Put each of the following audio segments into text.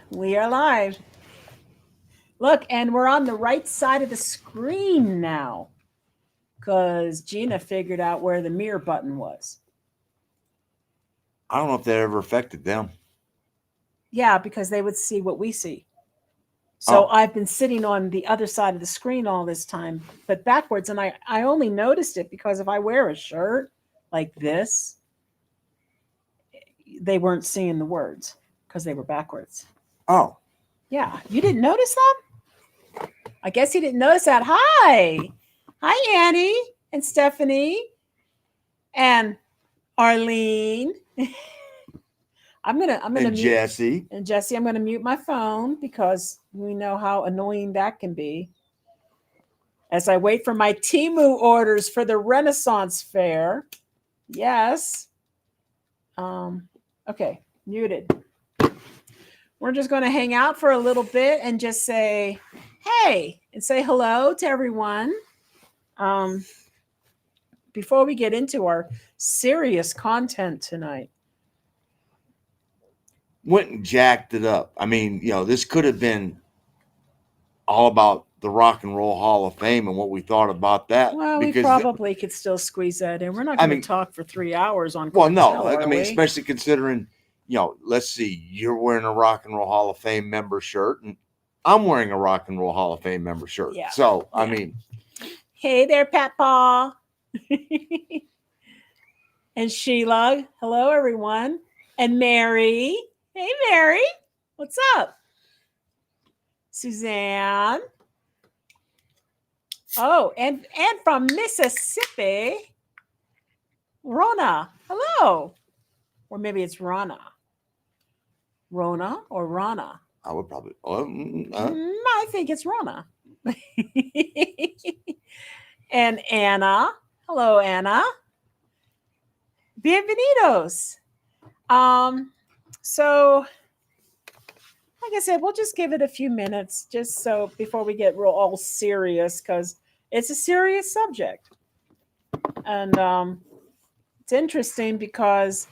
We are live. Look, and we're on the right side of the screen now because Gina figured out where the mirror button was. I don't know if that ever affected them. Yeah, because they would see what we see. So I've been sitting on the other side of the screen all this time, but backwards. And I only noticed it because if I wear a shirt like this, they weren't seeing the words because they were backwards. Oh. Yeah. You didn't notice that? I guess you didn't notice that. Hi. Hi, Annie and Stephanie and Arlene. I'm gonna And mute Jesse. and Jesse. I'm gonna mute my phone because we know how annoying that can be. As I wait for my Temu orders for the Renaissance Fair. Yes. Okay, muted. We're just going to hang out for a little bit and just say, hey, and say hello to everyone. Before we get into our serious content tonight. Went and jacked it up. I mean, this could have been all about the Rock and Roll Hall of Fame and what we thought about that. Well, we probably could still squeeze that in. We're not going to talk for 3 hours on Cartel, no, I mean, especially considering, let's see, you're wearing a Rock and Roll Hall of Fame member shirt, and I'm wearing a Rock and Roll Hall of Fame member shirt. Yeah. So, yeah. I mean. Hey there, Pat Paw. And Sheila. Hello, everyone. And Mary. Hey, Mary. What's up? Suzanne. Oh, and from Mississippi, Rona. Hello. Or maybe it's Rana. Rona or Rana? I would probably. I think it's Rona. And Anna. Hello, Anna. Bienvenidos. So, like I said, we'll just give it a few minutes just so before we get real all serious because it's a serious subject. And it's interesting because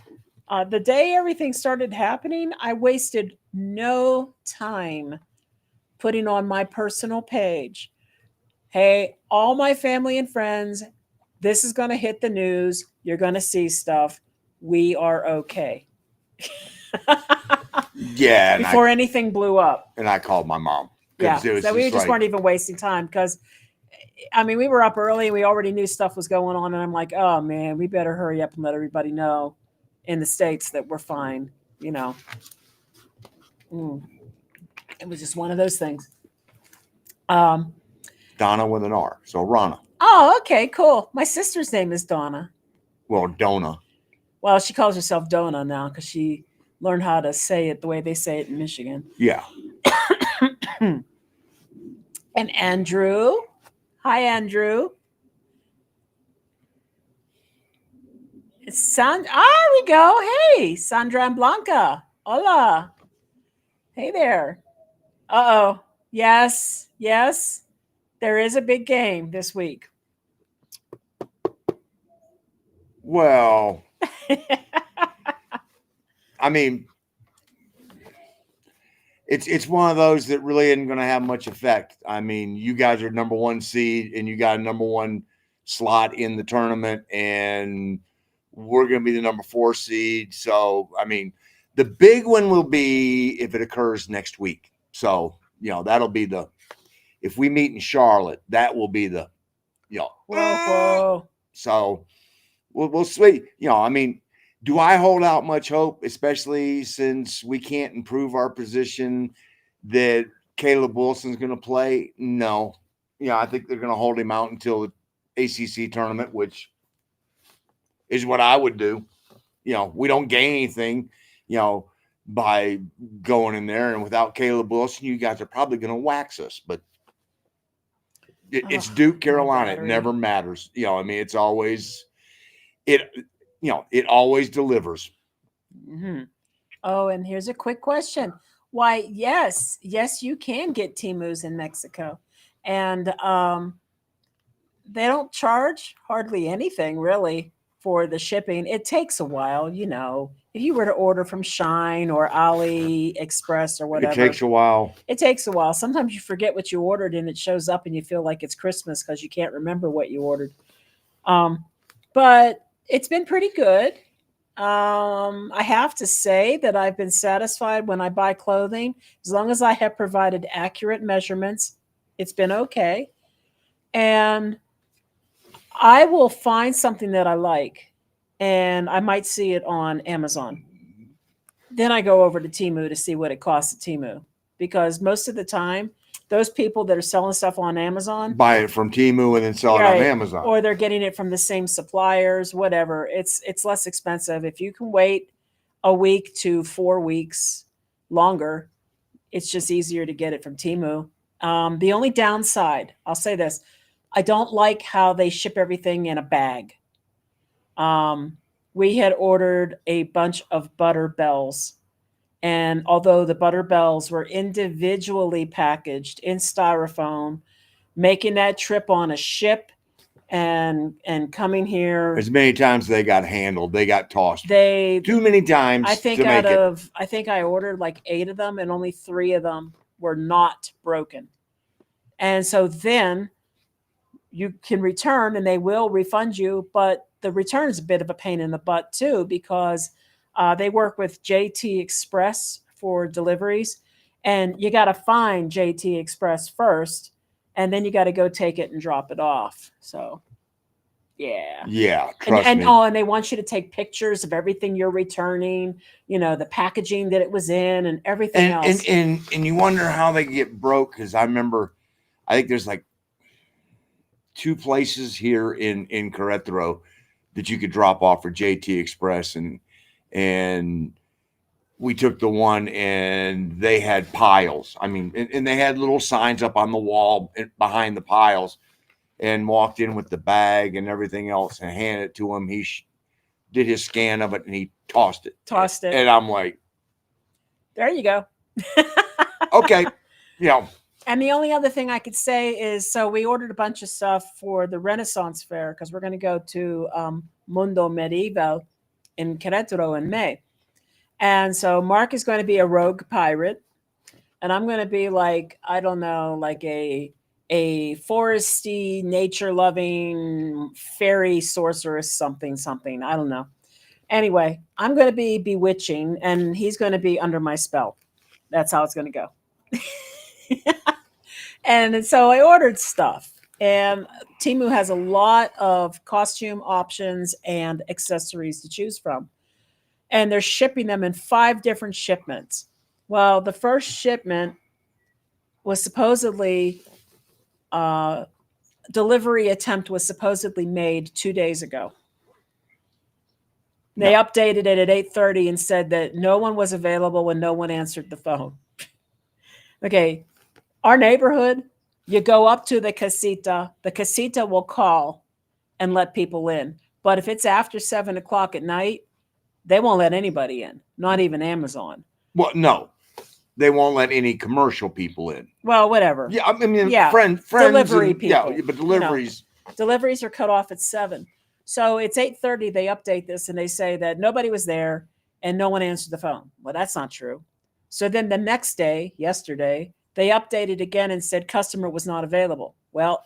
the day everything started happening, I wasted no time putting on my personal page, hey, all my family and friends, this is going to hit the news. You're going to see stuff. We are okay. Yeah. Before anything blew up. And I called my mom. Yeah. So we just weren't even wasting time because, I mean, we were up early and we already knew stuff was going on. And I'm like, oh, man, we better hurry up and let everybody know in the States that we're fine. It was just one of those things. Donna with an R. So Rana. Oh, okay, cool. My sister's name is Donna. Well, Donna. Well, she calls herself Donna now because she learned how to say it the way they say it in Michigan. Yeah. And Andrew. Hi, Andrew. It's we go. Hey, Sandra and Blanca. Hola. Hey there. Uh-oh. Yes. There is a big game this week. Well, I mean, it's one of those that really isn't going to have much effect. I mean, you guys are number 1 seed and you got a number 1 slot in the tournament, and we're going to be the number 4 seed. So, I mean, the big one will be if it occurs next week. So, that'll be if we meet in Charlotte, that will be the, Whoa. So we'll see. I mean, do I hold out much hope, especially since we can't improve our position, that Caleb Wilson's going to play? No. I think they're going to hold him out until the ACC tournament, which is what I would do. We don't gain anything, by going in there. And without Caleb Wilson, you guys are probably going to wax us. But it's Duke, Carolina. It never matters. I mean, it's always it always delivers. Mm-hmm. Oh, and here's a quick question. Why, yes, you can get Temus in Mexico. And they don't charge hardly anything, really. for the shipping. It takes a while, you know. If you were to order from Shine or AliExpress or It whatever, takes a while. it takes a while. Sometimes you forget what you ordered and it shows up and you feel like it's Christmas because you can't remember what you ordered. But it's been pretty good. I have to say that I've been satisfied when I buy clothing. As long as I have provided accurate measurements, it's been okay. And I will find something that I like and I might see it on Amazon. Then I go over to Temu to see what it costs at Temu. Because most of the time, those people that are selling stuff on Amazon Buy it from Temu and then sell it on right, Amazon. or they're getting it from the same suppliers, whatever. It's less expensive. If you can wait a week to 4 weeks longer, it's just easier to get it from Temu. The only downside, I'll say this, I don't like how they ship everything in a bag. We had ordered a bunch of butter bells. And although the butter bells were individually packaged in styrofoam, making that trip on a ship and coming here, As many times they got handled, they got tossed. they Too many times I think to make out it. of I think I ordered like 8 of them and only 3 of them were not broken. And so then you can return and they will refund you, but the return is a bit of a pain in the butt too because they work with JT Express for deliveries, and you got to find JT Express first, and then you got to go take it and drop it off. So, yeah. Yeah, trust me. And they want you to take pictures of everything you're returning, you know, the packaging that it was in and everything else. And you wonder how they get broke because I remember, I think there's like 2 places here in Querétaro that you could drop off for JT Express, and we took the one and they had piles. I mean, and they had little signs up on the wall behind the piles, and walked in with the bag and everything else and handed it to him. He did his scan of it and he tossed it. And I'm like, there you go. okay. Yeah. And the only other thing I could say is, so we ordered a bunch of stuff for the Renaissance Fair because we're going to go to Mundo Medieval in Querétaro in May. And so Mark is going to be a rogue pirate, and I'm going to be like, I don't know, like a foresty, nature-loving fairy sorceress, something. I don't know. Anyway, I'm going to be bewitching, and he's going to be under my spell. That's how it's going to go. And so I ordered stuff, and Temu has a lot of costume options and accessories to choose from. And they're shipping them in 5 different shipments. Well, the first shipment was supposedly delivery attempt was supposedly made 2 days ago. They updated it at 8:30 and said that no one was available when no one answered the phone. Okay, our neighborhood, you go up to the casita will call and let people in. But if it's after 7 o'clock at night, they won't let anybody in, not even Amazon. Well, no, they won't let any commercial people in. Well, whatever. Yeah, I mean, yeah. friends, delivery and, people. Yeah, but deliveries. You know, deliveries are cut off at 7. So it's 8:30. They update this and they say that nobody was there and no one answered the phone. Well, that's not true. So then the next day, yesterday, they updated again and said customer was not available. Well,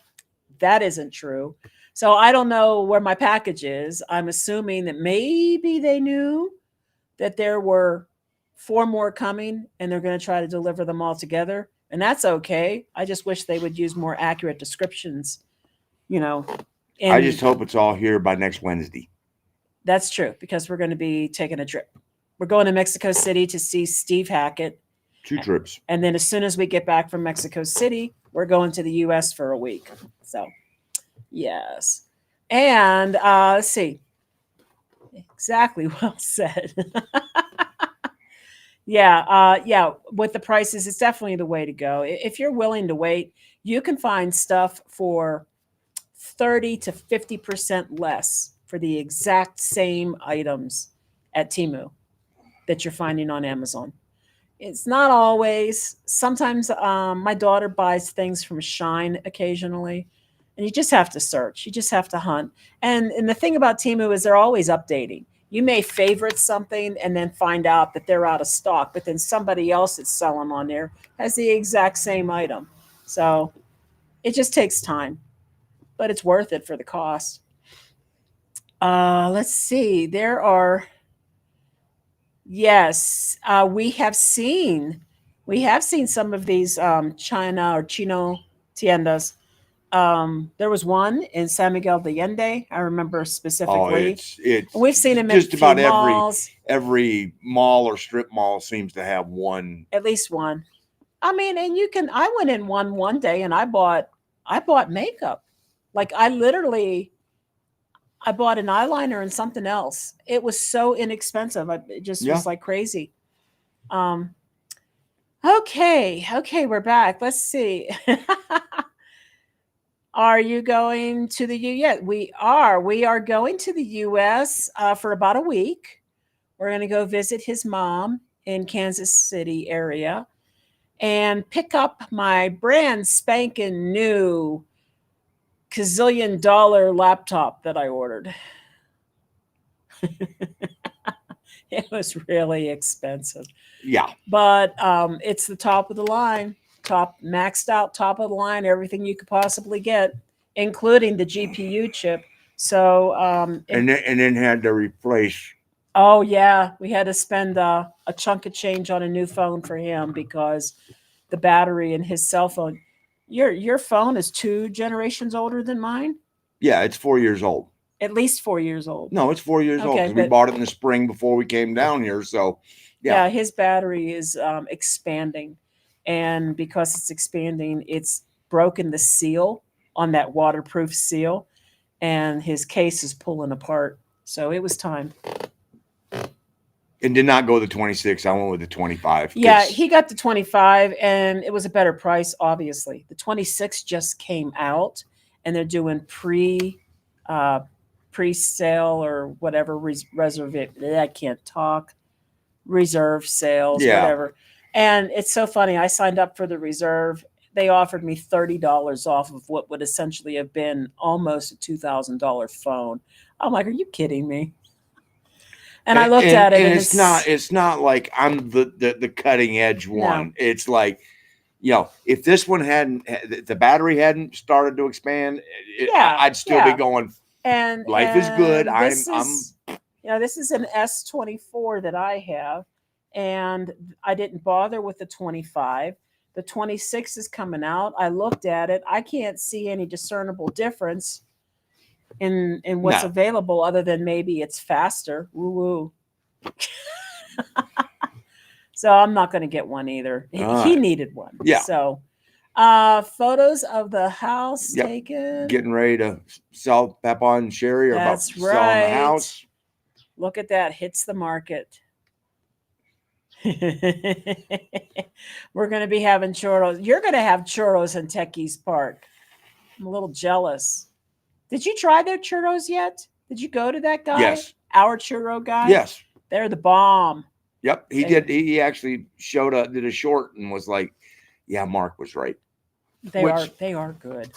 that isn't true. So I don't know where my package is. I'm assuming that maybe they knew that there were 4 more coming and they're going to try to deliver them all together. And that's okay. I just wish they would use more accurate descriptions, you know. I just hope it's all here by next Wednesday. That's true, because we're going to be taking a trip. We're going to Mexico City to see Steve Hackett. 2 trips. And then as soon as we get back from Mexico City, we're going to the U.S. for a week. So, yes. And let's see. Exactly, well said. Yeah. With the prices, it's definitely the way to go. If you're willing to wait, you can find stuff for 30 to 50% less for the exact same items at Temu that you're finding on Amazon. It's not always. Sometimes my daughter buys things from Shine occasionally, And you just have to search. You just have to hunt. And the thing about Temu is they're always updating. You may favorite something and then find out that they're out of stock, but then somebody else that's selling on there has the exact same item. So it just takes time, but it's worth it for the cost. Let's see. There are, yes, we have seen some of these China or Chino tiendas. There was one in San Miguel de Allende. I remember Oh, specifically. it's We've seen them in just a few about malls, every mall or strip mall seems to have one. at least one. I mean, and you can. I went in one day and I bought makeup. Like I bought an eyeliner and something else. It was so inexpensive. It just Yeah. was like crazy. Um, okay, we're back. Let's see. Are you going to the U? Yeah, we are. We are going to the U.S. For about a week. We're going to go visit his mom in Kansas City area and pick up my brand spanking new $1,000,000 laptop that I ordered. It was really expensive, Yeah. but it's the top of the line, top maxed out, top of the line, everything you could possibly get, including the GPU chip. So, And then had to replace. oh yeah, we had to spend a chunk of change on a new phone for him because the battery in his cell phone. Your phone is 2 generations older than mine, Yeah, it's 4 years old. at least 4 years old. No, it's 4 years old Okay, because we but bought it in the spring before we came down here. So, yeah, yeah. his battery is expanding, and because it's expanding, it's broken the seal on that waterproof seal, and his case is pulling apart. So it was time. And did not go the 26. I went with the 25. Yeah, he got the 25 and it was a better price, obviously. The 26 just came out and they're doing uh pre-sale or whatever reserve I can't talk. Reserve sales, Yeah. whatever. And it's so funny. I signed up for the reserve. They offered me $30 off of what would essentially have been almost a $2,000 phone. I'm like, are you kidding me? And I looked at it, and it's not like I'm the cutting edge No. one. It's like, if this one hadn't, the battery hadn't started to expand, Yeah, I'd still be going. and Life is good. This I'm is, this is an S24 that I have, and I didn't bother with the 25. The 26 is coming out. I looked at it. I can't see any discernible difference in what's No. available other than maybe it's faster. Woo woo. So I'm not going to get one either. He right. needed one. Yeah. So photos of the house Yep. taken. getting ready to sell Papa and Sherry or about That's selling right. the house. Look at that. Hits the market. We're going to be having churros. You're going to have churros in Techies Park. I'm a little jealous. Did you try their churros yet? Did you go to that guy? Yes. Our churro guy? Yes. They're the bomb. Yep. He did. He actually did a short and was like, yeah, Mark was right. They are good.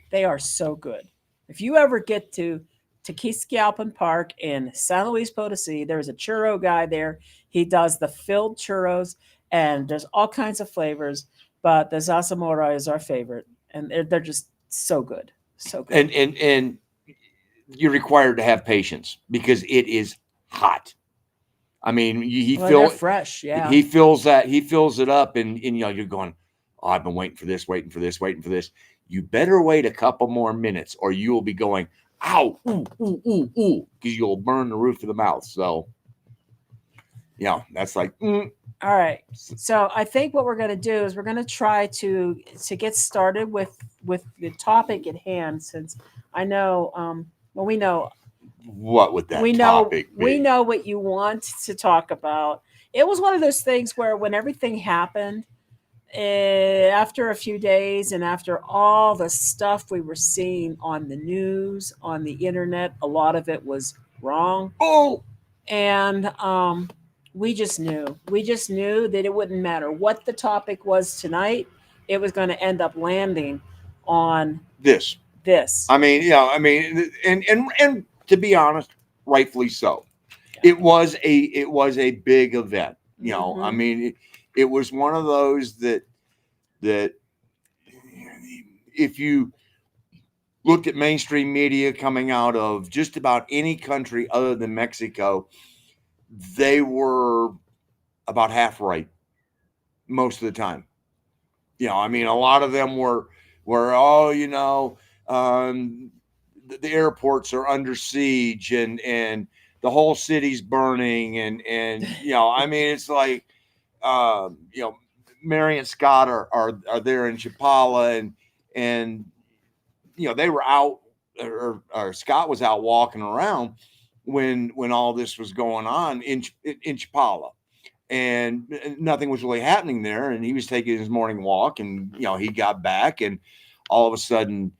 They are so good. If you ever get to Tequisquiapan Park in San Luis Potosi, there's a churro guy there. He does the filled churros, and there's all kinds of flavors, but the Zasamora is our favorite, and they're just so good. So good. And you're required to have patience because it is hot. I mean, They're fresh, yeah. He fills it up, and you're going, oh, I've been waiting for this. You better wait a couple more minutes, or you will be going, ow, ooh, because you'll burn the roof of the mouth. So, that's like. All right. So I think what we're going to do is we're going to try to get started with the topic at hand, since I know, we know what would that topic be? We know what you want to talk about. It was one of those things where when everything happened, after a few days and after all the stuff we were seeing on the news, on the internet, a lot of it was wrong. Oh, and we just knew that it wouldn't matter what the topic was tonight. It was going to end up landing on this this. I mean, and to be honest, rightfully so. Yeah. It was a big event. I Mhm. mean, it was one of those that if you looked at mainstream media coming out of just about any country other than Mexico, they were about half right most of the time. I mean, a lot of them were the airports are under siege and the whole city's burning and I mean, it's like Mary and Scott are there in Chapala and they were out or Scott was out walking around when all this was going on in Chapala, and nothing was really happening there, and he was taking his morning walk, and he got back, and all of a sudden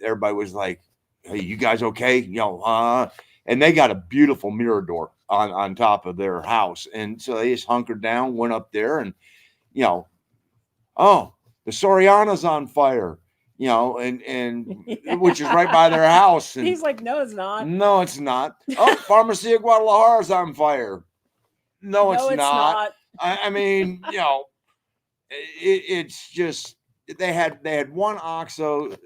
everybody was like, "Hey, you guys okay?" And they got a beautiful mirador on top of their house, and so they just hunkered down, went up there, and oh, the Soriana's on fire, and which is right by their house. And he's like, no, it's not. no, it's not. Oh, Pharmacia Guadalajara's on fire. No, it's not. I mean, it's just they had one Oxo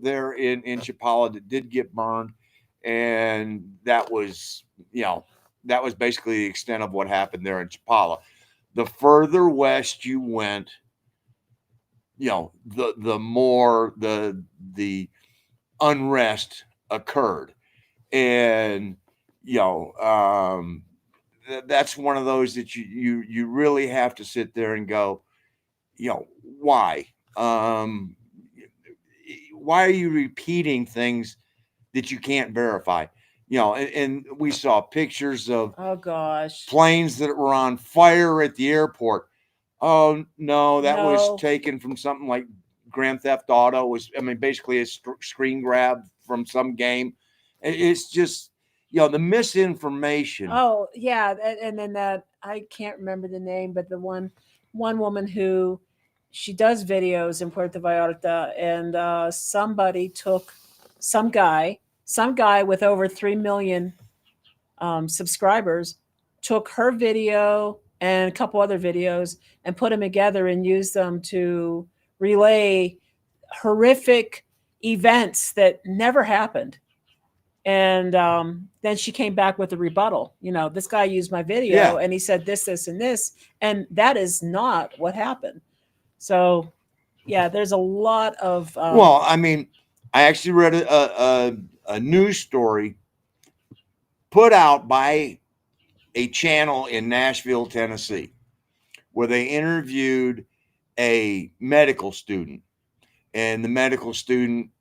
there in Chapala that did get burned, and that was basically the extent of what happened there in Chapala. The further west you went, the more the unrest occurred, and that's one of those that you really have to sit there and go, why? Why are you repeating things that you can't verify? And we saw pictures of Oh gosh, planes that were on fire at the airport. Oh no, that was taken from something like Grand Theft Auto. Basically a screen grab from some game. It's just the misinformation. Oh yeah, and then that I can't remember the name, but the one woman who she does videos in Puerto Vallarta, and somebody took some guy with over 3 million subscribers took her video and a couple other videos and put them together and used them to relay horrific events that never happened. And then she came back with a rebuttal. This guy used my video and he said this, and this, and that is not what happened. So, yeah, there's a lot of. Well, I mean, I actually read a news story put out by a channel in Nashville, Tennessee, where they interviewed a medical student, and the medical student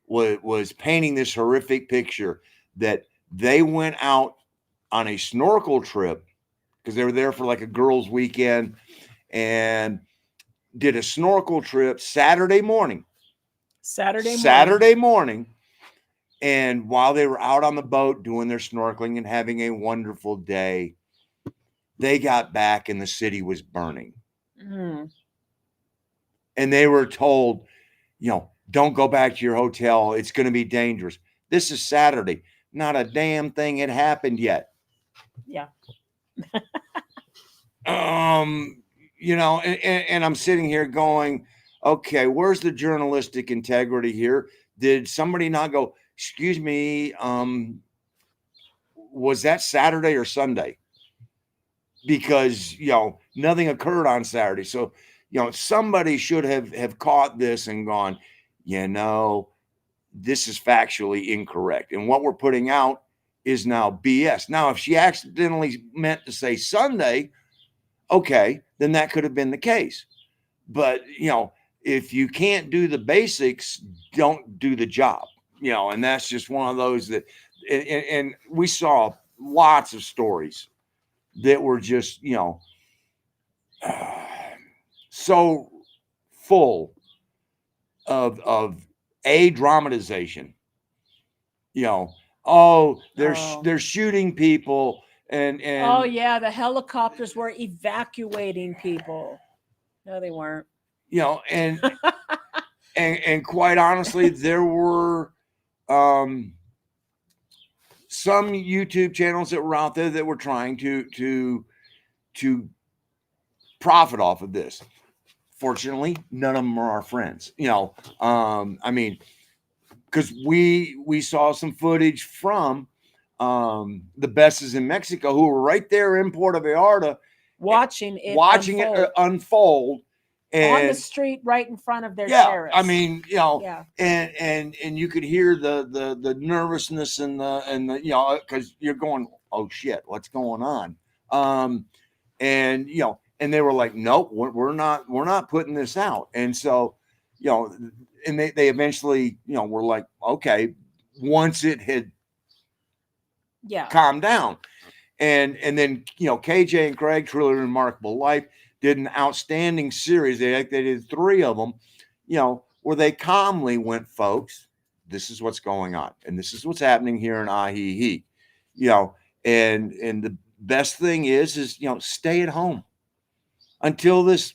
was painting this horrific picture that they went out on a snorkel trip because they were there for like a girls' weekend and did a snorkel trip Saturday morning. And while they were out on the boat doing their snorkeling and having a wonderful day, they got back and the city was burning. Mm. And they were told, don't go back to your hotel. It's going to be dangerous. This is Saturday. Not a damn thing had happened yet. Yeah. And I'm sitting here going, okay, where's the journalistic integrity here? Did somebody not go, excuse me, was that Saturday or Sunday? Because, nothing occurred on Saturday. So, somebody should have caught this and gone, this is factually incorrect. And what we're putting out is now BS. Now, if she accidentally meant to say Sunday, okay, then that could have been the case. But, if you can't do the basics, don't do the job, and that's just one of those that, and we saw lots of stories that were just, so full of a dramatization, they're shooting people and oh yeah, the helicopters were evacuating people. No, they weren't. And and quite honestly, there were some YouTube channels that were out there that were trying to profit off of this. Fortunately, none of them are our friends. I mean, because we saw some footage from the Besses in Mexico who were right there in Puerto Vallarta watching it unfold and, on the street right in front of their yeah, terrace. I mean, yeah. and you could hear the nervousness and the because you're going, oh shit, what's going on? And and they were like, nope, we're not putting this out. And so, and they eventually, were like, okay, once it had calmed down. And then, KJ and Craig, Truly Remarkable Life, did an outstanding series. They did 3 of them, where they calmly went, folks, this is what's going on. And this is what's happening here in Ahihi. And the best thing is, stay at home until this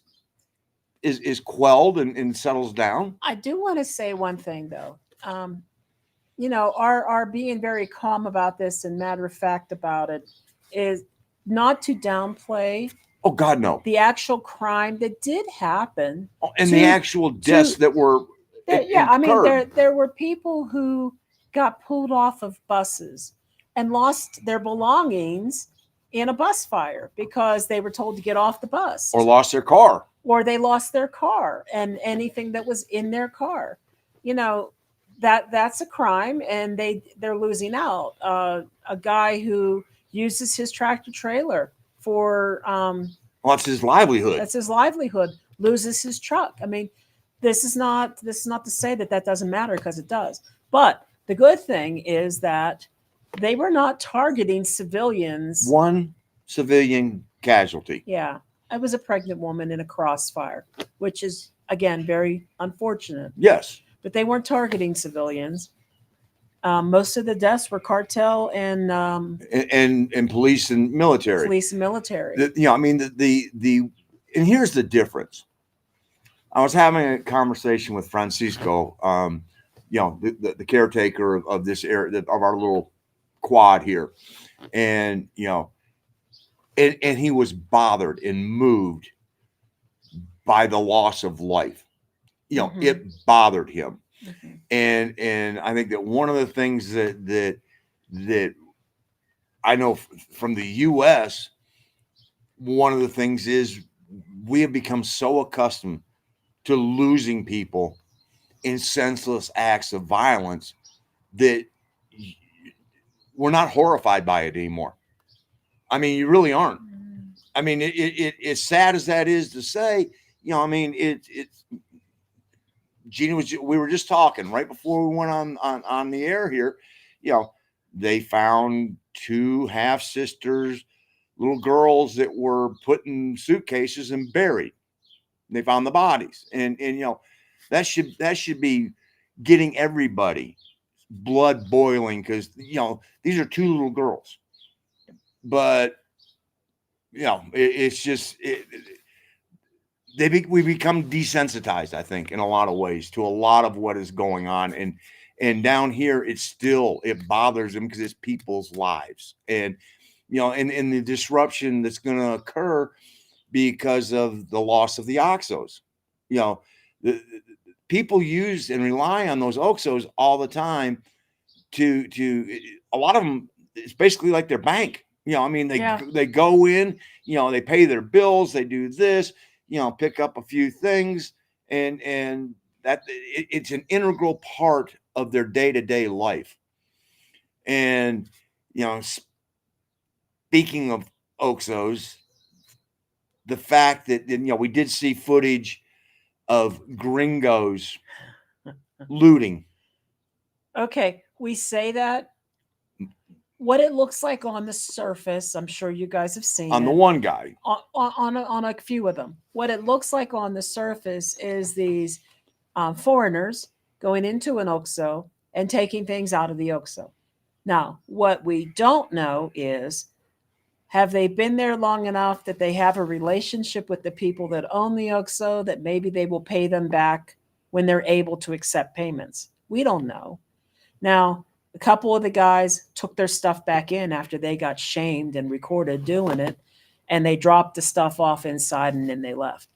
is quelled and settles down. I do want to say one thing, though. Our being very calm about this and matter of fact about it is not to downplay. Oh God, no! The actual crime that did happen, and the actual deaths that were. I mean, there were people who got pulled off of buses and lost their belongings in a bus fire because they were told to get off the bus, or lost their car, or they lost their car and anything that was in their car. That's a crime, and they're losing out. A guy who uses his tractor trailer for that's his livelihood. That's his livelihood. Loses his truck. I mean, this is not to say that doesn't matter, because it does. But the good thing is that they were not targeting civilians. One civilian casualty. Yeah, it was a pregnant woman in a crossfire, which is again very unfortunate. Yes. But they weren't targeting civilians. Most of the deaths were cartel and police and military. Police and military. I mean, the and here's the difference. I was having a conversation with Francisco, the caretaker of this area, of our little quad here, and and he was bothered and moved by the loss of life. It bothered him. Mm-hmm. And I think that one of the things that I know from the U.S., one of the things is we have become so accustomed to losing people in senseless acts of violence that we're not horrified by it anymore. I mean, you really aren't. I mean, it as sad as that is to say, I mean, it's Gina we were just talking right before we went on the air here. They found 2 half-sisters, little girls that were put in suitcases and buried. They found the bodies, and that should be getting everybody blood boiling, because these are 2 little girls. But it's just we become desensitized, I think, in a lot of ways to a lot of what is going on. And down here, it bothers them because it's people's lives. And, and the disruption that's going to occur because of the loss of the OXXOs. The people use and rely on those OXXOs all the time to a lot of them, it's basically like their bank. I mean, they go in, they pay their bills, they do this, pick up a few things, and that it's an integral part of their day-to-day life. And, speaking of OXXOs, the fact that, we did see footage of Gringos looting. Okay, we say that. What it looks like on the surface, I'm sure you guys have seen on the one guy, on a few of them. What it looks like on the surface is these foreigners going into an OXXO and taking things out of the OXXO. Now, what we don't know is, have they been there long enough that they have a relationship with the people that own the OXXO, that maybe they will pay them back when they're able to accept payments. We don't know. Now, a couple of the guys took their stuff back in after they got shamed and recorded doing it, and they dropped the stuff off inside and then they left.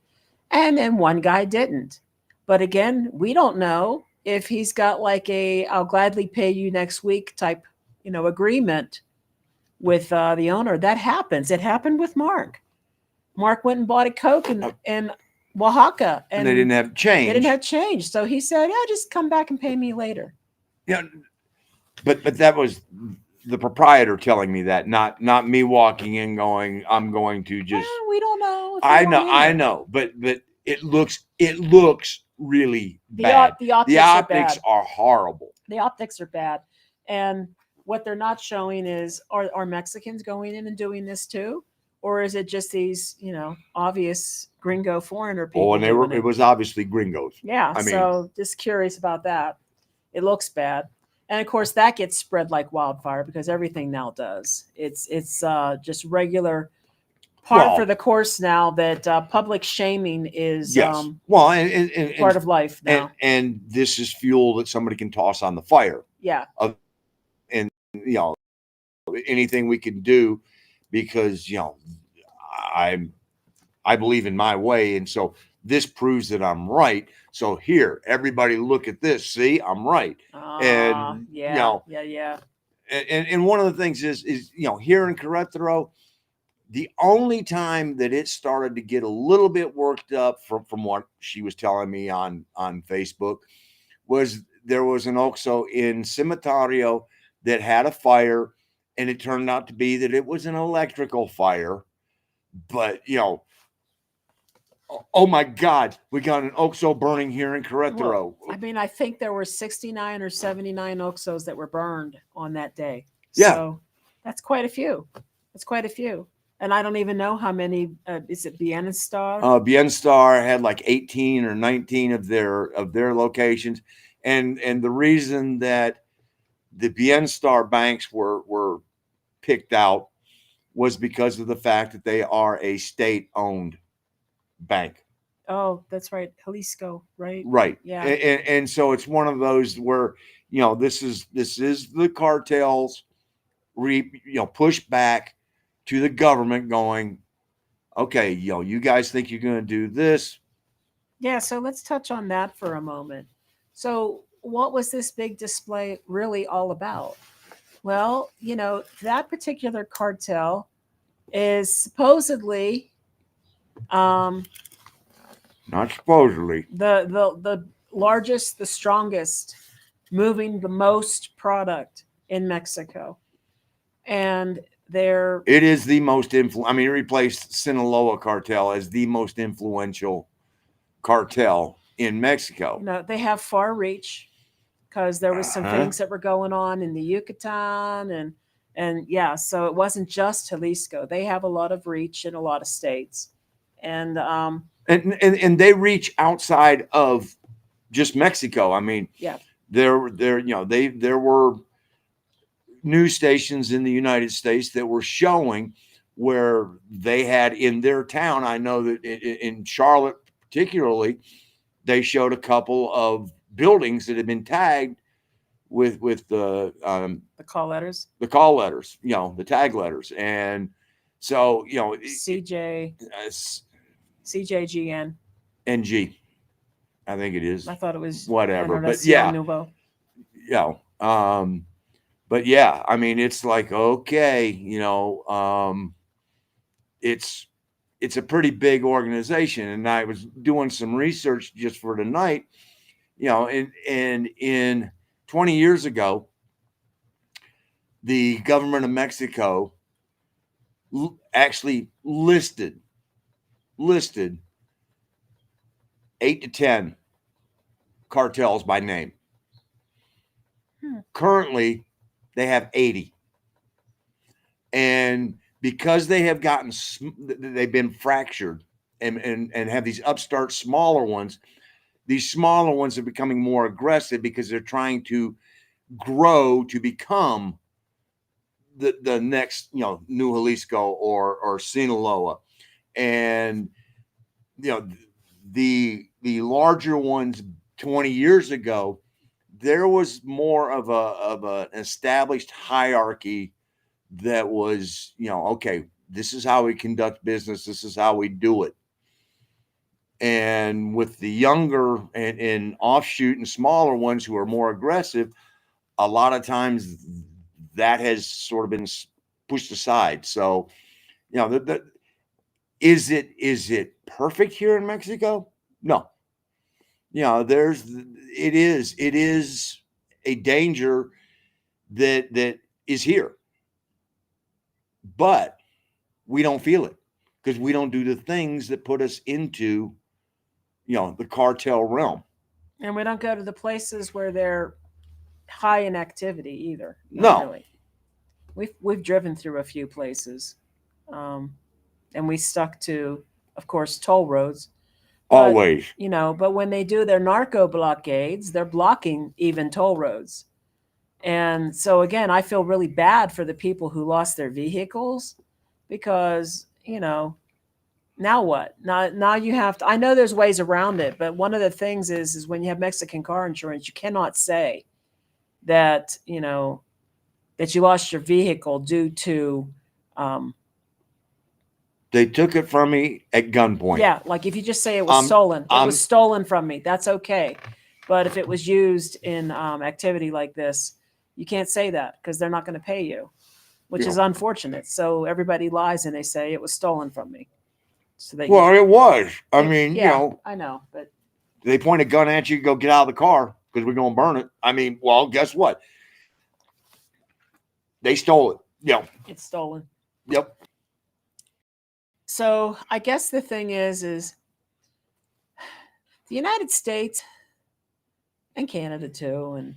And then one guy didn't. But again, we don't know if he's got like a "I'll gladly pay you next week" type, agreement with the owner. That happens. It happened with Mark. Mark went and bought a Coke in Oaxaca, and they didn't have change. They didn't have change, so he said, "Yeah, just come back and pay me later." Yeah, but that was the proprietor telling me that, not me walking in going, I'm going to just. Well, we don't know. I know, but it looks really bad. The optics are horrible. The optics are bad, and what they're not showing is are Mexicans going in and doing this too, or is it just these obvious gringo foreigner people? Oh, and it was obviously gringos. Yeah, so just curious about that. It looks bad. And of course, that gets spread like wildfire because everything now does. It's just regular part for the course now that public shaming is and part of life now. And this is fuel that somebody can toss on the fire. Yeah. And anything we can do because I believe in my way, and so this proves that I'm right. So here, everybody look at this. See, I'm right. And yeah. And one of the things is here in Querétaro, the only time that it started to get a little bit worked up from what she was telling me on Facebook was there was an OXXO in Cementario that had a fire, and it turned out to be that it was an electrical fire. But oh my God, we got an OXXO burning here in Querétaro. Well, I mean, I think there were 69 or 79 OXXOs that were burned on that day. Yeah. So that's quite a few. And I don't even know how many. Is it Bienestar? Bienestar had like 18 or 19 of their locations, and the reason that the Bienestar banks were picked out was because of the fact that they are a state-owned bank. Oh, that's right, Jalisco, right? Right. Yeah. And so it's one of those where this is the cartels push back to the government going, okay, you guys think you're going to do this? Yeah, so let's touch on that for a moment. So what was this big display really all about? Well, that particular cartel is supposedly not supposedly the largest, the strongest, moving the most product in Mexico. And it is the most influential. I mean, it replaced Sinaloa cartel as the most influential cartel in Mexico. They have far reach because there was some things that were going on in the Yucatan and yeah, so it wasn't just Jalisco. They have a lot of reach in a lot of states. And they reach outside of just Mexico. I mean, yeah, there were news stations in the United States that were showing where they had in their town. I know that in Charlotte, particularly, they showed a couple of buildings that had been tagged with the call letters, the tag letters, and so CJGN NG, I think it is. I thought it was whatever, but yeah, but yeah, I mean, it's like, okay, it's a pretty big organization, and I was doing some research just for tonight, and in 20 years ago, the government of Mexico actually listed 8 to 10 cartels by name. Currently, they have 80. And because they have they've been fractured and have these upstart smaller ones, these smaller ones are becoming more aggressive because they're trying to grow to become the next, New Jalisco or Sinaloa. And, the larger ones 20 years ago, there was more of an established hierarchy that was, okay, this is how we conduct business. This is how we do it. And with the younger and offshoot and smaller ones who are more aggressive, a lot of times that has sort of been pushed aside. So, is it perfect here in Mexico? No. It is a danger that is here, but we don't feel it because we don't do the things that put us into, the cartel realm. And we don't go to the places where they're high in activity either. No. Really. We've driven through a few places, and we stuck to, of course, toll roads. But, Always. But when they do their narco blockades, they're blocking even toll roads. And so again, I feel really bad for the people who lost their vehicles because, now what? Now you have to, I know there's ways around it, but one of the things is when you have Mexican car insurance, you cannot say that, that you lost your vehicle due to they took it from me at gunpoint. Yeah, like if you just say it was stolen, it was stolen from me. That's okay. But if it was used in activity like this, you can't say that because they're not going to pay you, which is unfortunate. So everybody lies and they say it was stolen from me. So it was. I mean, I know, but they point a gun at you, go get out of the car because we're going to burn it. I mean, well, guess what? They stole it. It's stolen. Yep. So I guess the thing is the United States and Canada too, and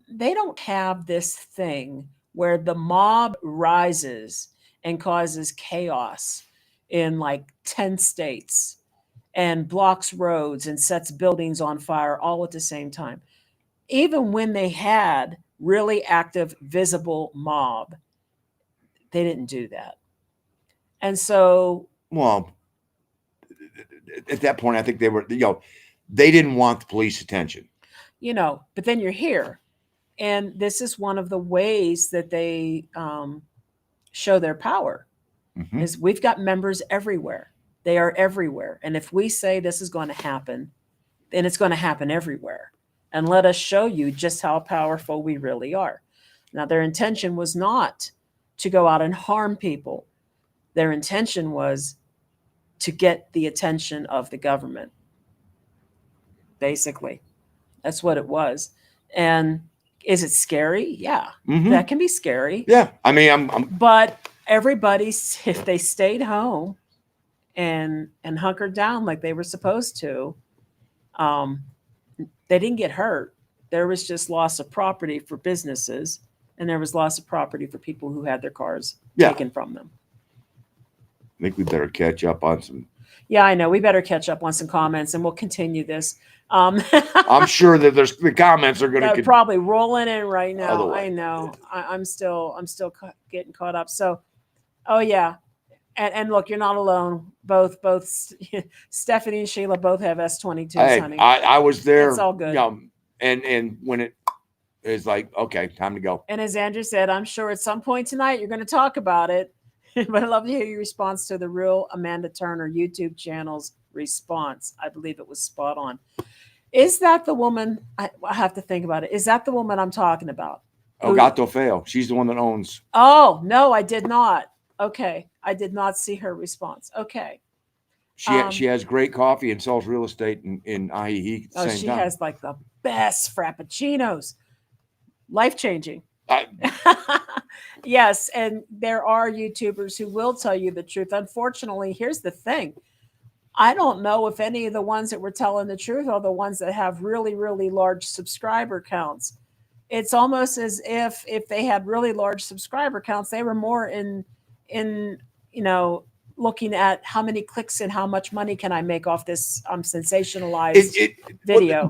they don't have this thing where the mob rises and causes chaos in like 10 states and blocks roads and sets buildings on fire all at the same time. Even when they had really active, visible mob, they didn't do that. And so, well, at that point, I think they were, they didn't want the police attention. But then you're here. And this is one of the ways that they show their power is we've got members everywhere. They are everywhere. And if we say this is going to happen, then it's going to happen everywhere. And let us show you just how powerful we really are. Now, their intention was not to go out and harm people. Their intention was to get the attention of the government. Basically, that's what it was. And is it scary? Yeah, that can be scary. Yeah, I mean, but everybody, if they stayed home and hunkered down like they were supposed to, they didn't get hurt. There was just loss of property for businesses, and there was loss of property for people who had their cars taken from them. I think we better catch up on some. Yeah, I know. We better catch up on some comments, and we'll continue this. I'm sure that the comments are going to probably rolling in right now. I know. I'm still getting caught up. So, oh yeah, and look, you're not alone. Both Stephanie and Sheila both have S22s, honey. I was there. It's all good. And when it is like, okay, time to go. And as Andrew said, I'm sure at some point tonight you're going to talk about it. But I'd love to hear your response to the Real Amanda Turner YouTube channel's response. I believe it was spot on. Is that the woman? I have to think about it. Is that the woman I'm talking about? Gato Feo. She's the one that owns. Oh, no, I did not. Okay. I did not see her response. Okay. She has great coffee and sells real estate in IE. She has like the best frappuccinos. Life-changing. Yes, and there are YouTubers who will tell you the truth. Unfortunately, here's the thing. I don't know if any of the ones that were telling the truth are the ones that have really, really large subscriber counts. It's almost as if they had really large subscriber counts, they were more in looking at how many clicks and how much money can I make off this sensationalized video.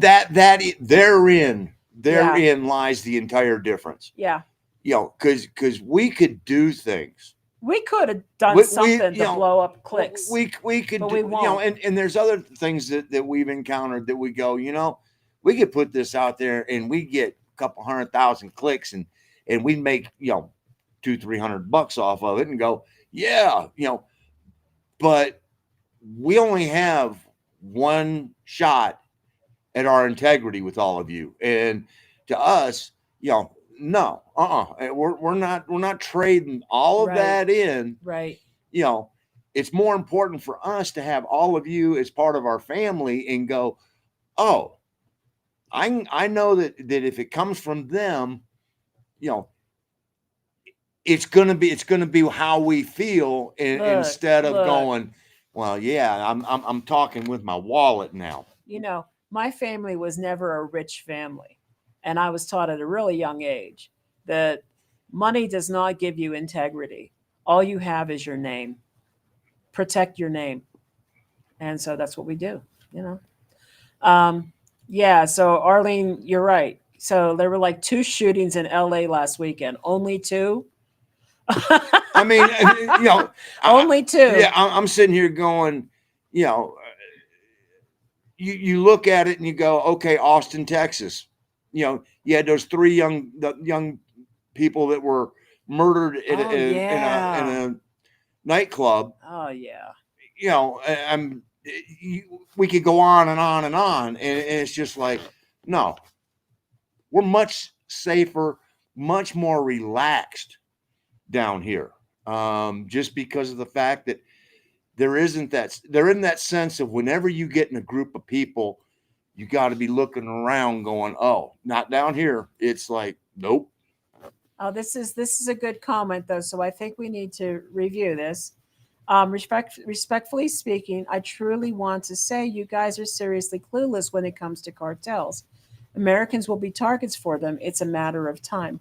Therein lies the entire difference. Yeah. Because we could do things. We could have done something to blow up clicks. We could, but we won't. And there's other things that we've encountered that we go, we could put this out there and we get a couple 100,000 clicks and we make, you know, $200-300 off of it and go, yeah, you know, but we only have one shot at our integrity with all of you. And to us, you know, no, we're not trading all of that in. Right. You know, it's more important for us to have all of you as part of our family and go, oh, I know that if it comes from them, you know, it's gonna be how we feel instead of going, well, yeah, I'm talking with my wallet now. You know, my family was never a rich family, and I was taught at a really young age that money does not give you integrity. All you have is your name. Protect your name, and so that's what we do. You know. Yeah. So Arlene, you're right. So there were like 2 shootings in LA last weekend. Only 2. I mean, you know, only 2. Yeah, I'm sitting here going, you know, you look at it and you go, okay, Austin, Texas. You know, you had those 3 young people that were murdered in a nightclub. Oh yeah. You know, we could go on and on and on, and it's just like, no, we're much safer, much more relaxed down here, just because of the fact that they're in that sense of whenever you get in a group of people, you got to be looking around going, oh, not down here. It's like, nope. Oh, this is a good comment though, so I think we need to review this. Respectfully speaking, I truly want to say you guys are seriously clueless when it comes to cartels. Americans will be targets for them. It's a matter of time.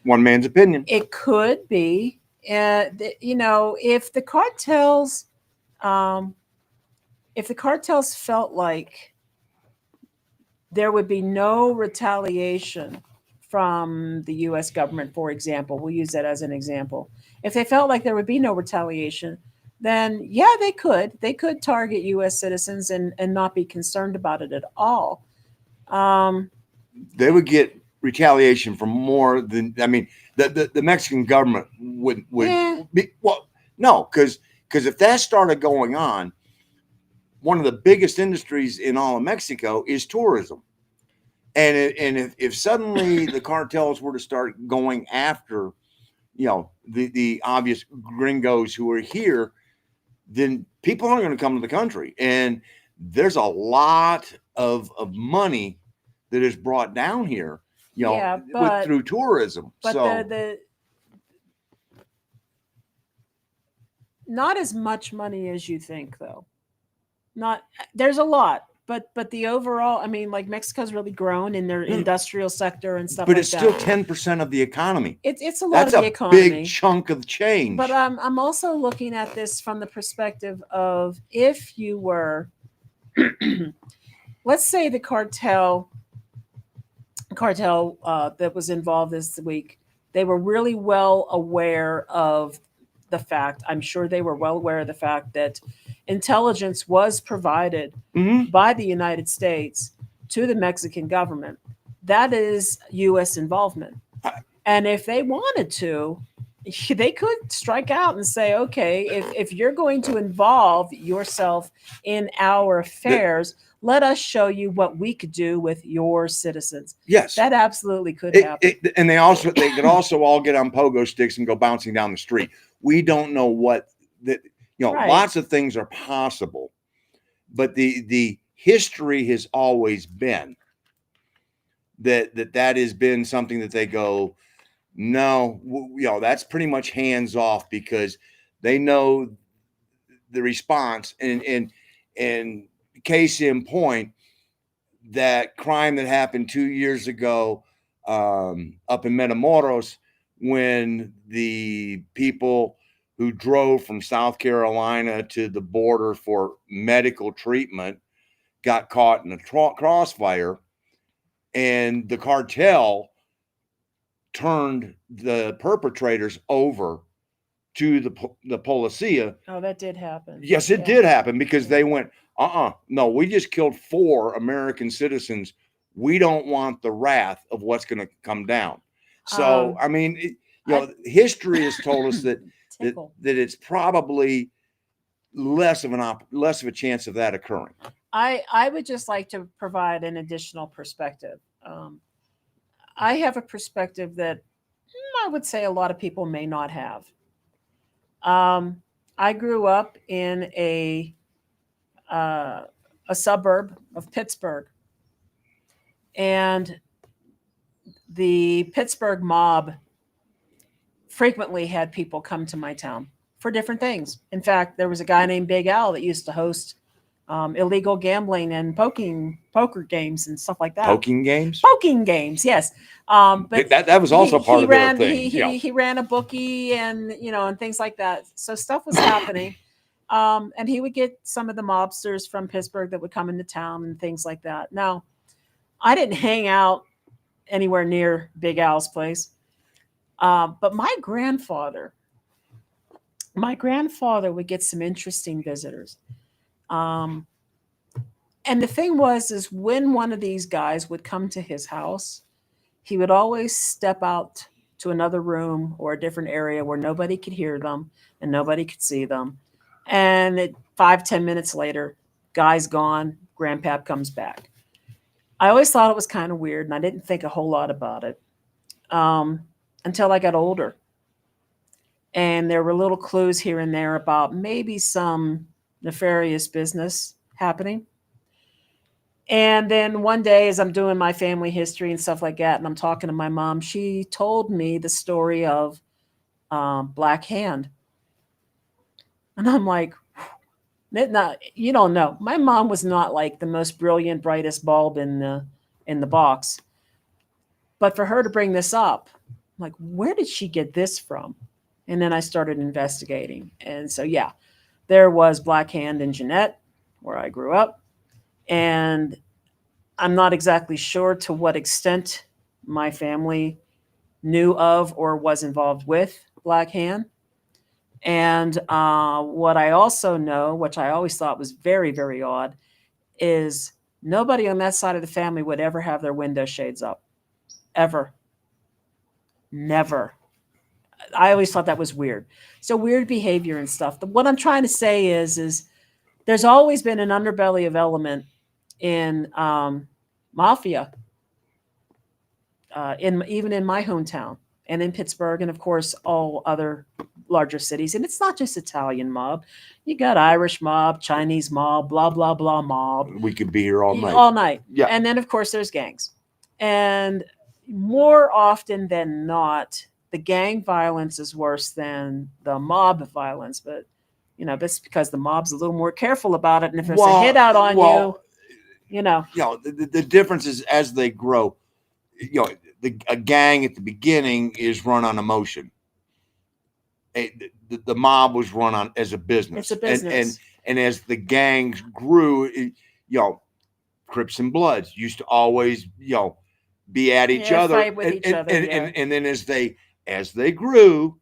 One man's opinion. It could be, you know, if the cartels felt like there would be no retaliation from the U.S. government, for example, we'll use that as an example. If they felt like there would be no retaliation, then yeah, they could target U.S. citizens and not be concerned about it at all. They would get retaliation from more than, I mean, the Mexican government would be, well, no, because if that started going on, one of the biggest industries in all of Mexico is tourism. And if suddenly the cartels were to start going after, you know, the obvious gringos who are here, then people aren't going to come to the country. And there's a lot of money that is brought down here, you know, through tourism. But so the not as much money as you think, though. Not there's a lot, but the overall, I mean, like Mexico's really grown in their industrial sector and stuff. But like it's still 10% of the economy. It's a lot That's of the economy. That's a big chunk of change. But I'm also looking at this from the perspective of if you were, let's say the cartel that was involved this week, they were really well aware of the fact, I'm sure they were well aware of the fact that intelligence was provided by the United States to the Mexican government. That is U.S. involvement. And if they wanted to, they could strike out and say, okay, if you're going to involve yourself in our affairs, let us show you what we could do with your citizens. Yes. That absolutely could happen. And they could also all get on pogo sticks and go bouncing down the street. We don't know what that, you know, lots of things are possible, but the history has always been that has been something that they go, no, you know, that's pretty much hands off, because they know the response. And case in point, that crime that happened 2 years ago up in Matamoros, when the people who drove from South Carolina to the border for medical treatment got caught in a crossfire, and the cartel turned the perpetrators over to the policia. Oh, that did happen. Yes, it did happen, because they went, no, we just killed 4 American citizens. we don't want the wrath of what's going to come down. So, I mean, history has told us that it's probably less of a chance of that occurring. I would just like to provide an additional perspective. I have a perspective that I would say a lot of people may not have. I grew up in a suburb of Pittsburgh, and the Pittsburgh mob frequently had people come to my town for different things. In fact, there was a guy named Big Al that used to host illegal gambling and poker games and stuff like that. Poking games, yes. But that was also part of their thing. He ran a bookie and and things like that. So stuff was happening, and he would get some of the mobsters from Pittsburgh that would come into town and things like that. Now, I didn't hang out anywhere near Big Al's place, but my grandfather would get some interesting visitors. And the thing is when one of these guys would come to his house, he would always step out to another room or a different area where nobody could hear them and nobody could see them. And 5-10 minutes later, guy's gone, grandpap comes back. I always thought it was kind of weird, and I didn't think a whole lot about it until I got older. And there were little clues here and there about maybe some nefarious business happening. And then one day, as I'm doing my family history and stuff like that, and I'm talking to my mom, she told me the story of Black Hand. And I'm like, no, you don't know. My mom was not like the most brilliant, brightest bulb in the box. But for her to bring this up, I'm like, where did she get this from? And then I started investigating. And so, yeah, there was Black Hand in Jeanette, where I grew up. And I'm not exactly sure to what extent my family knew of or was involved with Black Hand. And what I also know, which I always thought was very, very odd, is nobody on that side of the family would ever have their window shades up. Ever. Never. I always thought that was weird. So weird behavior and stuff. What I'm trying to say is there's always been an underbelly of element in mafia, even in my hometown and in Pittsburgh, and of course all other larger cities. And it's not just Italian mob. You got Irish mob, Chinese mob, blah, blah, blah mob. We could be here all night. All night. Yeah. And then, of course, there's gangs. And more often than not, the gang violence is worse than the mob violence. But, that's because the mob's a little more careful about it. And if there's a hit out on you, the difference is as they grow, a gang at the beginning is run on emotion. The mob was run on as a business. It's a business. And as the gangs grew, Crips and Bloods used to always, be at each other. Fight with each other. And then as they grew,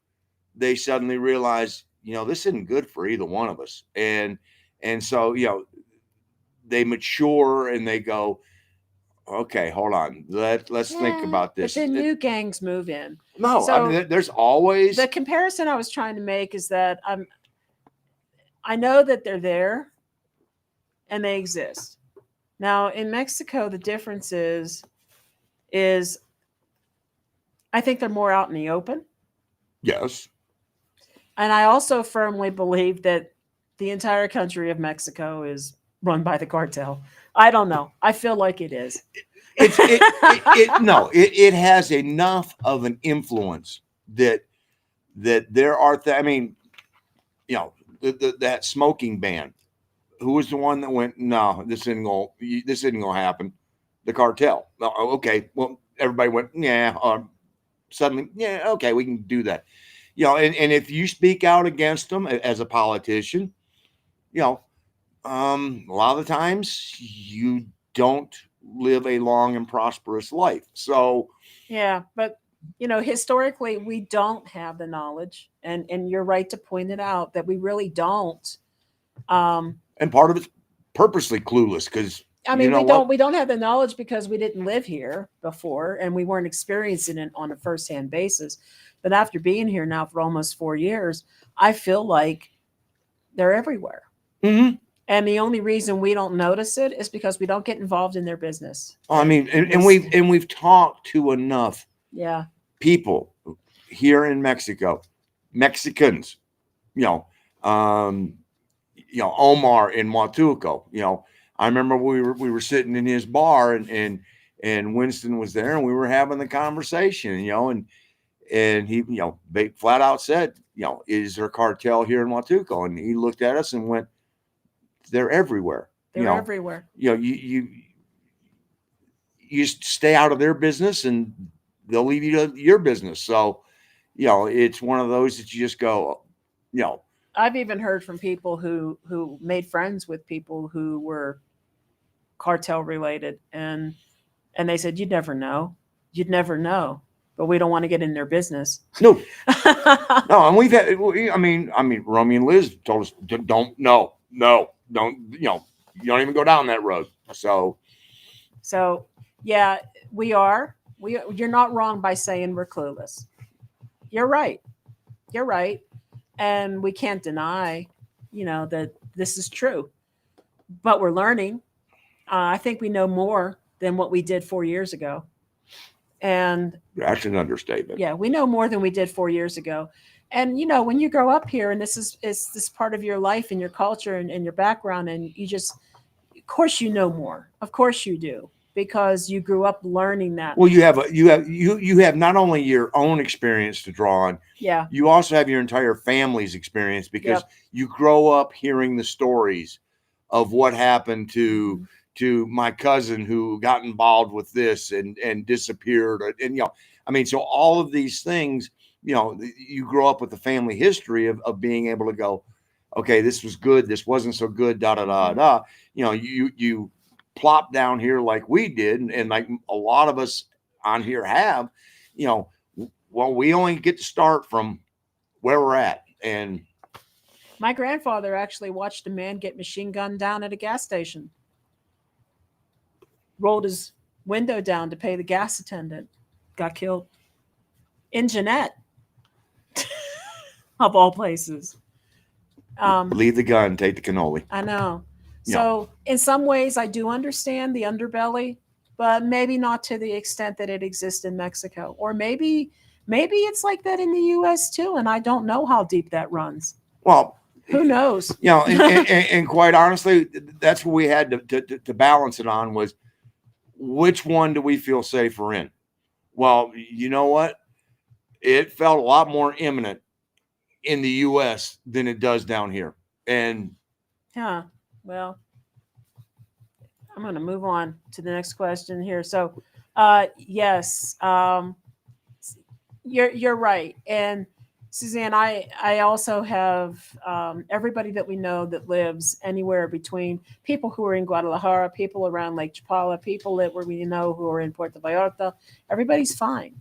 they suddenly realized, this isn't good for either one of us. And so, they mature and they go, okay, hold on. Let's think about this. But then new gangs move in. No, so I mean, there's always the comparison I was trying to make is that I know that they're there and they exist. Now in Mexico, the difference is I think they're more out in the open. Yes. And I also firmly believe that the entire country of Mexico is run by the cartel. I don't know. I feel like it is. It has enough of an influence that there are. That smoking ban. Who was the one that went? No, this isn't gonna happen. The cartel. Okay, well, everybody went. Yeah. Suddenly, yeah. Okay, we can do that. And if you speak out against them as a politician, a lot of the times you don't live a long and prosperous life. So yeah, but historically we don't have the knowledge, and you're right to point it out that we really don't. And part of it's purposely clueless because I mean, we don't have the knowledge because we didn't live here before and we weren't experiencing it on a first-hand basis. But after being here now for almost 4 years, I feel like they're everywhere. Mm-hmm. And the only reason we don't notice it is because we don't get involved in their business. I mean, and we've talked to enough people here in Mexico, Mexicans, Omar in Huatulco, I remember we were sitting in his bar and Winston was there and we were having the conversation, and he, flat out said, is there a cartel here in Huatulco? And he looked at us and went, they're everywhere. They're everywhere. You stay out of their business and they'll leave you to your business. So, it's one of those that you just go, I've even heard from people who made friends with people who were cartel related, and they said, you'd never know, but we don't want to get in their business. No, and we've had, I mean, Romy and Liz told us, don't, you don't even go down that road. So yeah, you're not wrong by saying we're clueless. You're right. And we can't deny, that this is true, but we're learning. I think we know more than what we did 4 years ago. And that's an understatement. Yeah, we know more than we did 4 years ago. And, when you grow up here and this is part of your life and your culture and your background, and you just, of course, more. Of course you do, because you grew up learning that. Well, you have not only your own experience to draw on. Yeah. You also have your entire family's experience because you grow up hearing the stories of what happened to my cousin who got involved with this and disappeared. And, so all of these things, you grow up with the family history of being able to go, okay, this was good. This wasn't so good. You plop down here like we did. And like a lot of us on here have, well, we only get to start from where we're at. And my grandfather actually watched a man get machine gunned down at a gas station. Rolled his window down to pay the gas attendant. Got killed in Jeanette, of all places. Leave the gun, take the cannoli. I know. So in some ways, I do understand the underbelly, but maybe not to the extent that it exists in Mexico. Or maybe it's like that in the U.S. too, and I don't know how deep that runs. Well, who knows? And quite honestly, that's what we had to balance it on was, which one do we feel safer in? Well, you know what? It felt a lot more imminent in the U.S. than it does down here. And well, I'm going to move on to the next question here. So, yes, you're right. And Suzanne, I also have everybody that we know that lives anywhere between people who are in Guadalajara, people around Lake Chapala, people that we know who are in Puerto Vallarta. Everybody's fine,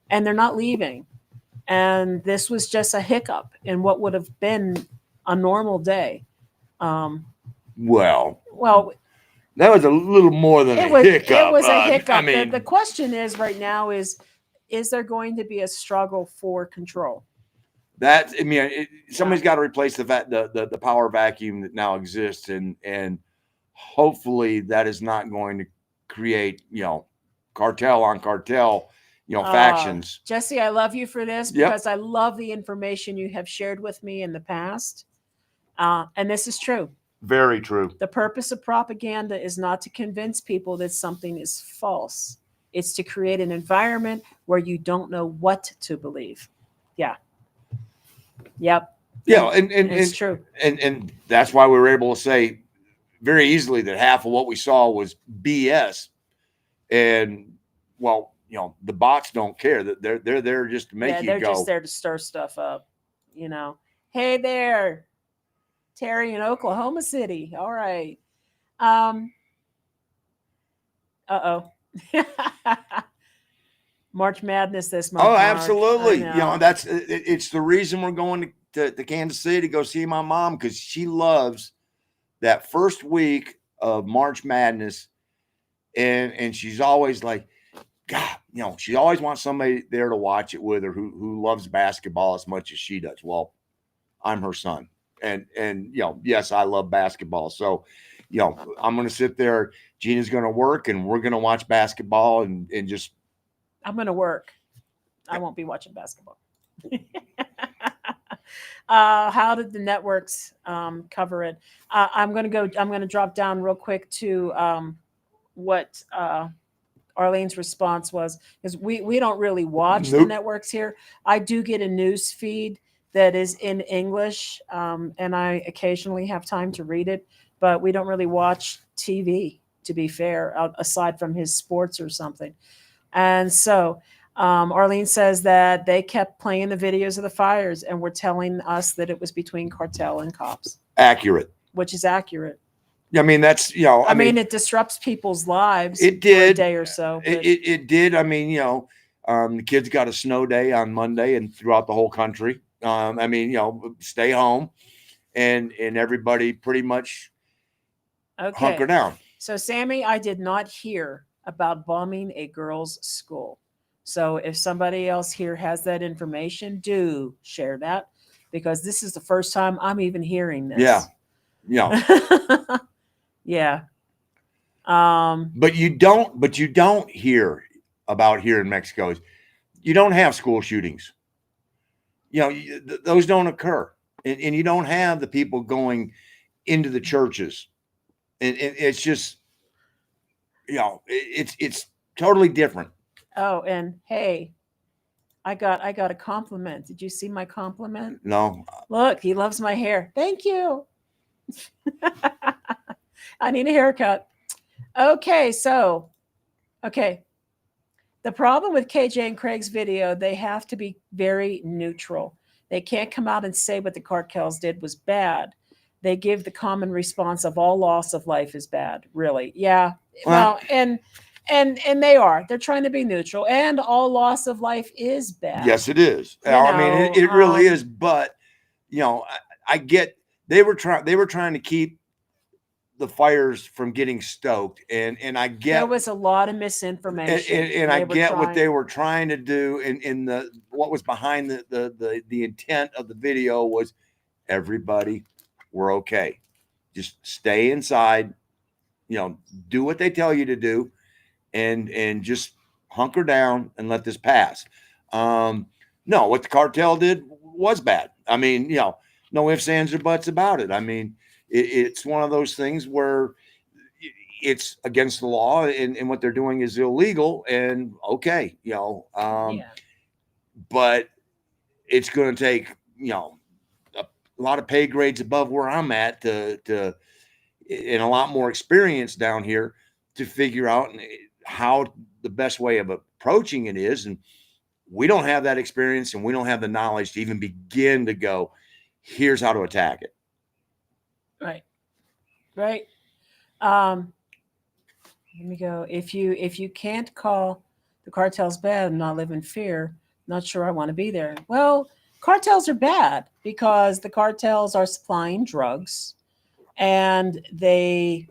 and they're not leaving. And this was just a hiccup in what would have been a normal day. Well, that was a little more than a hiccup. It was a hiccup. The question is right now is there going to be a struggle for control? Somebody's got to replace the power vacuum that now exists, and hopefully that is not going to create cartel on cartel factions. Jesse, I love you for this because I love the information you have shared with me in the past, and this is true. Very true. The purpose of propaganda is not to convince people that something is false. It's to create an environment where you don't know what to believe. Yeah. Yep. Yeah, and it's true. And that's why we were able to say very easily that half of what we saw was BS. And the bots don't care. That they're there just to make you go. They're just there to stir stuff up. Hey there, Terry in Oklahoma City. All right. March Madness this month. Oh, absolutely. It's the reason we're going to Kansas City to go see my mom, because she loves that first week of March Madness, and she's always like, God, she always wants somebody there to watch it with her who loves basketball as much as she does. Well, I'm her son, and yes, I love basketball. So, I'm going to sit there. Gina's going to work, and we're going to watch basketball, and just. I'm going to work. I won't be watching basketball. How did the networks cover it? I'm going to drop down real quick to what Arlene's response was, because we don't really watch the networks here. I do get a news feed that is in English, and I occasionally have time to read it, but we don't really watch TV, to be fair, aside from his sports or something. And so Arlene says that they kept playing the videos of the fires and were telling us that it was between cartel and cops. Accurate. Which is accurate. I mean, that's, I mean, it disrupts people's lives. It did. For a day or so. It did. I mean, the kids got a snow day on Monday and throughout the whole country. I mean, stay home, and everybody pretty much hunker down. So, Sammy, I did not hear about bombing a girls' school. So if somebody else here has that information, do share that, because this is the first time I'm even hearing this. Yeah. Yeah. But you don't hear about here in Mexico. You don't have school shootings. Those don't occur, and you don't have the people going into the churches, and it's just, it's totally different. Oh, and hey, I got a compliment. Did you see my compliment? No. Look, he loves my hair. Thank you. I need a haircut. Okay, so, the problem with KJ and Craig's video, they have to be very neutral. They can't come out and say what the cartels did was bad. They give the common response of all loss of life is bad. Really? Yeah. Well, and they're trying to be neutral, and all loss of life is bad. Yes, it is. I mean, it really is. But I get they were trying to keep the fires from getting stoked, and I get there was a lot of misinformation, and I get what they were trying to do, and what was behind the intent of the video was everybody, we're okay, just stay inside, do what they tell you to do, and just hunker down and let this pass. No, what the cartel did was bad. I mean, no ifs, ands, or buts about it. I mean, it's one of those things where it's against the law, and what they're doing is illegal, and okay, but it's going to take, a lot of pay grades above where I'm at to and a lot more experience down here to figure out how the best way of approaching it is. And we don't have that experience, and we don't have the knowledge to even begin to go, here's how to attack it. Right. Let me go. If you can't call the cartels bad and not live in fear, not sure I want to be there. Well, cartels are bad because the cartels are supplying drugs, and they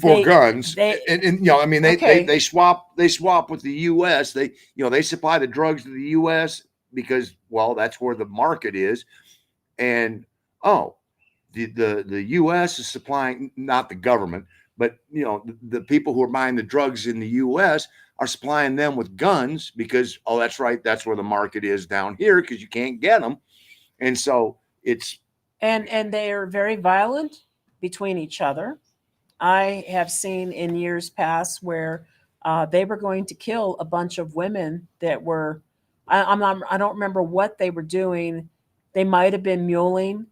guns, and I mean, they swap with the U.S. They supply the drugs to the U.S. because, well, that's where the market is, and the U.S. is supplying, not the government, but the people who are buying the drugs in the U.S. are supplying them with guns because, that's right, that's where the market is down here, because you can't get them, and so it's and they are very violent between each other. I have seen in years past where they were going to kill a bunch of women that were, I don't remember what they were doing. They might have been muling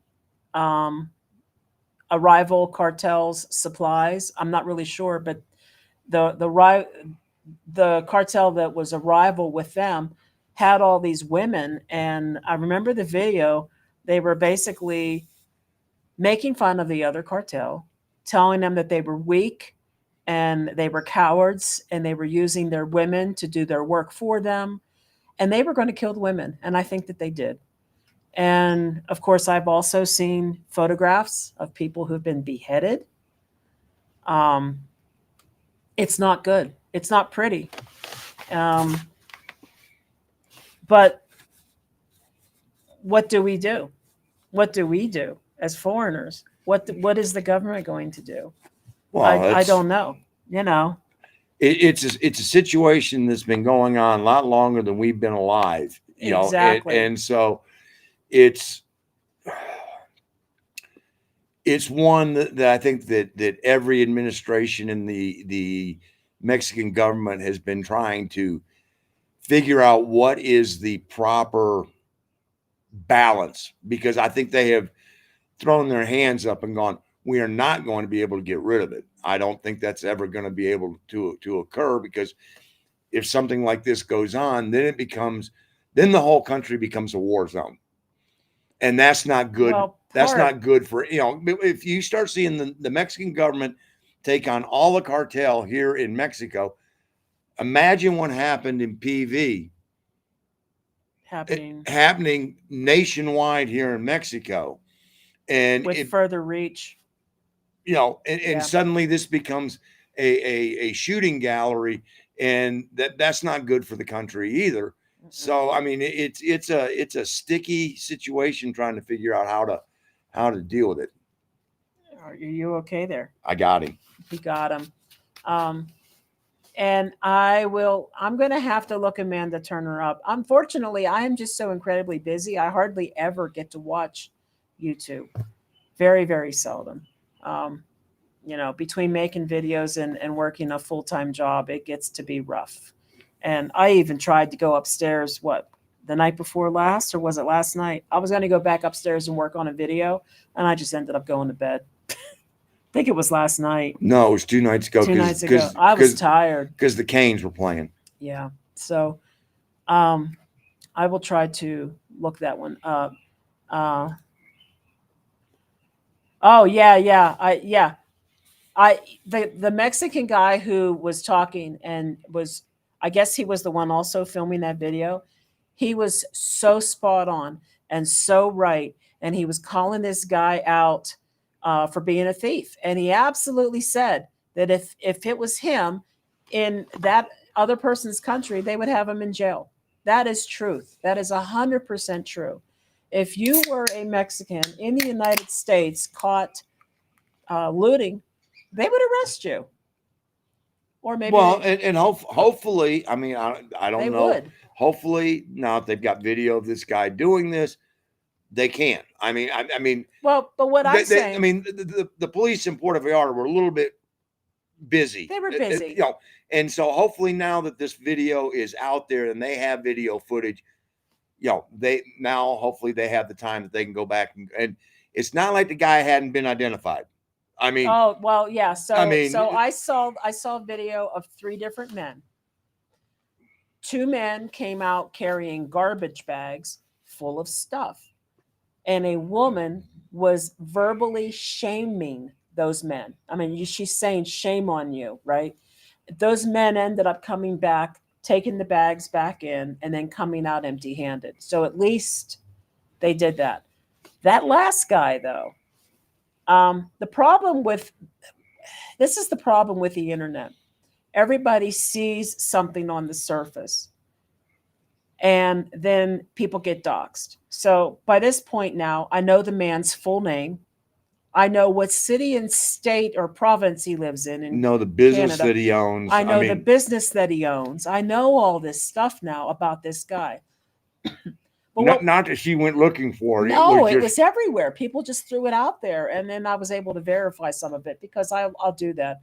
a rival cartel's supplies. I'm not really sure, but the cartel that was a rival with them had all these women, and I remember the video. They were basically making fun of the other cartel, telling them that they were weak and they were cowards, and they were using their women to do their work for them, and they were going to kill the women, and I think that they did. And of course, I've also seen photographs of people who've been beheaded. It's not good. It's not pretty. Um, but what do we do? What do we do as foreigners? What is the government going to do? Well, I don't know. You know, it's a situation that's been going on a lot longer than we've been alive. exactly. And so it's one that I think that every administration in the Mexican government has been trying to figure out what is the proper balance, because I think they have thrown their hands up and gone, we are not going to be able to get rid of it. I don't think that's ever going to be able to occur, because if something like this goes on, then the whole country becomes a war zone. And that's not good. Well, That's not good for, if you start seeing the Mexican government take on all the cartel here in Mexico, imagine what happened in PV happening nationwide here in Mexico. And with further reach. And suddenly this becomes a shooting gallery, and that's not good for the country either. So I mean, it's a sticky situation trying to figure out how to deal with it. Are you okay there? I got him. He got him. And I'm going to have to look Amanda Turner up. Unfortunately, I am just so incredibly busy. I hardly ever get to watch YouTube. Very, very seldom. Between making videos and working a full-time job, it gets to be rough. And I even tried to go upstairs, the night before last, or was it last night? I was going to go back upstairs and work on a video, and I just ended up going to bed. I think it was last night. No, it was 2 nights ago. 2 nights ago. I was tired. Because the Canes were playing. Yeah. So I will try to look that one up. Oh, yeah. The Mexican guy who was talking and I guess he was the one also filming that video. He was so spot on and so right. And he was calling this guy out for being a thief. And he absolutely said that if it was him in that other person's country, they would have him in jail. That is truth. That is 100% true. If you were a Mexican in the United States caught looting, they would arrest you. Or maybe hopefully, I mean, I don't know. Would. Hopefully, now if they've got video of this guy doing this, they can. I mean, well, but what I'm saying, I mean, the police in Puerto Vallarta were a little bit busy. They were busy, and so hopefully now that this video is out there and they have video footage, hopefully they have the time that they can go back and it's not like the guy hadn't been identified. I mean, oh well, yeah. So I saw video of 3 different men. 2 men came out carrying garbage bags full of stuff, and a woman was verbally shaming those men. I mean, she's saying, "Shame on you," right? Those men ended up coming back, taking the bags back in, and then coming out empty-handed. So at least they did that. That last guy, though. The problem with the internet. Everybody sees something on the surface, and then people get doxxed. So by this point now, I know the man's full name. I know what city and state or province he lives in know the business Canada. That he owns. I know the business that he owns. I know all this stuff now about this guy. But not that she went looking for it. No, it was everywhere. People just threw it out there, and then I was able to verify some of it because I'll do that.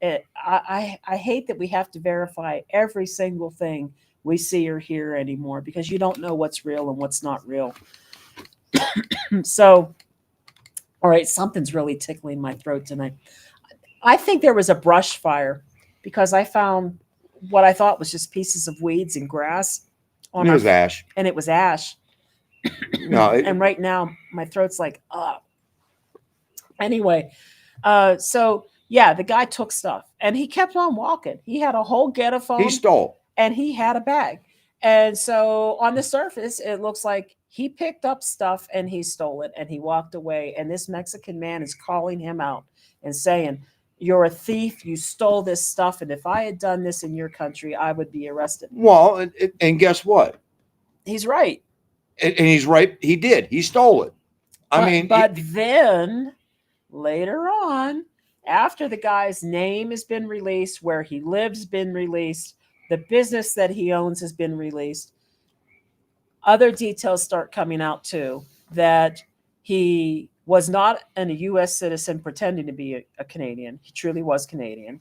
I hate that we have to verify every single thing we see or hear anymore because you don't know what's real and what's not real. So, all right, something's really tickling my throat tonight. I think there was a brush fire because I found what I thought was just pieces of weeds and grass. It was ash. And it was ash. No, and right now my throat's like, Anyway, so yeah, the guy took stuff and he kept on walking. He had a whole Getaphone. He stole. And he had a bag. And so on the surface, it looks like he picked up stuff and he stole it and he walked away. And this Mexican man is calling him out and saying, You're a thief. You stole this stuff. And if I had done this in your country, I would be arrested. Well, and guess what? He's right. And he's right. He did. He stole it. But then later on, after the guy's name has been released, where he lives been released, the business that he owns has been released, other details start coming out too, that he was not a U.S. citizen pretending to be a Canadian. He truly was Canadian.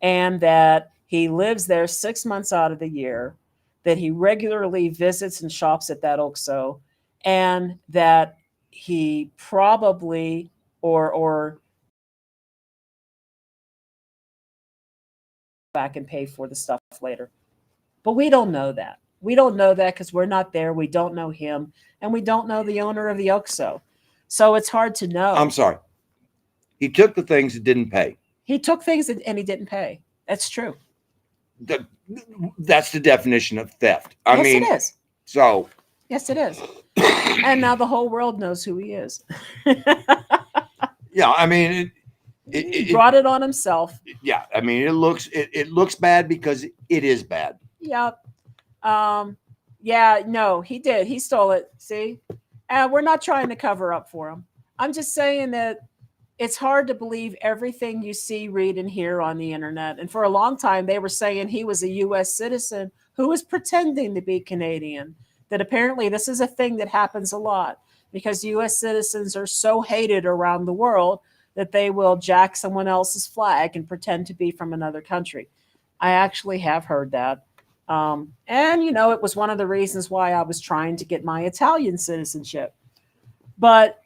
And that he lives there 6 months out of the year, that he regularly visits and shops at that OXXO, and that he probably or back and pay for the stuff later. But we don't know that. We don't know that because we're not there. We don't know him, and we don't know the owner of the OXXO. So it's hard to know. I'm sorry. He took the things that didn't pay. He took things and he didn't pay. That's true. That's the definition of theft. I mean, it is. So. Yes, it is. And now the whole world knows who he is. Yeah, I mean, he brought it on himself. Yeah, I mean, it looks bad because it is bad. Yep. Yeah, no, he did. He stole it. See? And we're not trying to cover up for him. I'm just saying that it's hard to believe everything you see, read, and hear on the internet. And for a long time, they were saying he was a U.S. citizen who was pretending to be Canadian. That apparently this is a thing that happens a lot because U.S. citizens are so hated around the world that they will jack someone else's flag and pretend to be from another country. I actually have heard that. And, it was one of the reasons why I was trying to get my Italian citizenship. But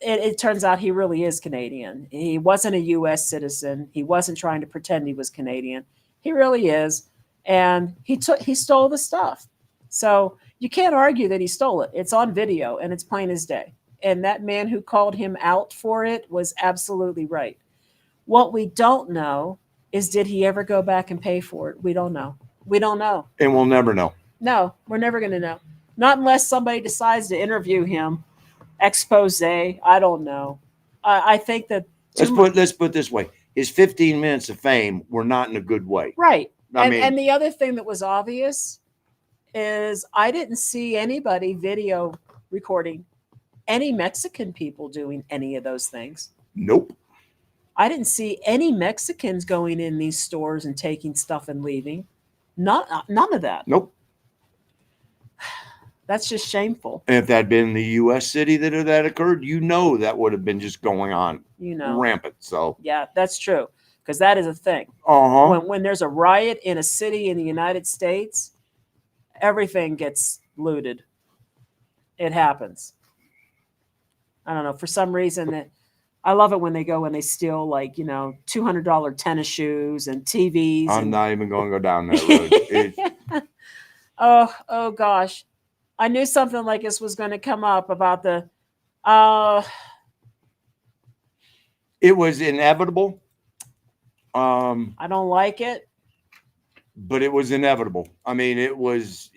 it turns out he really is Canadian. He wasn't a U.S. citizen. He wasn't trying to pretend he was Canadian. He really is. And he stole the stuff. So you can't argue that he stole it. It's on video and it's plain as day. And that man who called him out for it was absolutely right. What we don't know is, did he ever go back and pay for it? We don't know. We don't know. And we'll never know. No, we're never going to know. Not unless somebody decides to interview him. Expose. I don't know. I think that. Let's put it this way. His 15 minutes of fame were not in a good way. Right. And the other thing that was obvious is I didn't see anybody video recording any Mexican people doing any of those things. Nope. I didn't see any Mexicans going in these stores and taking stuff and leaving. None of that. Nope. That's just shameful. And if that had been in the U.S. city that occurred, that would have been just going on rampant. So yeah, that's true. Because that is a thing. When there's a riot in a city in the United States, everything gets looted. It happens. I don't know. For some reason, I love it when they go and they steal $200 tennis shoes and TVs. I'm not even going to go down that road. Oh gosh. I knew something like this was going to come up about the. It was inevitable. I don't like it. But it was inevitable. I mean, it was.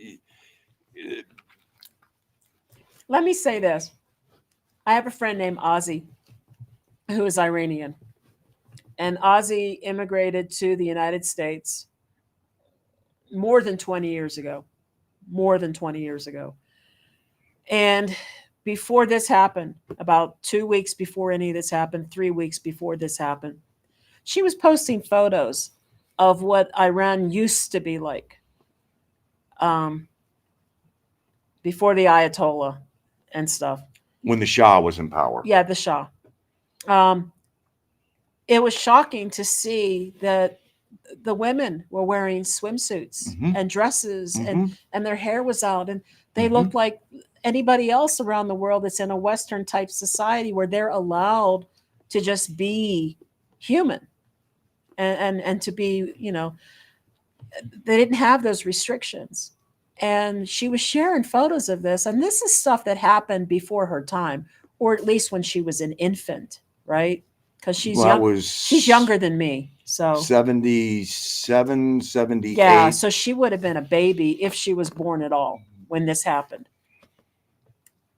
Let me say this. I have a friend named Ozzy, who is Iranian. And Ozzy immigrated to the United States more than 20 years ago. More than 20 years ago. And before this happened, about 2 weeks before any of this happened, 3 weeks before this happened, she was posting photos of what Iran used to be like before the Ayatollah and stuff. When the Shah was in power. Yeah, the Shah. It was shocking to see that the women were wearing swimsuits and dresses and their hair was out and they looked like anybody else around the world that's in a Western type society where they're allowed to just be human and to be, they didn't have those restrictions. And she was sharing photos of this. And this is stuff that happened before her time, or at least when she was an infant, right? Because she's younger than me. So 77, 78. Yeah, so she would have been a baby if she was born at all when this happened.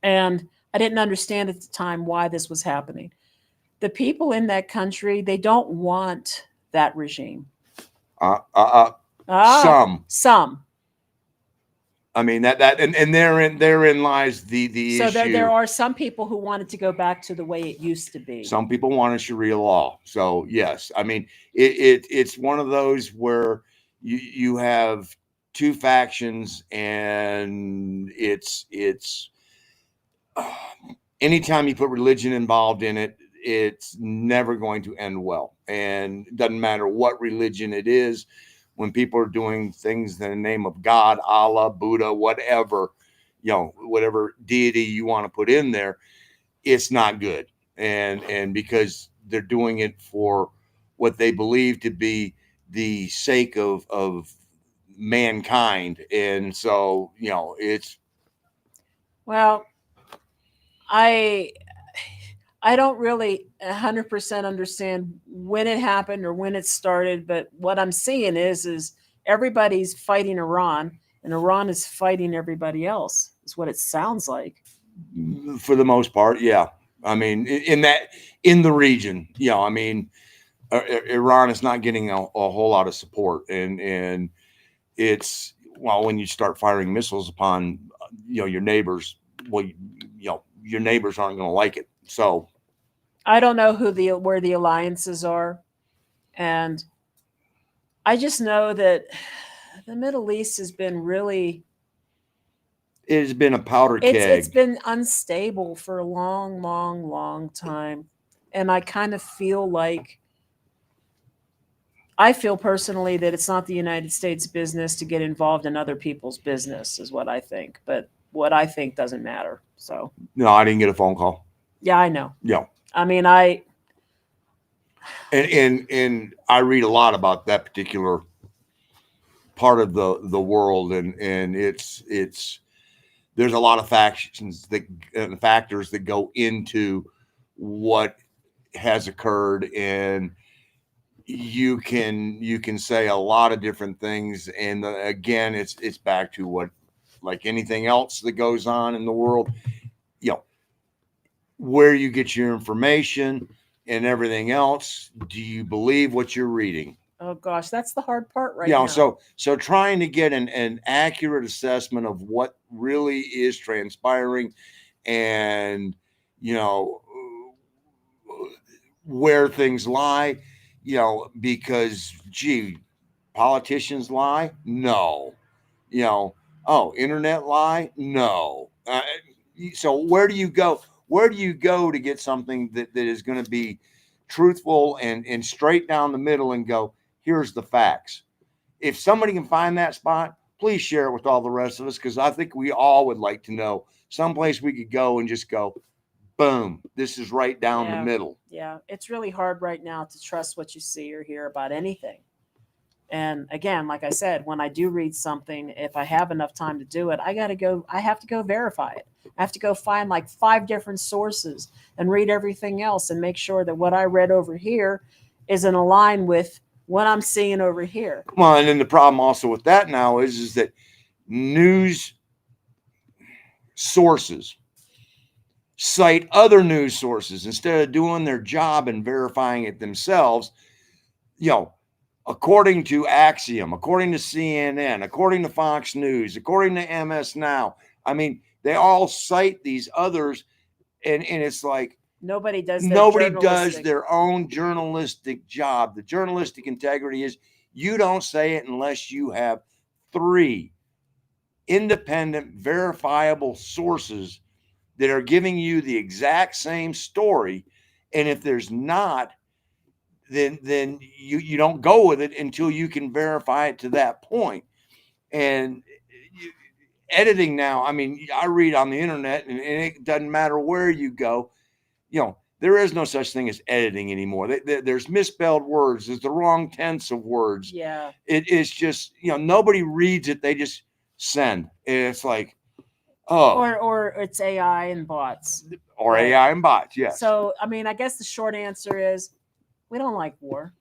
And I didn't understand at the time why this was happening. the people in that country, they don't want that regime. Some. I mean and therein lies the so issue. there are some people who wanted to go back to the way it used to be. Some people want a Sharia law. So yes, I mean it's one of those where you have two factions, and it's anytime you put religion involved in it, it's never going to end well. And it doesn't matter what religion it is. When people are doing things in the name of God, Allah, Buddha, whatever, whatever deity you want to put in there, it's not good. And because they're doing it for what they believe to be the sake of mankind. And so, it's, well, I don't really 100% understand when it happened or when it started, but what I'm seeing is everybody's fighting Iran, and Iran is fighting everybody else. Is what it sounds like. For the most part, yeah. I mean, in the region, I mean, Iran is not getting a whole lot of support, and it's, well, when you start firing missiles upon your neighbors, well, your neighbors aren't going to like it. So I don't know where the alliances are, and I just know that the Middle East has been really, it has been a powder keg. It's been unstable for a long time, and I kind of feel like, I feel personally that it's not the United States business to get involved in other people's business, is what I think. But what I think doesn't matter. So no, I didn't get a phone call. Yeah, I know. Yeah. I mean, and I read a lot about that particular part of the world, and it's there's a lot of factors that go into what has occurred, and you can say a lot of different things. And again, it's back to what, like anything else that goes on in the world, where you get your information and everything else. Do you believe what you're reading? Oh gosh, that's the hard part right now. So trying to get an accurate assessment of what really is transpiring, and where things lie, because politicians lie? No. Internet lie? No. So where do you go? Where do you go to get something that is going to be truthful and straight down the middle, and go, here's the facts? If somebody can find that spot, please share it with all the rest of us, because I think we all would like to know someplace we could go and just go, boom, this is right down the middle. Yeah, it's really hard right now to trust what you see or hear about anything. And again, like I said, when I do read something, if I have enough time to do it, I have to go verify it. I have to go find like 5 different sources and read everything else and make sure that what I read over here is in line with what I'm seeing over here. Well, and then the problem also with that now is that news sources cite other news sources instead of doing their job and verifying it themselves. According to Axiom, according to CNN, according to Fox News, according to MS Now, I mean, they all cite these others, and it's like nobody does their own journalistic job. The journalistic integrity is, you don't say it unless you have 3 independent, verifiable sources that are giving you the exact same story. And if there's not, then you don't go with it until you can verify it to that point. And editing now, I mean, I read on the internet, and it doesn't matter where you go, there is no such thing as editing anymore. There's misspelled words. There's the wrong tense of words. Yeah. It's just, nobody reads it. They just send. And it's like, oh. Or it's AI and bots. Or right. AI and bots, yes. So, I mean, I guess the short answer is, we don't like war.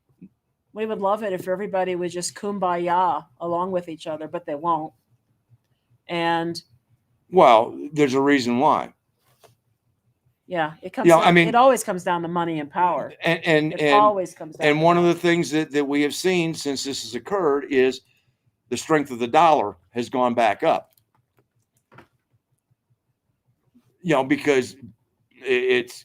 We would love it if everybody would just kumbaya along with each other, but they won't. And well, there's a reason why. Yeah, it comes. You know, down, I mean, it always comes down to money and power. and It always comes down. and to one that. of the things that we have seen since this has occurred is the strength of the dollar has gone back up. You know, because it's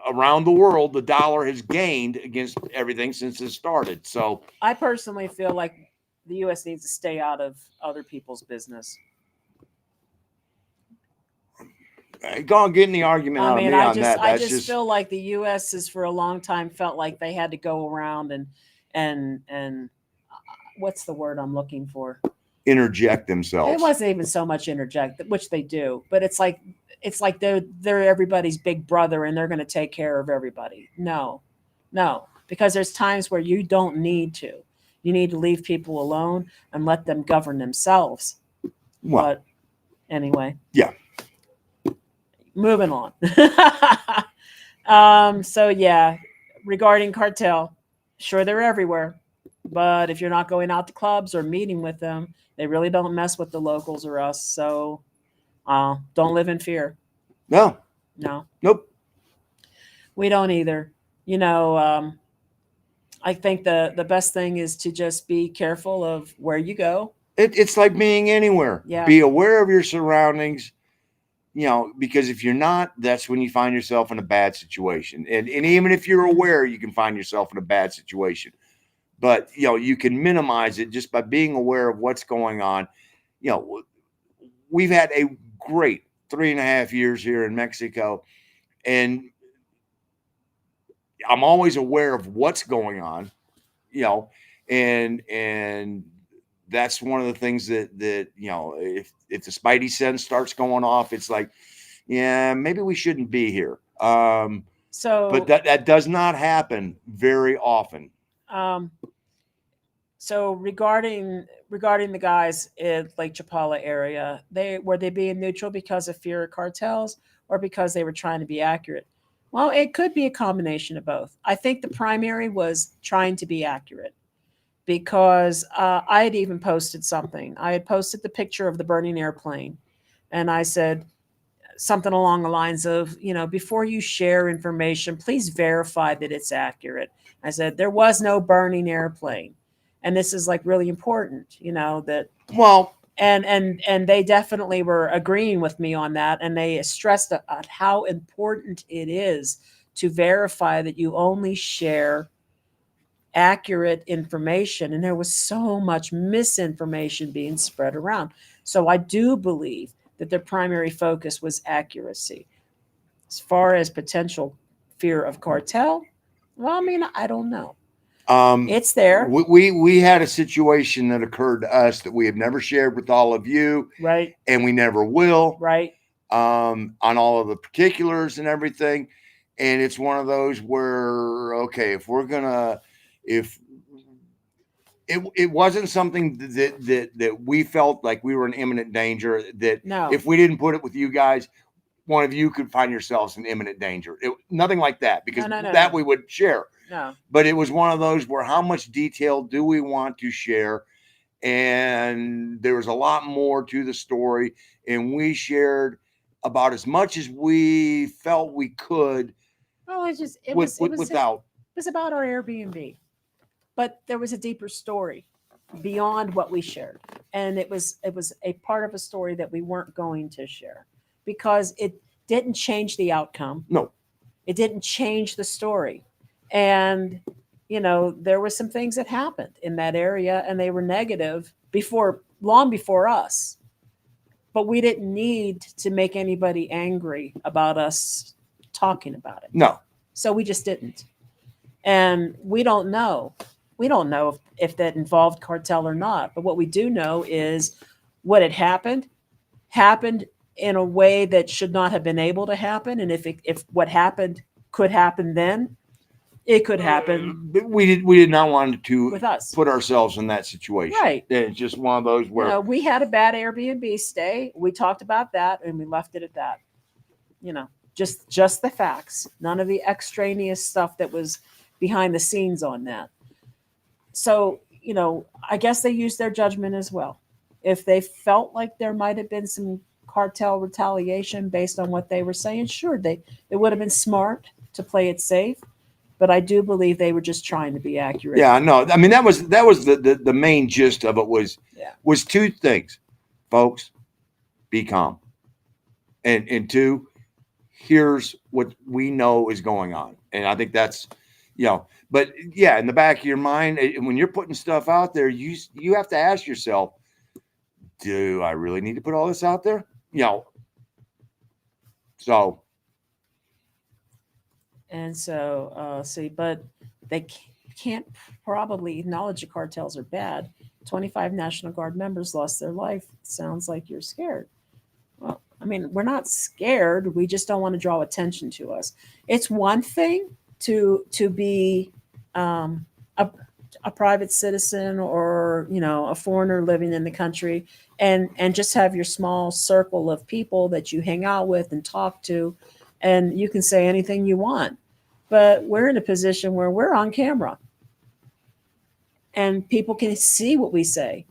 around the world, the dollar has gained against everything since it started. So I personally feel like the U.S. needs to stay out of other people's business. go on, getting the argument out of me on that. I That's just feel like the U.S. has for a long time felt like they had to go around and what's the word I'm looking for? interject It themselves. wasn't even so much interject, which they do, but it's like they're everybody's big brother and they're going to take care of everybody. No, because there's times where you don't need to. You need to leave people alone and let them govern themselves. Well, But anyway, yeah. Moving on. So yeah, regarding Cartel, sure they're everywhere, but if you're not going out to clubs or meeting with them, they really don't mess with the locals or us. So don't live in fear. No. No, Nope. we don't either. I think the best thing is to just be careful of where you go. It's like being anywhere. Yeah. Be aware of your surroundings. You know, because if you're not, that's when you find yourself in a bad situation. And even if you're aware, you can find yourself in a bad situation. But, you know, you can minimize it just by being aware of what's going on. You know, we've had a great 3.5 years here in Mexico, and I'm always aware of what's going on, you know, and that's one of the things that you know, if the spidey sense starts going off, it's like, yeah, maybe we shouldn't be here. But that does not happen very often. So regarding the guys in Lake Chapala area, were they being neutral because of fear of cartels or because they were trying to be accurate? Well, it could be a combination of both. I think the primary was trying to be accurate because I had even posted something. I had posted the picture of the burning airplane, and I said something along the lines of, before you share information, please verify that it's accurate. I said there was no burning airplane, and this is like really important, that Well, and they definitely were agreeing with me on that, and they stressed how important it is to verify that you only share accurate information. And there was so much misinformation being spread around. So I do believe that their primary focus was accuracy. As far as potential fear of cartel, well, I mean, I don't know. It's there. We had a situation that occurred to us that we have never shared with all of you, right? And we never will, right? On all of the particulars and everything. And it's one of those where, okay, if it wasn't something that we felt like we were in imminent danger, that No. if we didn't put it with you guys, one of you could find yourselves in imminent danger. Nothing like that, because No. we would share. No. But it was one of those where how much detail do we want to share? And there was a lot more to the story, and we shared about as much as we felt we could. Oh, it was about our Airbnb, but there was a deeper story beyond what we shared, and it was a part of a story that we weren't going to share because it didn't change the outcome. No, it didn't change the story, and there were some things that happened in that area, and they were negative long before us. But we didn't need to make anybody angry about us talking about it. No. So we just didn't. And we don't know. We don't know if that involved cartel or not. But what we do know is what had happened in a way that should not have been able to happen. And if what happened could happen then, it could happen. But we did not want to with us. Put ourselves in that situation. Right. It's just one of those where we had a bad Airbnb stay. We talked about that and we left it at that. Just the facts. None of the extraneous stuff that was behind the scenes on that. So, I guess they used their judgment as well. If they felt like there might have been some cartel retaliation based on what they were saying, sure, it would have been smart to play it safe, but I do believe they were just trying to be accurate. Yeah, no. I mean, that was the main gist of it was two things, folks. Be calm, and two, here's what we know is going on, and I think that's, but yeah, in the back of your mind, when you're putting stuff out there, you have to ask yourself, do I really need to put all this out there? So. And so, see, but they can't probably acknowledge the cartels are bad. 25 National Guard members lost their life. Sounds like you're scared. Well, I mean, we're not scared. We just don't want to draw attention to us. It's one thing to be a private citizen or a foreigner living in the country and just have your small circle of people that you hang out with and talk to, and you can say anything you want. But we're in a position where we're on camera and people can see what we say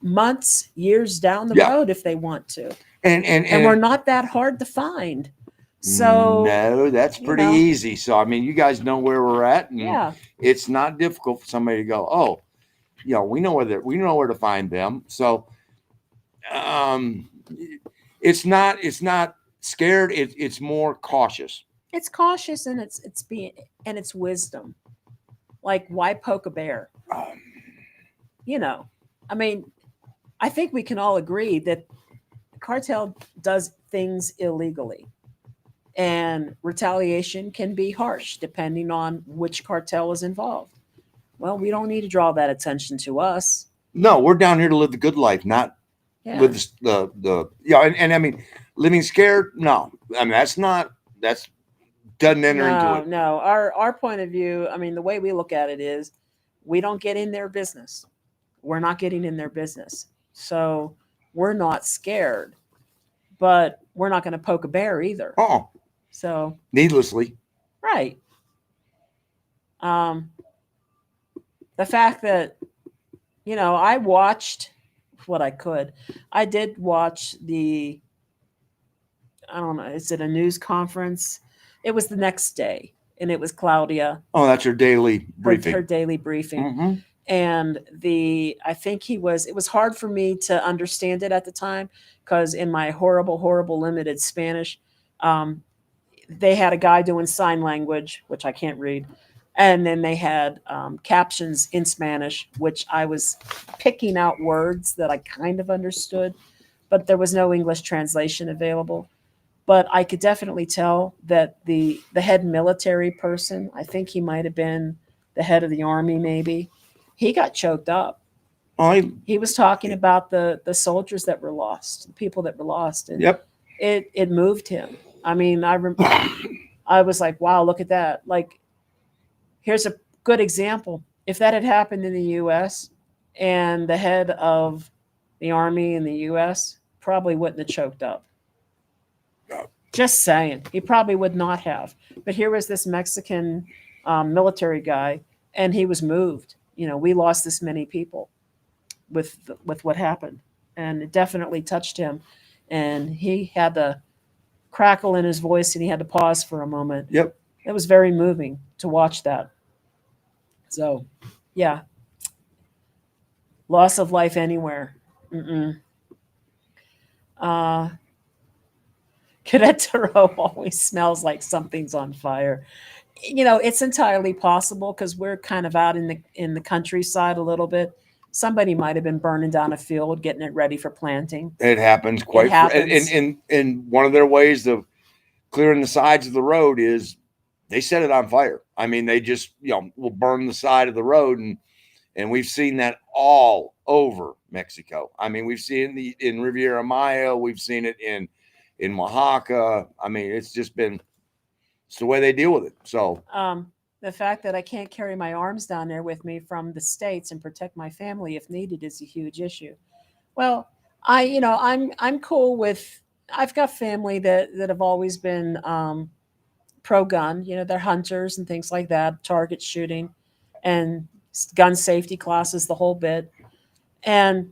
months, years down the road if they want to. And we're not that hard to find. So no, that's pretty easy. So I mean, you guys know where we're at, and it's not difficult for somebody to go, oh, we know where to find them. So it's not scared. It's more cautious. It's cautious, and it's wisdom. Like, why poke a bear? I mean, I think we can all agree that cartel does things illegally, and retaliation can be harsh depending on which cartel is involved. Well, we don't need to draw that attention to us. No, we're down here to live the good life, not live the and I mean, living scared. No, I mean that's doesn't enter into it. No, our point of view, I mean, the way we look at it is we don't get in their business. We're not getting in their business. So we're not scared, but we're not going to poke a bear either. Oh, so needlessly, right. The fact that I watched what I could. I did watch I don't know, is it a news conference? It was the next day, and it was Claudia. Oh, that's her daily briefing. Her daily briefing. Mm-hmm. And I think it was hard for me to understand it at the time because in my horrible limited Spanish, they had a guy doing sign language, which I can't read. And then they had captions in Spanish, which I was picking out words that I kind of understood, but there was no English translation available. But I could definitely tell that the head military person, I think he might have been the head of the army maybe, he got choked up. He was talking about the soldiers that were lost, the people that were lost. And it moved him. I mean, I was like, wow, look at that. Like, here's a good example. If that had happened in the U.S. and the head of the army in the U.S. probably wouldn't have choked up. Just saying. He probably would not have. But here was this Mexican military guy, and he was moved. We lost this many people with what happened. And it definitely touched him. And he had the crackle in his voice, and he had to pause for a moment. Yep. It was very moving to watch that. So, yeah. Loss of life anywhere. Querétaro always smells like something's on fire. It's entirely possible because we're kind of out in the countryside a little bit. Somebody might have been burning down a field, getting it ready for planting. It happens quite. And one of their ways of clearing the sides of the road is they set it on fire. I mean, they just will burn the side of the road, and we've seen that all over Mexico. I mean, we've seen it in Riviera Maya. We've seen it in Oaxaca. I mean, it's the way they deal with it. So the fact that I can't carry my arms down there with me from the States and protect my family if needed is a huge issue. Well, I'm cool with, I've got family that have always been pro-gun, they're hunters and things like that, target shooting and gun safety classes, the whole bit. And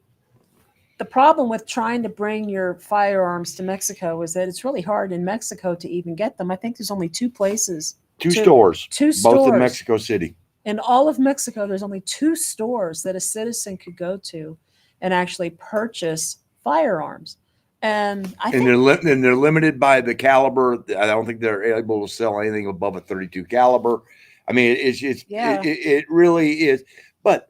the problem with trying to bring your firearms to Mexico is that it's really hard in Mexico to even get them. I think there's only two places, Two stores, two both stores in Mexico City. In all of Mexico, there's only two stores that a citizen could go to and actually purchase firearms. And I think they're limited by the caliber. I don't think they're able to sell anything above a 32 caliber. I mean, it really is. But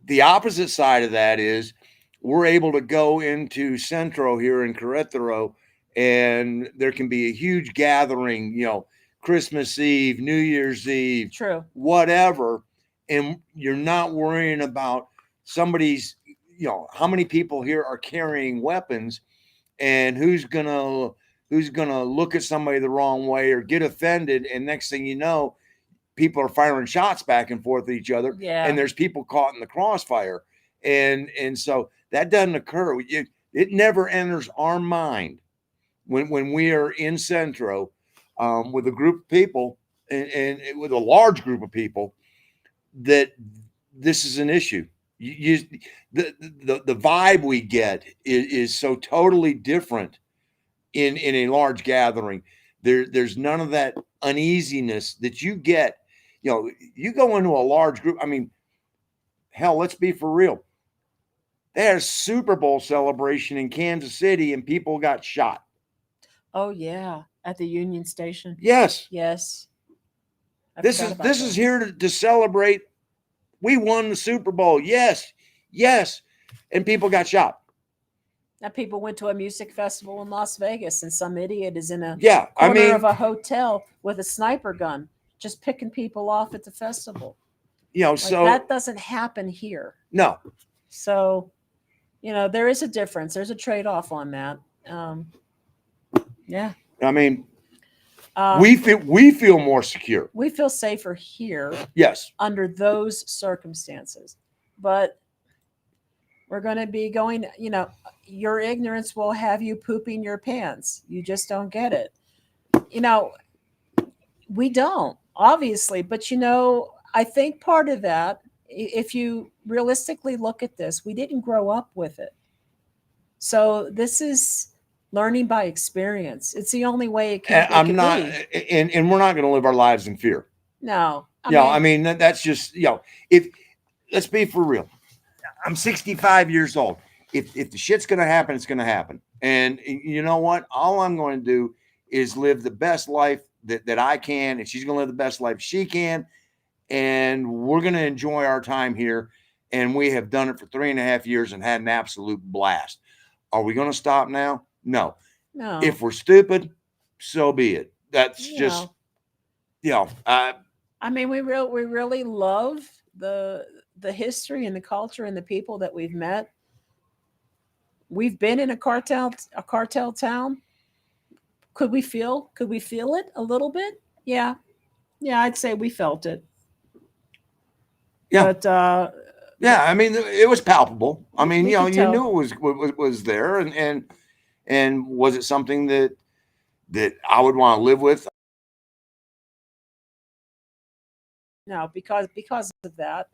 the opposite side of that is we're able to go into Centro here in Querétaro, and there can be a huge gathering, Christmas Eve, New Year's Eve, true, whatever, and you're not worrying about somebody's, how many people here are carrying weapons, and who's gonna look at somebody the wrong way or get offended, and next thing you know, people are firing shots back and forth at each other, and there's people caught in the crossfire, and so that doesn't occur. It never enters our mind when we are in Centro with a group of people and with a large group of people that this is an issue. The vibe we get is so totally different in a large gathering. There's none of that uneasiness that you get. You go into a large group. I mean, hell, let's be for real. They had a Super Bowl celebration in Kansas City and people got shot. Oh yeah, at the Union Station. Yes. This is here to celebrate. We won the Super Bowl. Yes. And people got shot. Now people went to a music festival in Las Vegas, and some idiot is in a corner of a hotel with a sniper gun, just picking people off at the festival. So that doesn't happen here. No. So, there is a difference. There's a trade-off on that. Yeah. I mean, we feel more secure. We feel safer here. Yes. Under those circumstances, but we're going to be going. Your ignorance will have you pooping your pants. You just don't get it. We don't, obviously, but I think part of that, if you realistically look at this, we didn't grow up with it. So this is learning by experience. It's the only way it can. And we're not going to live our lives in fear. No. I mean, that's just, if let's be for real. I'm 65 years old. If the shit's going to happen, it's going to happen. And you know what? All I'm going to do is live the best life that I can. And she's going to live the best life she can. And we're going to enjoy our time here. And we have done it for 3.5 years and had an absolute blast. Are we going to stop now? No. If we're stupid, so be it. That's just, I mean, we really love the history and the culture and the people that we've met. We've been in a cartel town. Could we feel it a little bit? Yeah, I'd say we felt it. Yeah. But I mean, it was palpable. I mean, you knew it was there, and was it something that I would want to live with? No, because of that.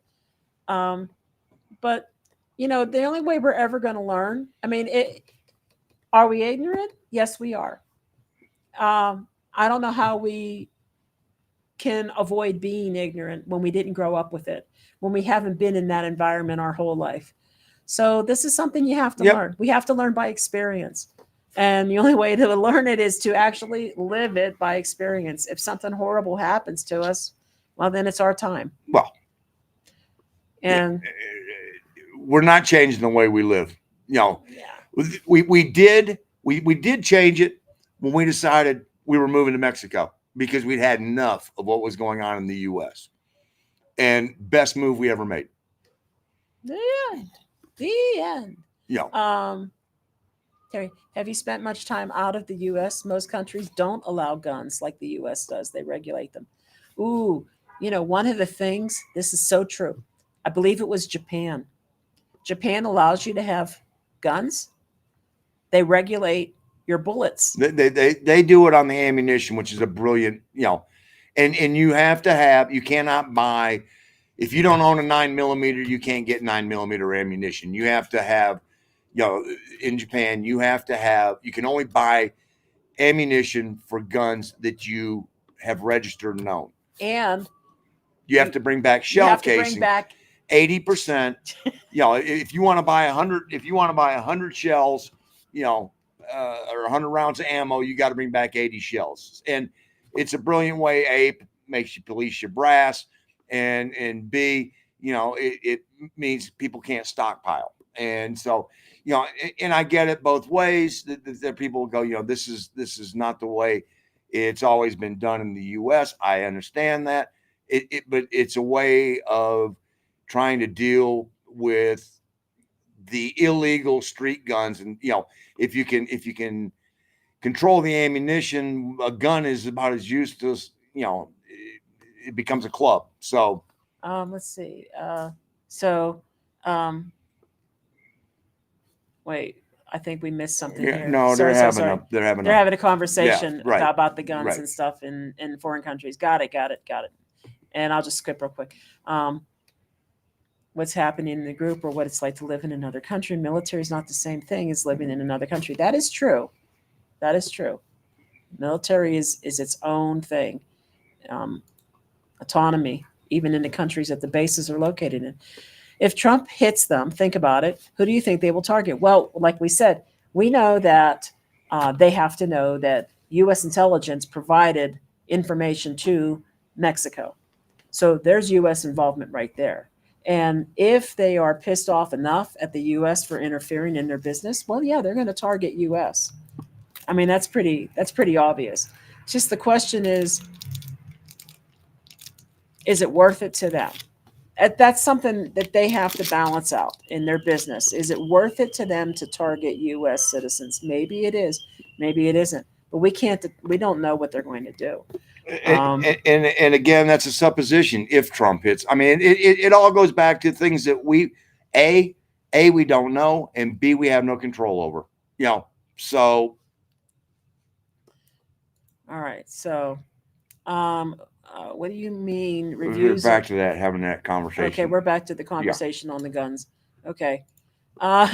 But the only way we're ever going to learn. I mean, are we ignorant? Yes, we are. I don't know how we can avoid being ignorant when we didn't grow up with it, when we haven't been in that environment our whole life. So this is something you have to learn. We have to learn by experience. And the only way to learn it is to actually live it by experience. If something horrible happens to us, well, then it's our time. Well, and we're not changing the way we live. We did change it when we decided we were moving to Mexico because we'd had enough of what was going on in the U.S. And best move we ever made. The end. Terry, have you spent much time out of the U.S.? Most countries don't allow guns like the U.S. does. They regulate them. Ooh, one of the things, this is so true. I believe it was Japan. Japan allows you to have guns. They regulate your bullets. They do it on the ammunition, which is a brilliant, and you have to have, you cannot buy, if you don't own a 9mm, you can't get 9mm ammunition. You have to have, in Japan, you can only buy ammunition for guns that you have registered and own. And you have to bring back shell casing. Bring back 80%. If you want to buy 100 shells, or 100 rounds of ammo, you got to bring back 80 shells. And it's a brilliant way. A, makes you police your brass, and B, it means people can't stockpile. And so, and I get it both ways. That people go, this is not the way it's always been done in the U.S. I understand that. But it's a way of trying to deal with the illegal street guns. And if you can control the ammunition, a gun is about as useless. It becomes a club. So let's see. Wait, I think we missed something here. No, they're having a conversation about the guns right. and stuff in foreign countries. Got it. And I'll just skip real quick. What's happening in the group, or what it's like to live in another country. Military is not the same thing as living in another country. That is true. Military is its own thing. Autonomy, even in the countries that the bases are located in. If Trump hits them, think about it. Who do you think they will target? Well, like we said, we know that they have to know that U.S. intelligence provided information to Mexico. So there's U.S. involvement right there. And if they are pissed off enough at the U.S. for interfering in their business, well, yeah, they're going to target U.S. I mean, that's pretty obvious. Just the question is it worth it to them? That's something that they have to balance out in their business. Is it worth it to them to target U.S. citizens? Maybe it is. Maybe it isn't. But we don't know what they're going to do. And again, that's a supposition. If Trump hits, I mean, it all goes back to things that we don't know, and B, we have no control over. So. All right. So, what do you mean reviews? We're back to that, having that conversation. Okay, we're back to the conversation on the guns. Okay. All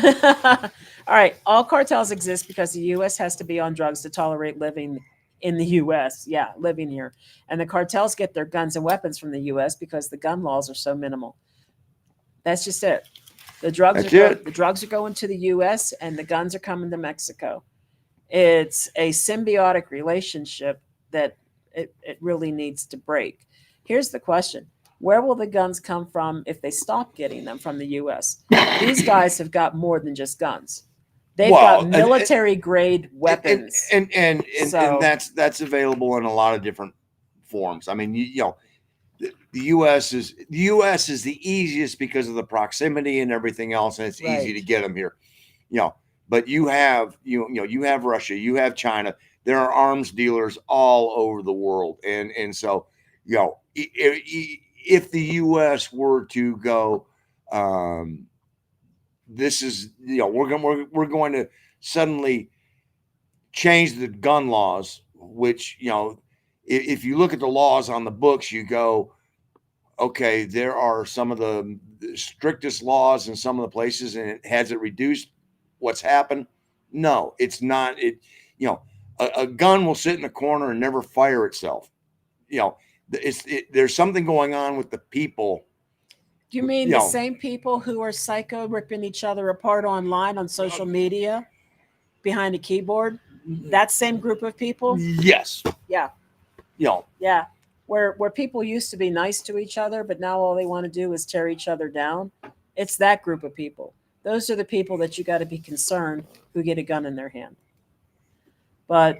right. All cartels exist because the U.S. has to be on drugs to tolerate living in the U.S. Yeah, living here. And the cartels get their guns and weapons from the U.S. because the gun laws are so minimal. That's just it. The drugs are going to the U.S. and the guns are coming to Mexico. It's a symbiotic relationship that it really needs to break. Here's the question. Where will the guns come from if they stop getting them from the U.S.? These guys have got more than just guns. They've got military-grade weapons. And that's available in a lot of different forms. I mean, the U.S. is the easiest because of the proximity and everything else, and it's easy to get them here. But you have Russia, you have China. There are arms dealers all over the world, and so if the U.S. were to go, this is we're going to suddenly change the gun laws, which if you look at the laws on the books, you go, okay, there are some of the strictest laws in some of the places, and has it reduced what's happened? No, it's not. A gun will sit in a corner and never fire itself. There's something going on with the people. Do you mean the same people who are psycho ripping each other apart online on social media behind a keyboard? That same group of people? Yes. Yeah. Yeah. Where people used to be nice to each other, but now all they want to do is tear each other down. It's that group of people. Those are the people that you got to be concerned who get a gun in their hand. But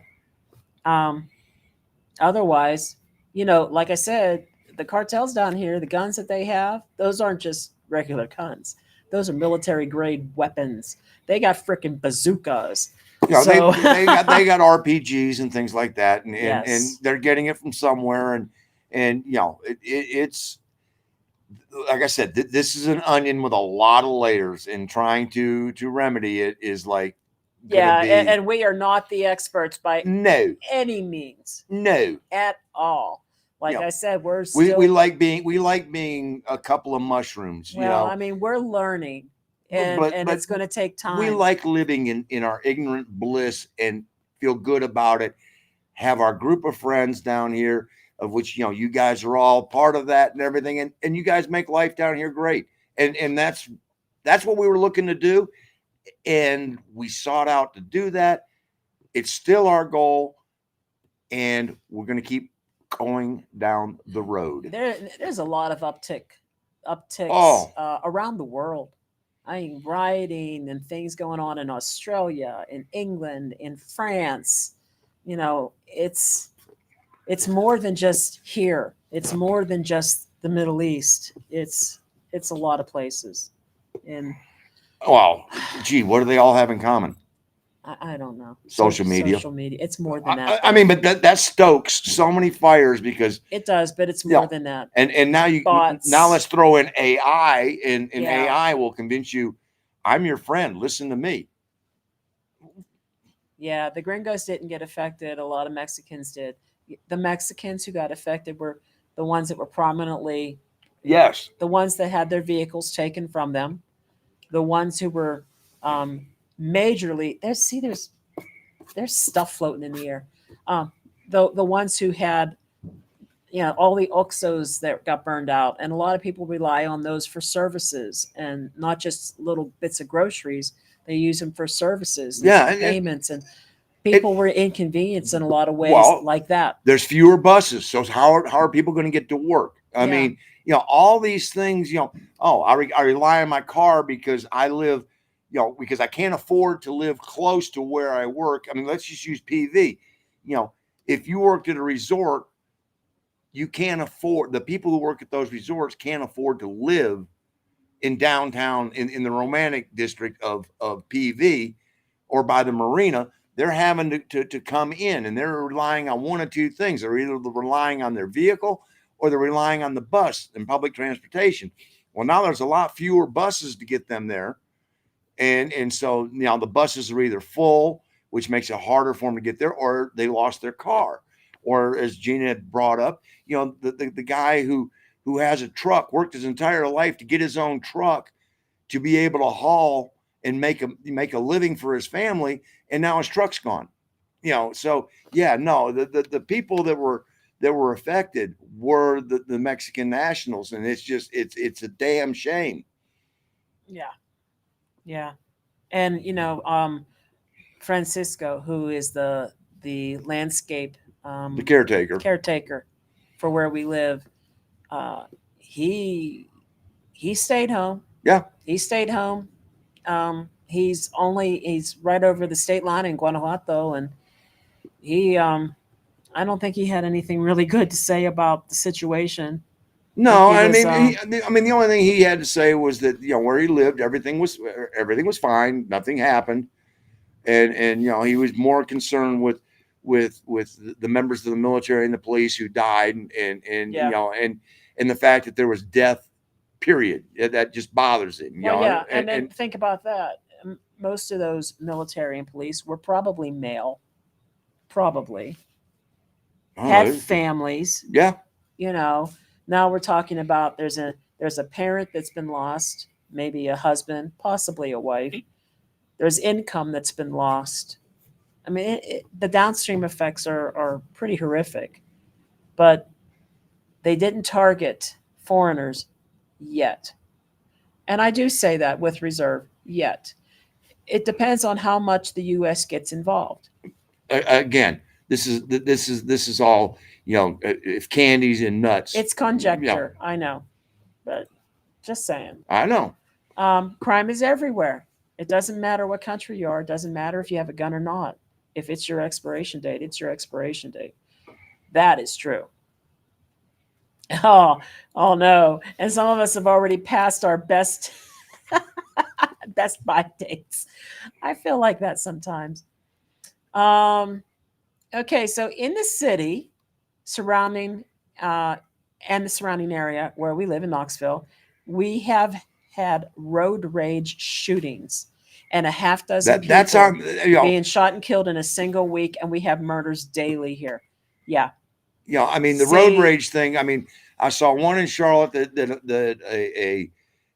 otherwise, like I said, the cartels down here, the guns that they have, those aren't just regular guns. Those are military grade weapons. They got freaking bazookas. They got RPGs and things like that, and they're getting it from somewhere, and it's like I said, this is an onion with a lot of layers, and trying to remedy it is like and we are not the experts by no any means, no at all. Like you know, I said, we're we still, like being a couple of mushrooms, you well, know. I mean, we're learning, and But it's going to take we time. like living in our ignorant bliss and feel good about it. Have our group of friends down here, of which, you know, you guys are all part of that and everything, and you guys make life down here great. And that's what we were looking to do, and we sought out to do that. It's still our goal, and we're going to keep going down the road. There's a lot of upticks Oh, around the world. I mean, rioting and things going on in Australia, in England, in France. You know, it's more than just here. It's more than just the Middle East. It's a lot of places, and well, gee, what do they all have in common? I don't know. Social media. Social media. It's more than that. I mean, but that stokes so many fires because, It does, but it's you know, more than that. and now Bots. let's throw in AI, and Yeah. AI will convince you, I'm your friend. Listen to me. Yeah, the Gringos didn't get affected. A lot of Mexicans did. The Mexicans who got affected were the ones that were prominently, Yes. the ones that had their vehicles taken from them, the ones who were majorly. There's stuff floating in the air. The ones who had, you know, all the Oxos that got burned out, and a lot of people rely on those for services and not just little bits of groceries. They use them for services, and Yeah, and payments, and people were inconvenienced in a lot of ways Well, like that. there's fewer buses, so how are people going to get to work? I Yeah. mean, you know, all these things. You know, oh, I rely on my car because I live, you know, because I can't afford to live close to where I work. I mean, let's just use PV. You know, if you worked at a resort, you can't afford, the people who work at those resorts can't afford to live in downtown, in the romantic district of PV or by the marina. They're having to come in, and they're relying on one of two things. They're either relying on their vehicle or they're relying on the bus and public transportation. Well, now there's a lot fewer buses to get them there. And so, you know, the buses are either full, which makes it harder for them to get there, or they lost their car. Or as Gina had brought up, you know, the guy who has a truck worked his entire life to get his own truck to be able to haul and make a living for his family, and now his truck's gone. You know, so yeah, no, the people that were affected were the Mexican nationals, and it's a damn shame. Yeah, yeah, and you know, Francisco, who is the landscape The caretaker. caretaker for where we live, uh, he he stayed home. Yeah. He stayed home. He's right over the state line in Guanajuato, and he I don't think he had anything really good to say about the situation. No, He I was mean, I mean, the only thing he had to say was that, you know, where he lived, everything was fine, nothing happened, and you know, he was more concerned with the members of the military and the police who died, and Yeah. you know, and the fact that there was death, period. That just bothers him. You well, know, yeah, and then think about that. Most of those military and police were probably male, probably had families. Yeah. You know, now we're talking about there's a parent that's been lost, maybe a husband, possibly a wife. There's income that's been lost. I mean, the downstream effects are pretty horrific, but they didn't target foreigners yet. And I do say that with reserve, yet. It depends on how much the U.S. gets involved. Again, this is all, you know, if candies and nuts. It's conjecture, I know, but just saying. I know. Crime is everywhere. It doesn't matter what country you are. It doesn't matter if you have a gun or not. If it's your expiration date, it's your expiration date. That is true. Oh no! And some of us have already passed our best best buy dates. I feel like that sometimes. Okay, so in the city surrounding and the surrounding area where we live in Knoxville, we have had road rage shootings and a half dozen That's people you know, being shot and killed in a single week, and we have murders daily here. Yeah. I mean, the road See. rage thing. I mean, I saw one in Charlotte that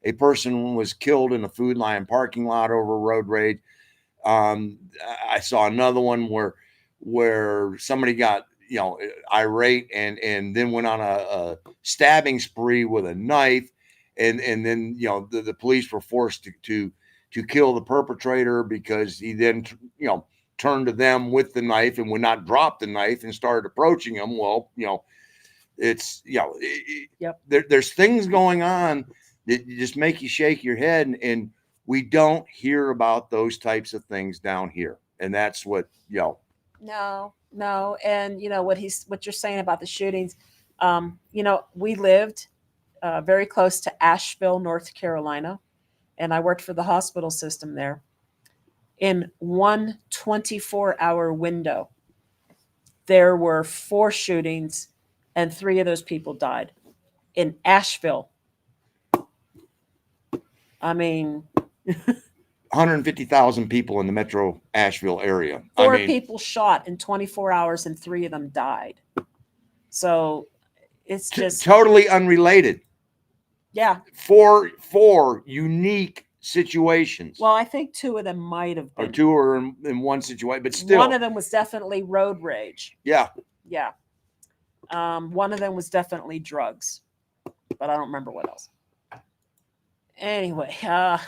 a person was killed in a Food Lion parking lot over road rage. I saw another one where somebody got irate and then went on a stabbing spree with a knife, and then the police were forced to kill the perpetrator because he then turned to them with the knife and would not drop the knife and started approaching them. Well, it's Yep. there's things going on that just make you shake your head, and we don't hear about those types of things down here, and that's what No, and what you're saying about the shootings. We lived very close to Asheville, North Carolina, and I worked for the hospital system there. In one 24-hour window, there were 4 shootings, and 3 of those people died in Asheville. I mean, 150,000 people in the metro Asheville area. 4 I mean, people shot in 24 hours, and 3 of them died. So it's just totally unrelated. Yeah. Four unique situations. Well, I think 2 of them might have been. Or 2 are in one situation, but still. One of them was definitely road rage. Yeah. Yeah. One of them was definitely drugs, but I don't remember what else. Anyway,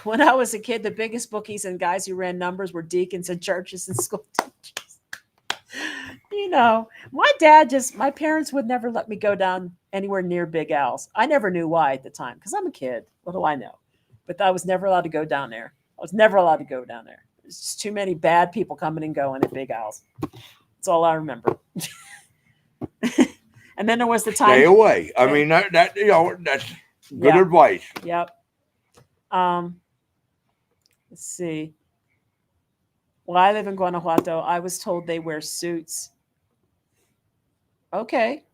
when I was a kid, the biggest bookies and guys who ran numbers were deacons and churches and school teachers. My parents would never let me go down anywhere near Big Al's. I never knew why at the time because I'm a kid. What do I know? But I was never allowed to go down there. There's just too many bad people coming and going at Big Al's. That's all I remember. And then there was the time. Stay away. I mean, that's good advice. Yep. Let's see. Well, I live in Guanajuato. I was told they wear suits. Okay.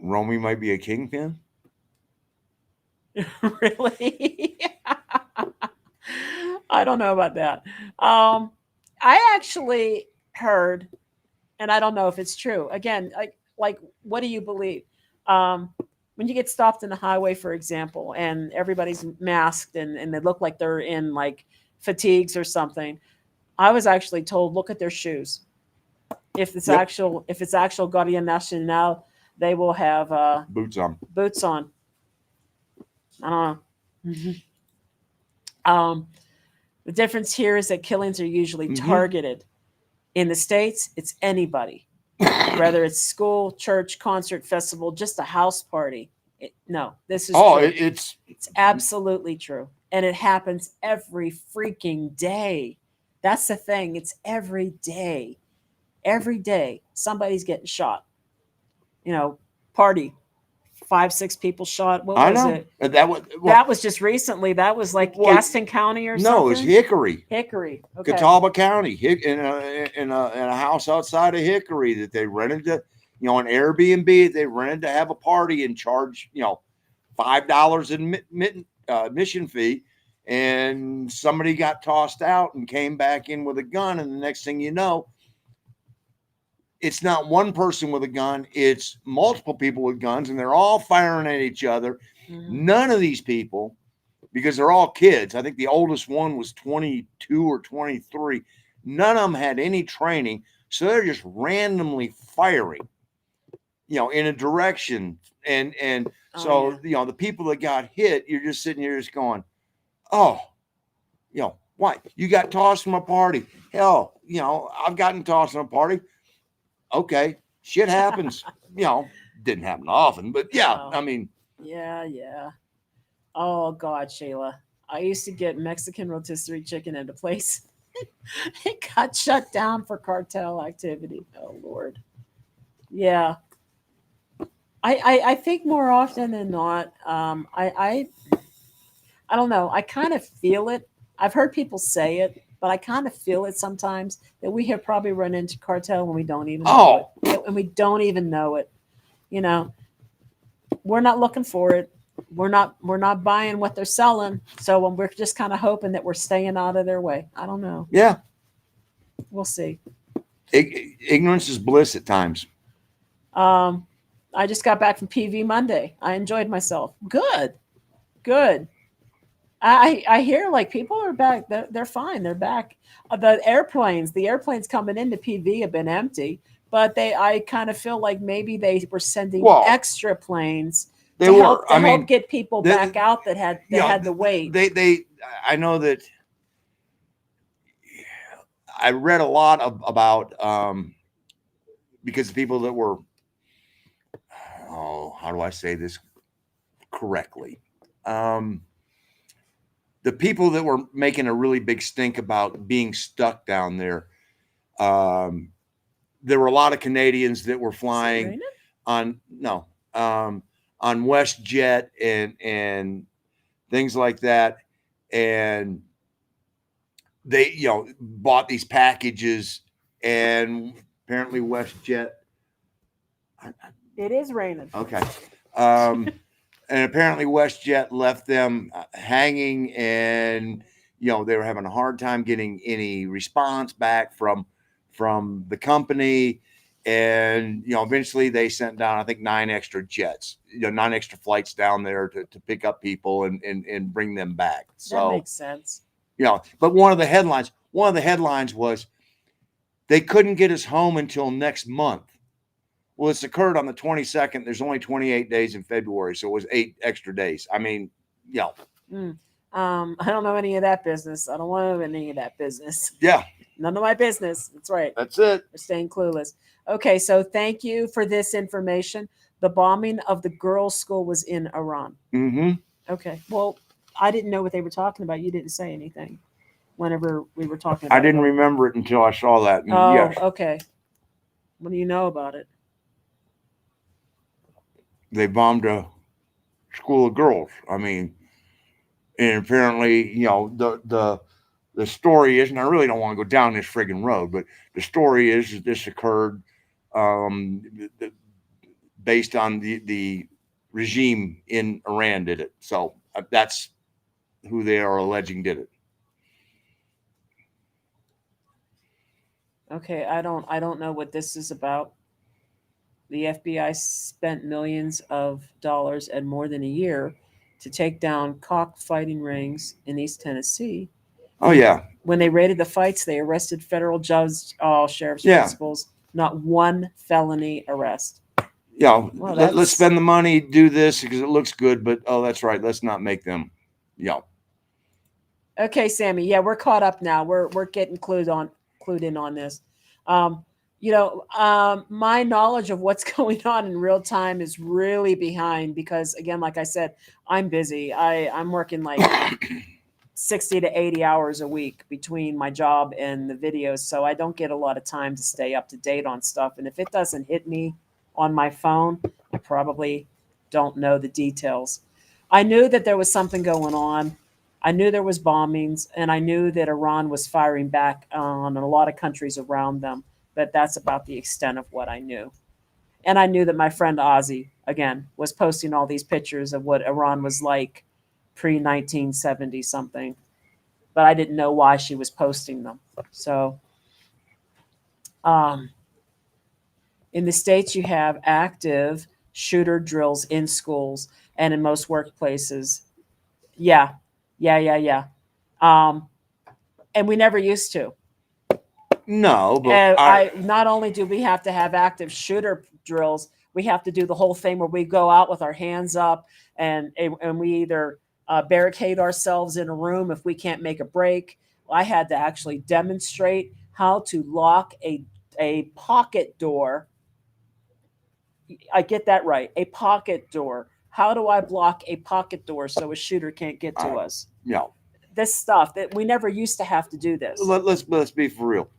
Romy might be a kingpin. Really? I don't know about that. I actually heard, and I don't know if it's true. Again, like what do you believe? When you get stopped in the highway, for example, and everybody's masked and they look like they're in like fatigues or something, I was actually told, look at their shoes. If it's actual Guardia Nacional, they will have boots on. I don't know. The difference here is that killings are usually targeted. In the States, it's anybody, whether it's school, church, concert, festival, just a house party. This is true. It's absolutely true. And it happens every freaking day. That's the thing. It's every day. Every day, somebody's getting shot. Party. 5-6 people shot. What was it? That was just recently. That was like Gaston County or something. No, it was Hickory. Hickory. Okay. Catawba County. In a house outside of Hickory that they rented to, an Airbnb. They rented to have a party and charge, $5 in admission fee. And somebody got tossed out and came back in with a gun. And the next thing you know, it's not one person with a gun, it's multiple people with guns, and they're all firing at each other. Mm-hmm. None of these people, because they're all kids, I think the oldest one was 22 or 23, none of them had any training, so they're just randomly firing, in a direction. And the people that got hit, you're just sitting here just going, oh, what? You got tossed from a party. Hell, I've gotten tossed from a party. Okay, shit happens. Didn't happen often, but yeah, I mean. Yeah. Oh God, Shayla. I used to get Mexican rotisserie chicken at a place. It got shut down for cartel activity. Oh Lord. Yeah. I think more often than not, I don't know. I kind of feel it. I've heard people say it, but I kind of feel it sometimes that we have probably run into cartel when we don't even know it. And we don't even know it. We're not looking for it. We're not buying what they're selling. So we're just kind of hoping that we're staying out of their way. I don't know. Yeah. We'll see. Ignorance is bliss at times. I just got back from PV Monday. I enjoyed myself. Good, good. I hear like people are back. They're fine. They're back. The airplanes coming into PV have been empty, but I kind of feel like maybe they were sending Well, extra planes they to were. help I mean, get people the- back out that had you know, had to wait. they. I know that I read a lot about because the people that were, oh, how do I say this correctly? The people that were making a really big stink about being stuck down there. Um, there were a lot of Canadians that were flying on on WestJet and things like that, and they bought these packages, and apparently WestJet. It is raining. Okay. And apparently WestJet left them hanging, and they were having a hard time getting any response back from the company, and eventually they sent down, I think, 9 extra jets, 9 extra flights down there to pick up people and bring them back. So that makes sense. But one of the headlines was they couldn't get us home until next month. Well, it's occurred on the 22nd. There's only 28 days in February, so it was 8 extra days. I mean, I don't know any of that business. I don't want to know any of that business. Yeah. None of my business. That's right. That's it. We're staying clueless. Okay, so thank you for this information. The bombing of the girls' school was in Iran. Mm-hmm. Okay. Well, I didn't know what they were talking about. You didn't say anything whenever we were talking about I didn't remember it until I saw that. And Oh, yes, okay. What do you know about it? they bombed a school of girls. I mean, and apparently, the story is, and I really don't want to go down this friggin' road, but the story is that this occurred based on the regime in Iran did it. So that's who they are alleging did it. Okay, I don't know what this is about. The FBI spent millions of dollars and more than a year to take down cockfighting rings in East Tennessee. Oh yeah. When they raided the fights, they arrested federal judges, sheriff's Yeah. principals. Not one felony arrest. Well, that's- let's spend the money, do this because it looks good, but that's right. Let's not make them. Okay, Sammy. Yeah, we're caught up now. We're getting clued in on this. My knowledge of what's going on in real time is really behind because, again, like I said, I'm busy. I'm working like 60 to 80 hours a week between my job and the videos, so I don't get a lot of time to stay up to date on stuff. And if it doesn't hit me on my phone, I probably don't know the details. I knew that there was something going on. I knew there was bombings, and I knew that Iran was firing back on a lot of countries around them. But that's about the extent of what I knew. And I knew that my friend Ozzy, again, was posting all these pictures of what Iran was like pre 1970 something. But I didn't know why she was posting them. So, in the States, you have active shooter drills in schools and in most workplaces. Yeah. And we never used to. No, but I not only do we have to have active shooter drills, we have to do the whole thing where we go out with our hands up and we either barricade ourselves in a room if we can't make a break. I had to actually demonstrate how to lock a pocket door. I get that right, a pocket door. How do I block a pocket door so a shooter can't get to us? This stuff that we never used to have to do this. Let's be for real.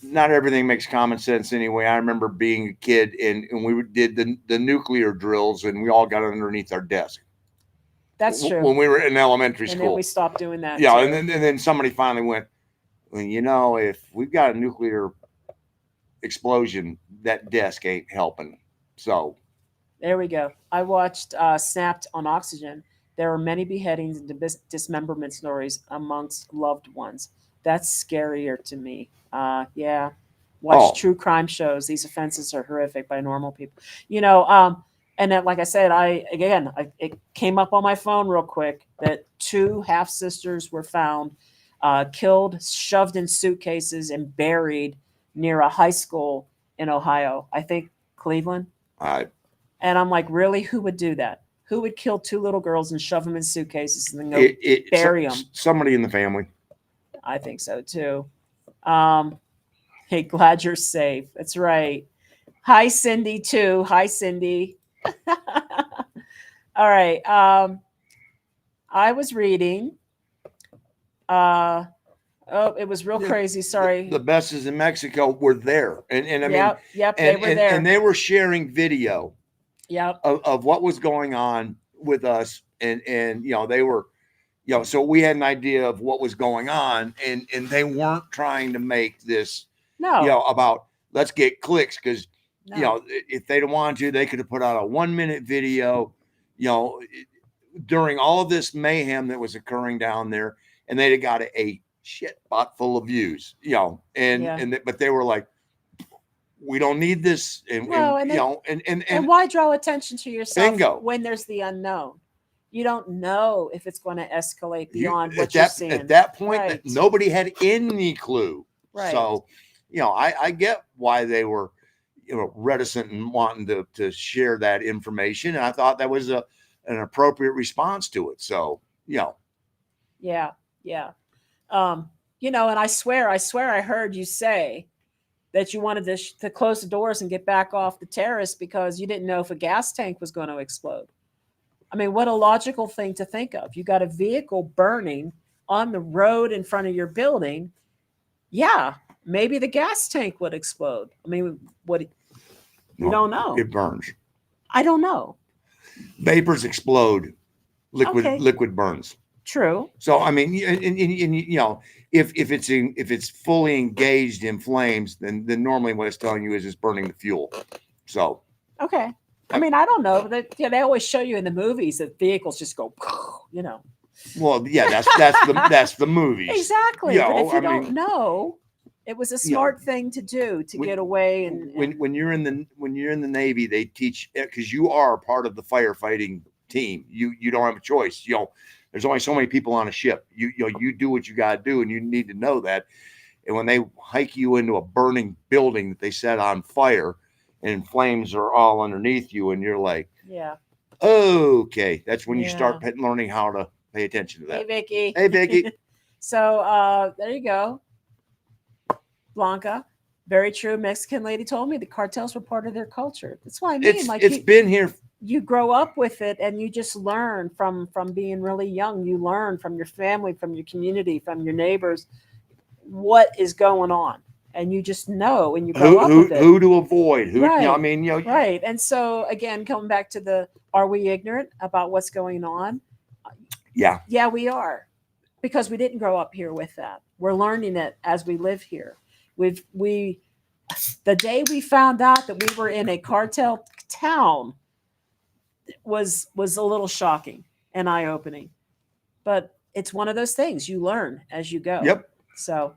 Not everything makes common sense anyway. I remember being a kid and we did the nuclear drills and we all got underneath our desk. That's true. When we were in elementary school. And then we stopped doing that. Yeah, too. and then somebody finally went, well, if we've got a nuclear explosion, that desk ain't helping. So there we go. I watched Snapped on Oxygen. There are many beheadings and dismemberment stories amongst loved ones. That's scarier to me. Yeah. Watch Oh. true crime shows. These offenses are horrific by normal people. And then, like I said, it came up on my phone real quick that 2 half sisters were found, killed, shoved in suitcases, and buried near a high school in Ohio. I think Cleveland. I And I'm like, really? Who would do that? Who would kill 2 little girls and shove them in suitcases and then go bury them? Somebody in the family. I think so too. Hey, glad you're safe. That's right. Hi, Cindy, too. Hi, Cindy. All right. I was reading. It was real crazy. Sorry. The Besses in Mexico were there, and I mean, yep, they were there. and they were sharing video. Yep. Of what was going on with us, and they were, so we had an idea of what was going on, and they weren't trying to make this, No. about let's get clicks, because No. if they don't want to, they could have put out a 1-minute video, during all of this mayhem that was occurring down there, and they'd have got a shit pot full of views, but they were like, we don't need this, and why draw attention to yourself bingo. When there's the unknown? You don't know if it's going to escalate beyond what you're seeing. At that point, right. Nobody had any clue. Right. So, I get why they were, reticent and wanting to share that information, and I thought that was an appropriate response to it. So, Yeah. And I swear I heard you say that you wanted to close the doors and get back off the terrace because you didn't know if a gas tank was going to explode. I mean, what a logical thing to think of. You got a vehicle burning on the road in front of your building. Yeah, maybe the gas tank would explode. I mean, you don't know. It burns. I don't know. Vapors explode. Liquid burns. True. So I mean, if it's fully engaged in flames, then normally what it's telling you is it's burning the fuel. So okay. I mean, I don't know. They always show you in the movies that vehicles just go, Well, yeah, that's the movies. Exactly. But if you don't know, it was a smart thing to do to get away. And when you're in the Navy, they teach, because you are part of the firefighting team. You don't have a choice. There's only so many people on a ship. You do what you got to do, and you need to know that. And when they hike you into a burning building that they set on fire, and flames are all underneath you, and you're like, yeah, okay, that's when you start learning how to pay attention to that. Hey, Vicky. So there you go, Blanca. Very true. Mexican lady told me the cartels were part of their culture. That's why I mean, it's been here. You grow up with it, and you just learn from being really young. You learn from your family, from your community, from your neighbors, what is going on, and you just know, and you grow up with it. Who to avoid? Right. Right. And so again, coming back to are we ignorant about what's going on? Yeah. Yeah, we are, because we didn't grow up here with that. We're learning it as we live here. The day we found out that we were in a cartel town was a little shocking and eye-opening, but it's one of those things you learn as you go. Yep. So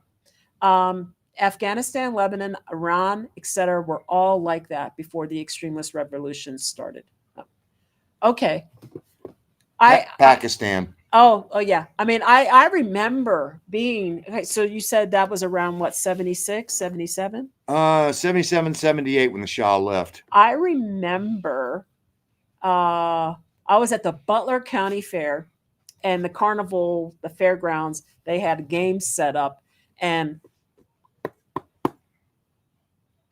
Afghanistan, Lebanon, Iran, etc. were all like that before the extremist revolutions started. Okay. Pakistan. Oh yeah. I mean, I remember being, okay, so you said that was around what, 76, 77? 77, 78 when the Shah left. I remember I was at the Butler County Fair, and the carnival, the fairgrounds, they had games set up, and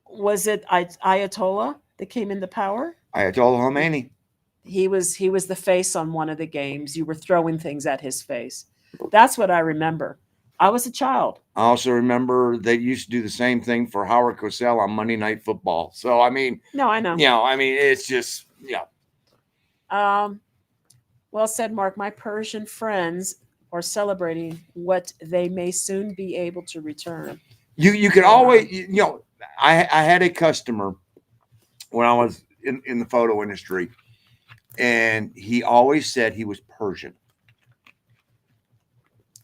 was it Ayatollah that came into power? Ayatollah Khomeini. He was the face on one of the games. You were throwing things at his face. That's what I remember. I was a child. I also remember they used to do the same thing for Howard Cosell on Monday Night Football. So I mean, no, I know. I mean, it's just Well said, Mark. My Persian friends are celebrating what they may soon be able to return. You could always, I had a customer when I was in the photo industry, and he always said he was Persian.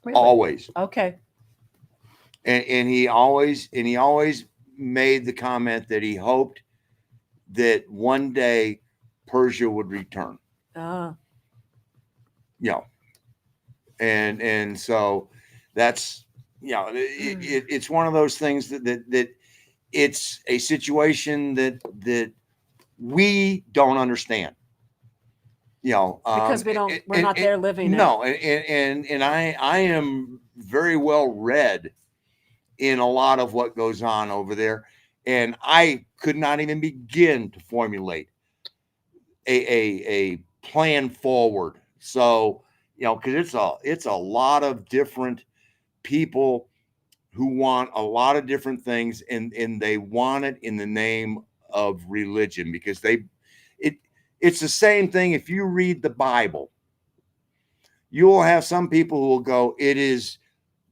Really? Always. Okay. And he always made the comment that he hoped that one day Persia would return. You know, and so that's, you know, it's one of those things that it's a situation that we don't understand. You know, Because we're not there living it. No, and I am very well read in a lot of what goes on over there, and I could not even begin to formulate a plan forward. So, you know, because it's a lot of different people who want a lot of different things, and they want it in the name of religion, because it's the same thing. If you read the Bible, you will have some people who will go, it is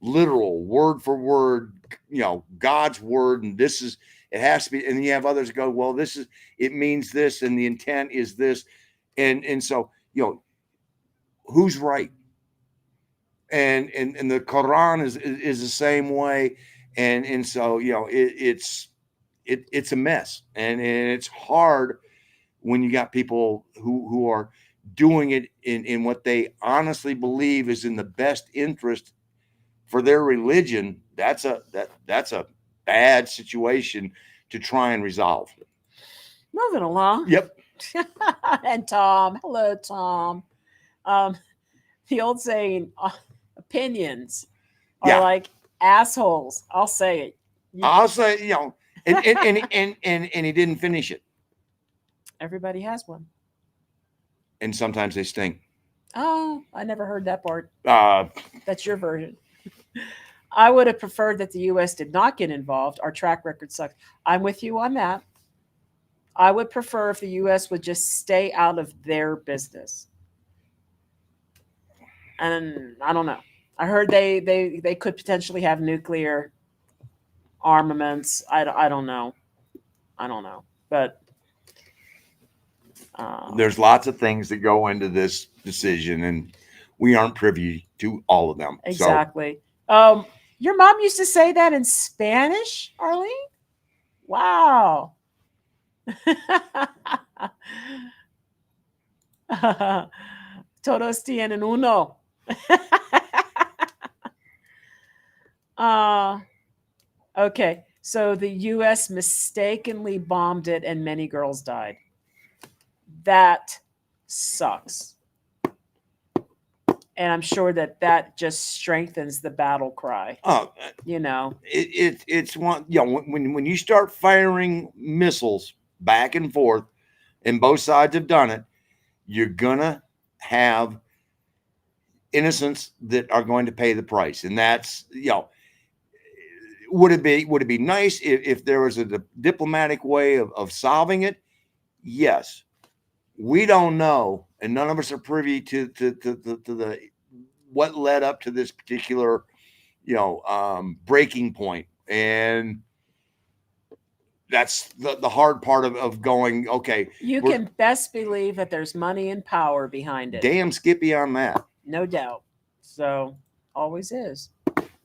literal, word for word, you know, God's word, and it has to be. And you have others go, well, it means this, and the intent is this. And so, you know, who's right? And the Quran is the same way. And so, you know, it's a mess, and it's hard when you got people who are doing it in what they honestly believe is in the best interest for their religion. That's a bad situation to try and resolve. Moving along. Yep. And Tom, hello, Tom. The old saying, opinions are like assholes. I'll say it. I'll say, you know, and he didn't finish it. Everybody has one. And sometimes they stink. Oh, I never heard that part. That's your version. I would have preferred that the U.S. did not get involved. Our track record sucks. I'm with you on that. I would prefer if the U.S. would just stay out of their business. And I don't know. I heard they could potentially have nuclear armaments. I don't know. But there's lots of things that go into this decision, and we aren't privy to all of them. Exactly. Your mom used to say that in Spanish, Arlene? Wow. Todos tienen uno. Okay. So the U.S. mistakenly bombed it and many girls died. That sucks. And I'm sure that just strengthens the battle cry. You know, it's one, you know, when you start firing missiles back and forth, and both sides have done it, you're gonna have innocents that are going to pay the price. And that's, you know, would it be nice if there was a diplomatic way of solving it? Yes. We don't know, and none of us are privy to the what led up to this particular, you know, breaking point. And that's the hard part of going, okay. You can best believe that there's money and power behind it. Damn Skippy on that. No doubt. So, always is.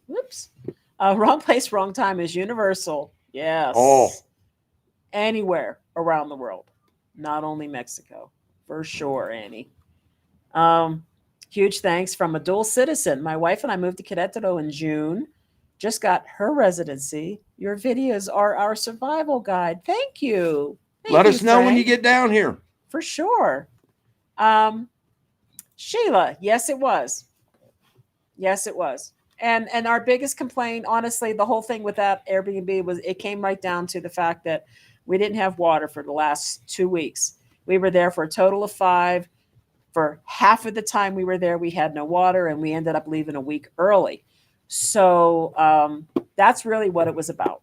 Whoops. Wrong place, wrong time is universal. Yes. Oh. Anywhere around the world. Not only Mexico. For sure, Annie. Huge thanks from a dual citizen. My wife and I moved to Querétaro in June. Just got her residency. Your videos are our survival guide. Thank you. Let us know when you get down here. For sure. Sheila, yes, it was. Yes, it was. And our biggest complaint, honestly, the whole thing with that Airbnb was it came right down to the fact that we didn't have water for the last 2 weeks. We were there for a total of 5. For half of the time we were there, we had no water, and we ended up leaving a week early. So that's really what it was about.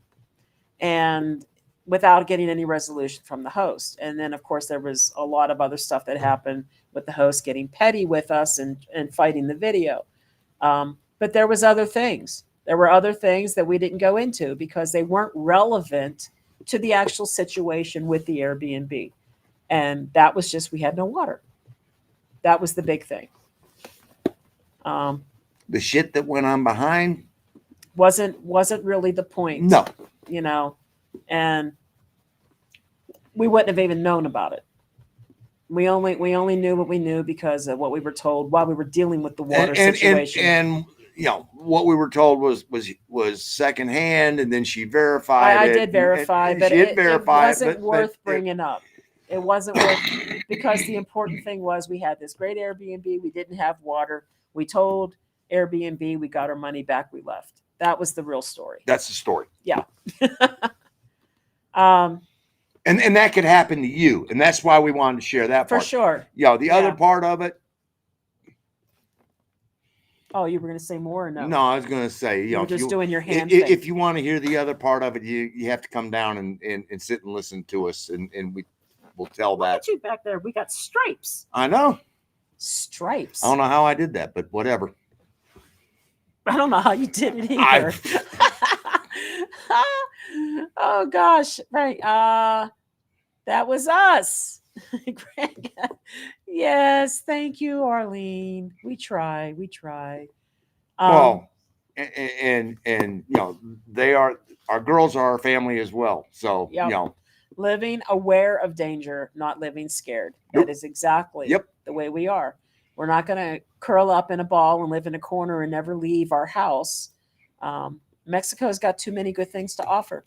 And without getting any resolution from the host. And then, of course, there was a lot of other stuff that happened with the host getting petty with us and fighting the video. But there was other things. There were other things that we didn't go into because they weren't relevant to the actual situation with the Airbnb. And that was just, we had no water. That was the big thing. The shit that went on behind wasn't really the point. No. You know, and we wouldn't have even known about it. We only knew what we knew because of what we were told while we were dealing with the water situation. And you know what we were told was secondhand, and then she verified I it. did verify, and but she did it verify wasn't worth but bringing up. It wasn't worth because the important thing was we had this great Airbnb. We didn't have water. We told Airbnb we got our money back. We left. That was the real story. That's the story. Yeah. And that could happen to you, and that's why we wanted to share that for part. sure. You know, the other part of it. Oh, you were going to say more or no? No, I was going to say, you know, just doing your hand if, thing. if you want to hear the other part of it, you have to come down and sit and listen to us, and we'll tell Look that. at you back there. We got stripes. I know. Stripes. I don't know how I did that, but whatever. I don't know how you did it either. Oh gosh, right. That was us. Greg. Yes, thank you, Arlene. We try. Well, and you know, our girls are our family as well. So yep. you know, living aware of danger, not living scared. That is exactly the way we are. We're not going to curl up in a ball and live in a corner and never leave our house. Mexico's got too many good things to offer.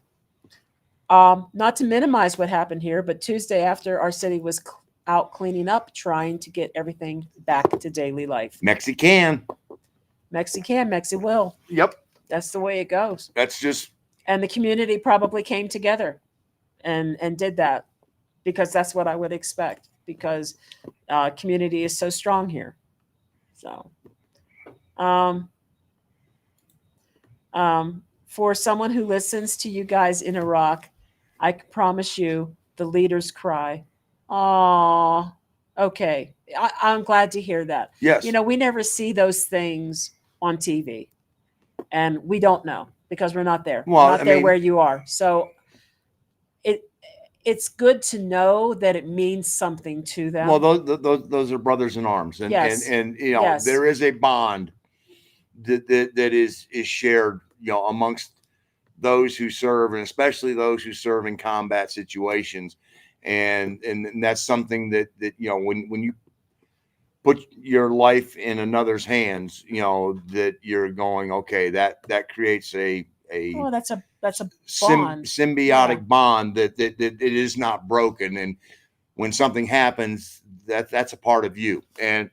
Not to minimize what happened here, but Tuesday after our city was out cleaning up, trying to get everything back to daily life. Mexican, Mexi will. Yep. That's the way it goes. That's just. And the community probably came together and did that because that's what I would expect because community is so strong here. So, for someone who listens to you guys in Iraq, I promise you the leaders cry. Oh, okay. I'm glad to hear that. Yes. You know, we never see those things on TV, and we don't know because we're not there. Well, we're not there where you are. So it's good to know that it means something to them. Well, those are brothers in arms, and and you know there is a bond that is shared, you know, amongst those who serve, and especially those who serve in combat situations, and that's something that you know when you put your life in another's hands, you know that you're going, okay, that creates a that's a bond. Symbiotic bond that it is not broken, and when something happens, that's a part of you, and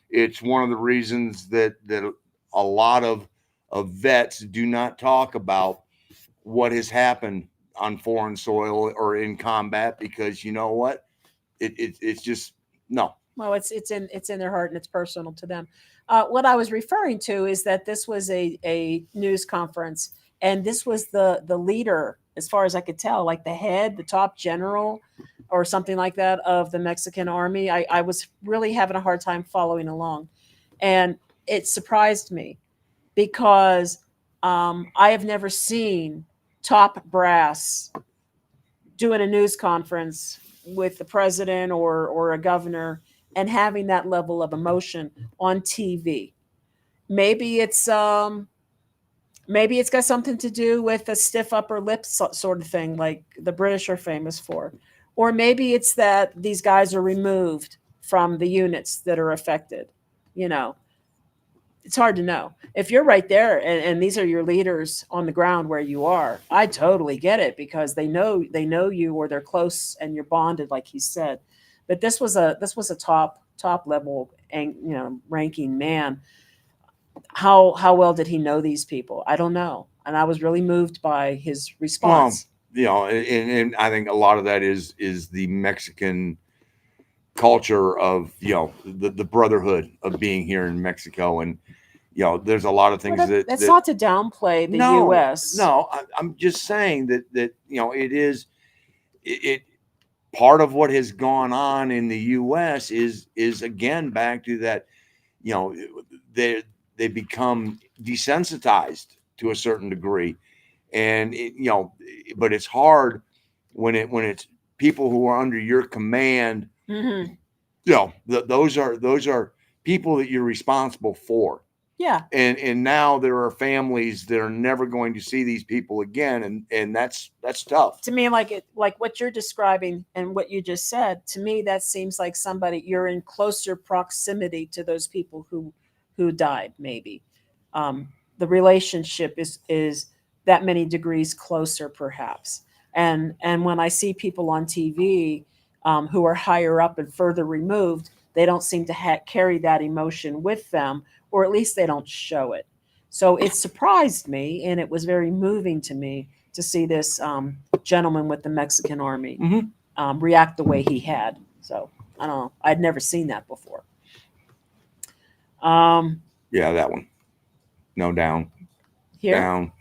it's one of the reasons that a lot of vets do not talk about what has happened on foreign soil or in combat, because you know what, it's just no. Well, it's in their heart and it's personal to them. What I was referring to is that this was a news conference, and this was the leader, as far as I could tell, like the top general or something like that of the Mexican army. I was really having a hard time following along, and it surprised me because I have never seen top brass doing a news conference with the president or a governor and having that level of emotion on TV. Maybe it's got something to do with a stiff upper lip sort of thing, like the British are famous for. Or maybe it's that these guys are removed from the units that are affected. You know, it's hard to know. If you're right there and these are your leaders on the ground where you are, I totally get it because they know you or they're close and you're bonded, like he said. But this was a top level ranking man. How well did he know these people? I don't know. And I was really moved by his response. Well, you know, and I think a lot of that is the Mexican culture of, you know, the brotherhood of being here in Mexico. And, you know, there's a lot of things that's not to downplay the U.S. No, I'm just saying that, you know, it part of what has gone on in the U.S. is again back to that, you know, they become desensitized to a certain degree, and you know, but it's hard when it's people who are under your command. Mm-hmm. You know, those are people that you're responsible for, Yeah. And now there are families that are never going to see these people again, and that's tough. To me, like what you're describing and what you just said, to me that seems like somebody you're in closer proximity to those people who died. Maybe the relationship is that many degrees closer, perhaps. And when I see people on TV who are higher up and further removed, they don't seem to carry that emotion with them, or at least they don't show it. So it surprised me, and it was very moving to me to see this gentleman with the Mexican army react the way he had. So I don't know. I'd never seen that before. Yeah, that one. No, down. Here, Down.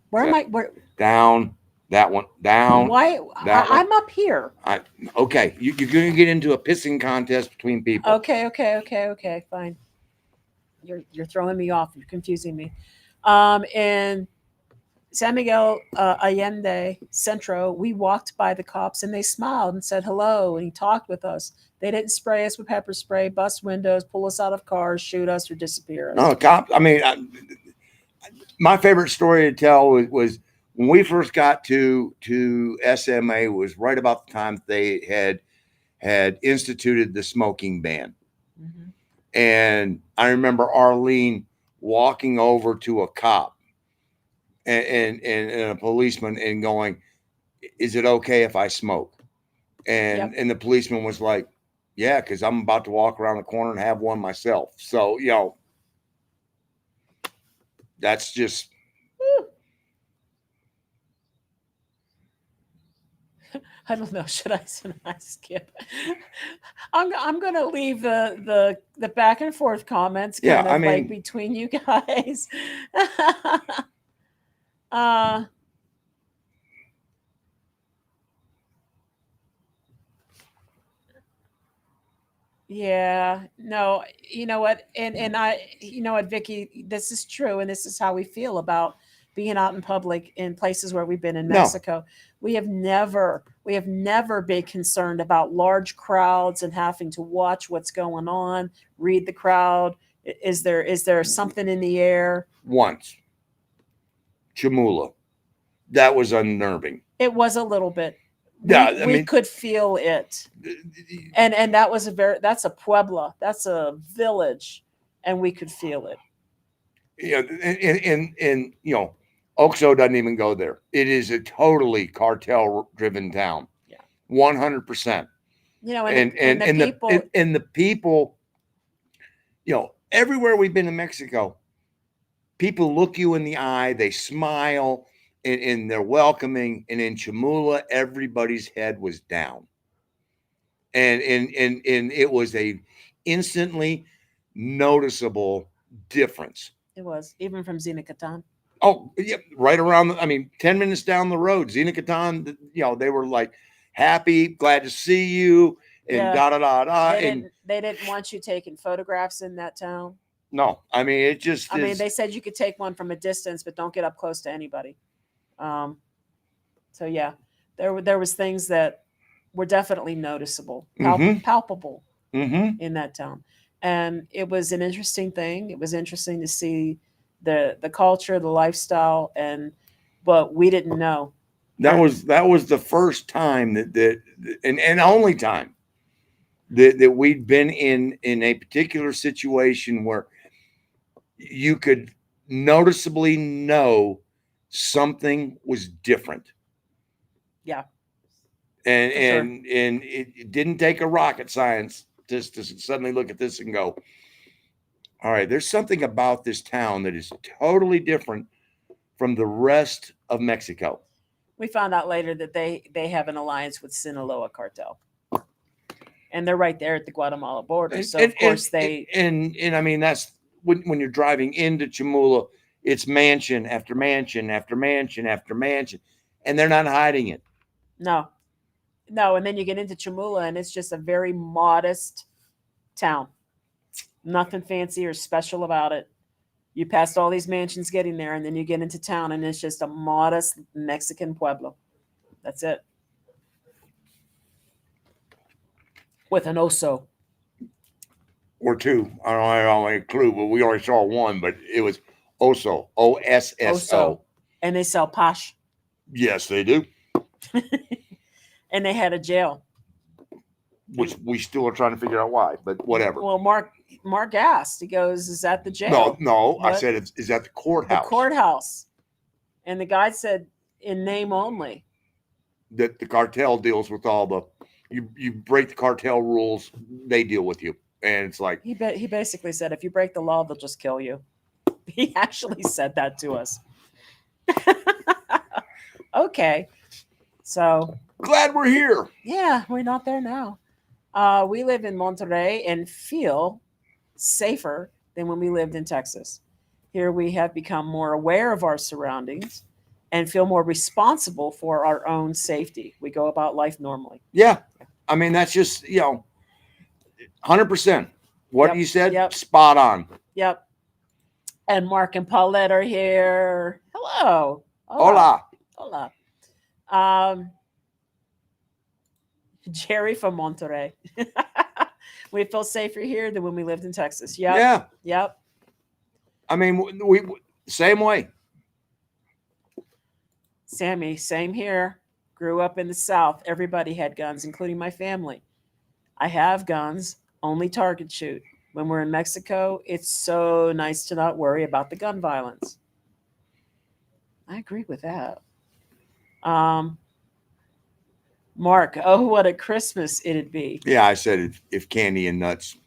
where am I? Where? Down. That one. Down. Why? I'm up here. Okay, you're going to get into a pissing contest between people. Okay. Fine. You're throwing me off. You're confusing me. In San Miguel Allende Centro, we walked by the cops and they smiled and said hello, and he talked with us. They didn't spray us with pepper spray, bust windows, pull us out of cars, shoot us, or disappear us. No, cops. I mean, my favorite story to tell was when we first got to SMA was right about the time they had instituted the smoking ban. Mm-hmm. And I remember Arlene walking over to a cop and a policeman and going, "Is it okay if I smoke?" And the policeman was like, "Yeah, because I'm about to walk around the corner and have one myself." So, that's just. I don't know. Should I skip? I'm gonna leave the back and forth comments kind of like between you guys. Yeah, no, you know what, and you know what, Vicky, this is true, and this is how we feel about being out in public in places where we've been in Mexico. We have never been concerned about large crowds and having to watch what's going on, read the crowd. Is there something in the air? Once, Chamula, that was unnerving. It was a little bit. Yeah, we could feel it, and that's a puebla, that's a village, and we could feel it. Yeah, and Oxo doesn't even go there. It is a totally cartel-driven town. Yeah, 100%. And the people, everywhere we've been in Mexico, people look you in the eye, they smile, and they're welcoming. And in Chamula, everybody's head was down, and it was a instantly noticeable difference. It was, even from Zinacatan. Oh, yeah, right around. 10 minutes down the road, Zinacatan. They were like happy, glad to see you, and da da da da. They didn't want you taking photographs in that town. No, it just. They said you could take one from a distance, but don't get up close to anybody. So yeah, there was things that were definitely noticeable, palpable in that town, and it was an interesting thing. It was interesting to see the culture, the lifestyle, but we didn't know. That was the first time that and only time that we'd been in a particular situation where you could noticeably know something was different. Yeah. And it didn't take a rocket science just to suddenly look at this and go, all right, there's something about this town that is totally different from the rest of Mexico. We found out later that they have an alliance with Sinaloa Cartel, and they're right there at the Guatemala border. So of course they that's when you're driving into Chamula, it's mansion after mansion after mansion after mansion, and they're not hiding it. No, and then you get into Chamula, and it's just a very modest town. Nothing fancy or special about it. You passed all these mansions getting there, and then you get into town, and it's just a modest Mexican pueblo. That's it. With an oso. or two. I don't have any clue, but we only saw one. But it was Osso, OSSO. And they sell posh. Yes, they do. And they had a jail. Which we still are trying to figure out why, but whatever. Well, Mark asked. He goes, "Is that the jail?" No. I What? said, is that the courthouse? The courthouse. And the guy said, "In name only." That the cartel deals with all the you break the cartel rules, they deal with you, and it's like He basically said, "If you break the law, they'll just kill you." He actually said that to us. Okay, so glad we're here. yeah, we're not there now. We live in Monterrey and feel safer than when we lived in Texas. Here we have become more aware of our surroundings and feel more responsible for our own safety. We go about life normally. Yeah, I mean that's just 100%. What Yep, you said, yep. spot on. Yep. And Mark and Paulette are here. Hello. Hola. Hola. Jerry from Monterrey. We feel safer here than when we lived in Texas. Yep. Yeah. Yep. I mean, we same way. Sammy, same here. Grew up in the South. Everybody had guns, including my family. I have guns, only target shoot. When we're in Mexico, it's so nice to not worry about the gun violence. I agree with that. Mark, oh, what a Christmas it'd be. Yeah, I said if candy and nuts,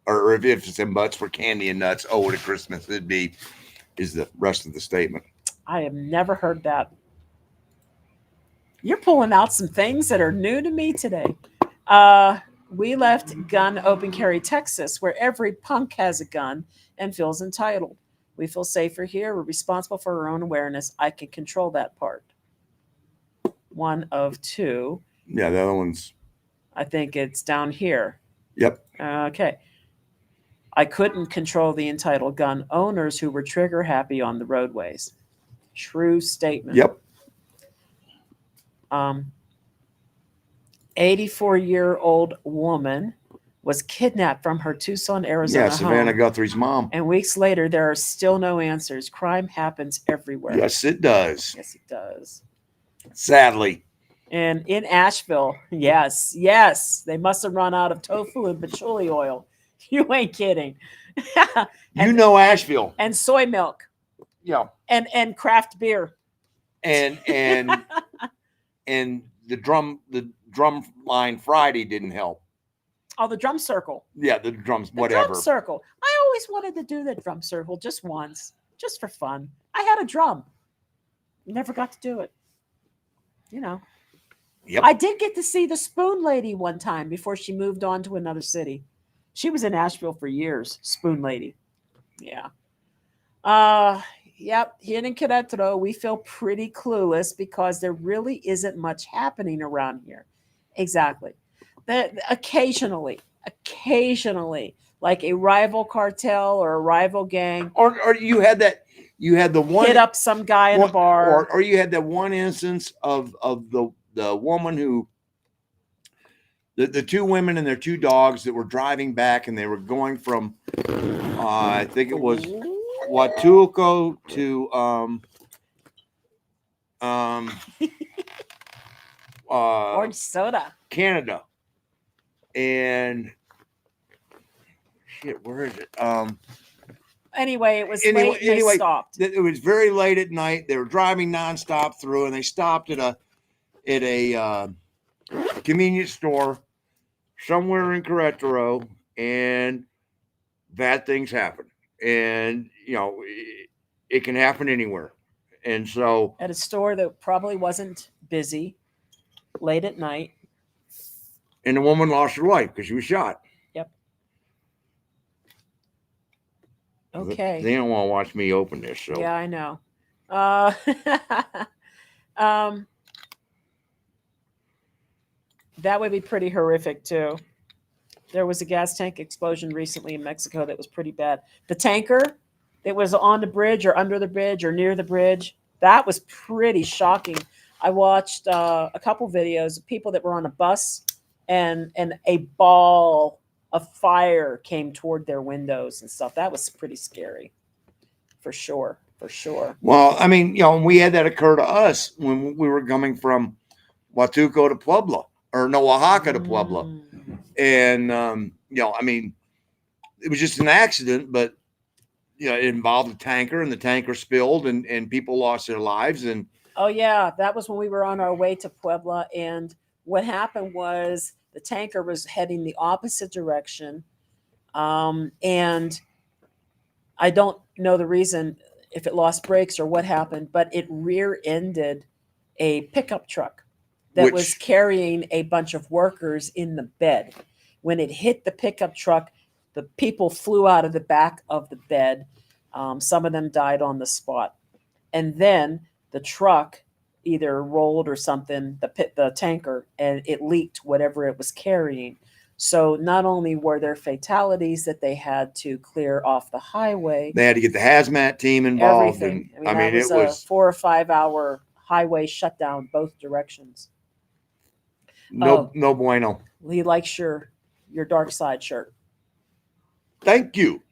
or if ifs and buts for candy and nuts, oh, what a Christmas it'd be, is the rest of the statement. I have never heard that. You're pulling out some things that are new to me today. We left gun open carry Texas, where every punk has a gun and feels entitled. We feel safer here. We're responsible for our own awareness. I can control that part. One of two. Yeah, the other one's. I think it's down here. Yep. Okay. I couldn't control the entitled gun owners who were trigger happy on the roadways. True statement. Yep. 84-year-old woman was kidnapped from her Tucson, Arizona Yeah, Savannah home. Guthrie's mom. And weeks later, there are still no answers. Crime happens everywhere. Yes, it does. Yes, it does. Sadly. And in Asheville, yes, they must have run out of tofu and patchouli oil. You ain't kidding. And, Asheville. And soy milk. Yeah. And craft beer. And and the drum line Friday didn't help. Oh, the drum circle. Yeah, the drums, The whatever. drum circle. I always wanted to do the drum circle just once, just for fun. I had a drum. Never got to do it. Yep. I did get to see the Spoon Lady one time before she moved on to another city. She was in Asheville for years. Spoon Lady. Yeah. Yep. Here in Querétaro, we feel pretty clueless because there really isn't much happening around here. Exactly. Occasionally, like a rival cartel or a rival gang. Or you had the one hit up some guy in a bar. Or you had that one instance of the woman who the two women and their two dogs that were driving back, and they were going from I think it was Huatulco to orange soda, Canada. And shit, where is it? Anyway, it was late. And they stopped. It was very late at night. They were driving nonstop through, and they stopped at a convenience store somewhere in Querétaro, and bad things happen. And it can happen anywhere. And so at a store that probably wasn't busy, late at night. And the woman lost her life because she was shot. Yep. Okay. They don't want to watch me open this. So yeah, I know. That would be pretty horrific too. There was a gas tank explosion recently in Mexico that was pretty bad. The tanker that was on the bridge or under the bridge or near the bridge, that was pretty shocking. I watched a couple videos of people that were on a bus and a ball a fire came toward their windows and stuff. That was pretty scary, for sure. For sure. Well, I mean, we had that occur to us when we were coming from Huatuco to Puebla, or no, Oaxaca to Puebla. And, I mean, it was just an accident, but, it involved a tanker, and the tanker spilled, and people lost their lives. And oh, yeah, that was when we were on our way to Puebla. And what happened was the tanker was heading the opposite direction. And I don't know the reason, if it lost brakes or what happened, but it rear-ended a pickup truck that was carrying a bunch of workers in the bed. When it hit the pickup truck, the people flew out of the back of the bed. Some of them died on the spot. And then the truck either rolled or something, the tanker, and it leaked whatever it was carrying. So not only were there fatalities that they had to clear off the highway, they had to get the hazmat team involved. everything. And, I mean, it was a 4 or 5 hour highway shutdown both directions. no bueno. He likes your dark side shirt. Thank you.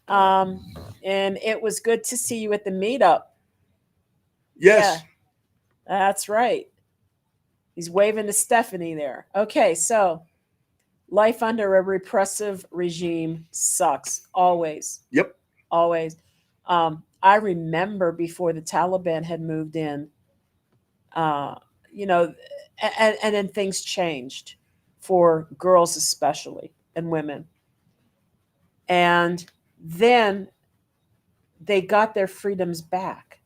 And it was good to see you at the meetup. Yes. Yeah, that's right. He's waving to Stephanie there. Okay, so life under a repressive regime sucks. Always. Yep. Always. I remember before the Taliban had moved in, and then things changed for girls especially, and women. And then they got their freedoms back.